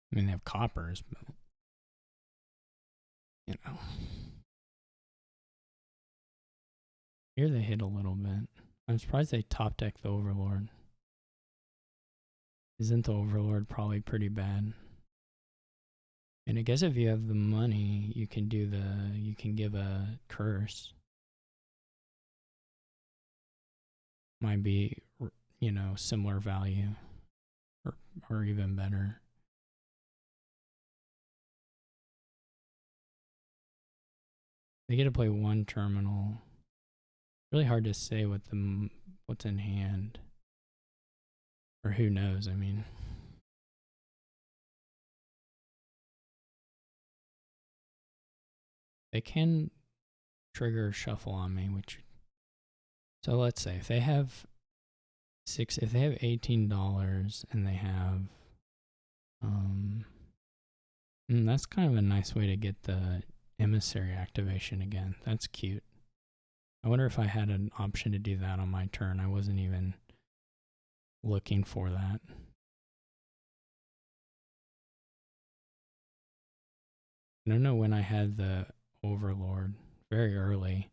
I mean, they have coppers, but, you know. Here they hit a little bit. I'm surprised they top deck the Overlord. Isn't the Overlord probably pretty bad? And I guess if you have the money, you can give a curse. Might be, similar value or even better. They get to play 1 terminal. Really hard to say what's in hand. Or who knows, I mean. They can trigger shuffle on me, so let's say if they have $18 and they have that's kind of a nice way to get the emissary activation again. That's cute. I wonder if I had an option to do that on my turn. I wasn't even looking for that. I don't know when I had the Overlord, very early.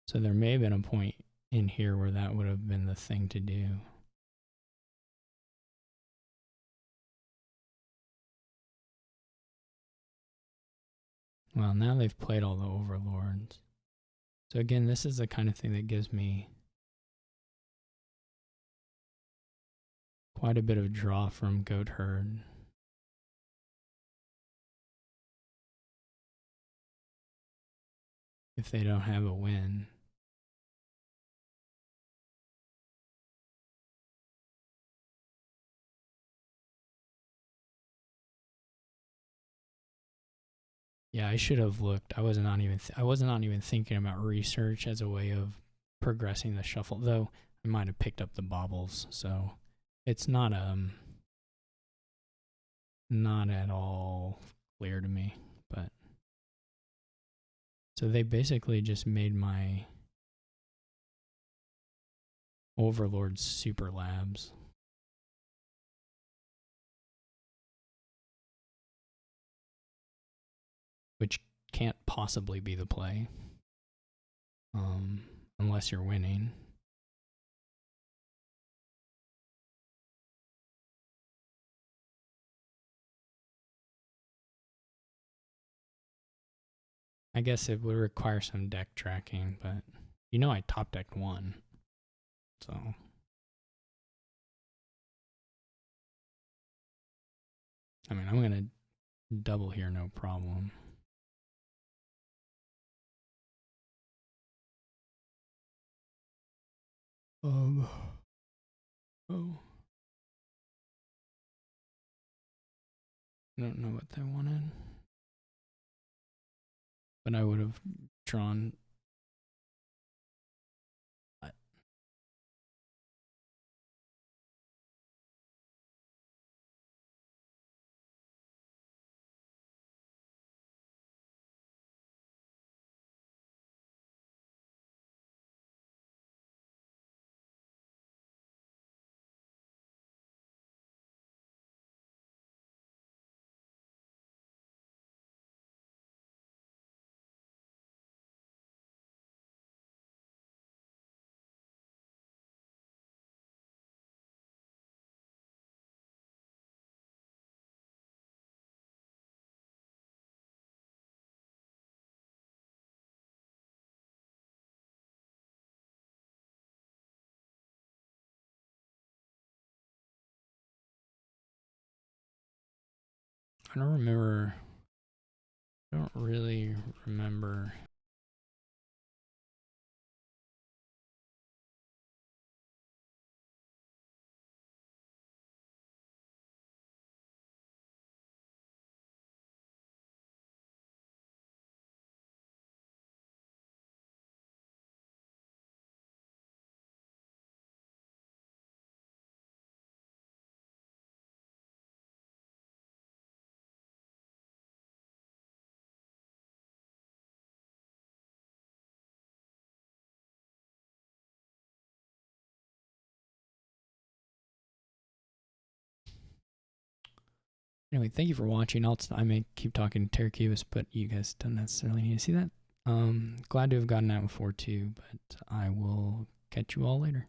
So there may have been a point in here where that would have been the thing to do. Well, now they've played all the Overlords. So again, this is the kind of thing that gives me quite a bit of draw from Goatherd. If they don't have a win. Yeah, I should have looked. I was not even thinking about research as a way of progressing the shuffle, though I might have picked up the baubles, so it's not at all clear to me. But so they basically just made my Overlord super labs. Which can't possibly be the play. Unless you're winning. I guess it would require some deck tracking, but I top decked 1. So I mean, I'm gonna double here, no problem. Oh. I don't know what they wanted. But I would have drawn. I don't remember. I don't really remember. Anyway, thank you for watching. I may keep talking to Terracubus, but you guys don't necessarily need to see that. Glad to have gotten out before too, but I will catch you all later.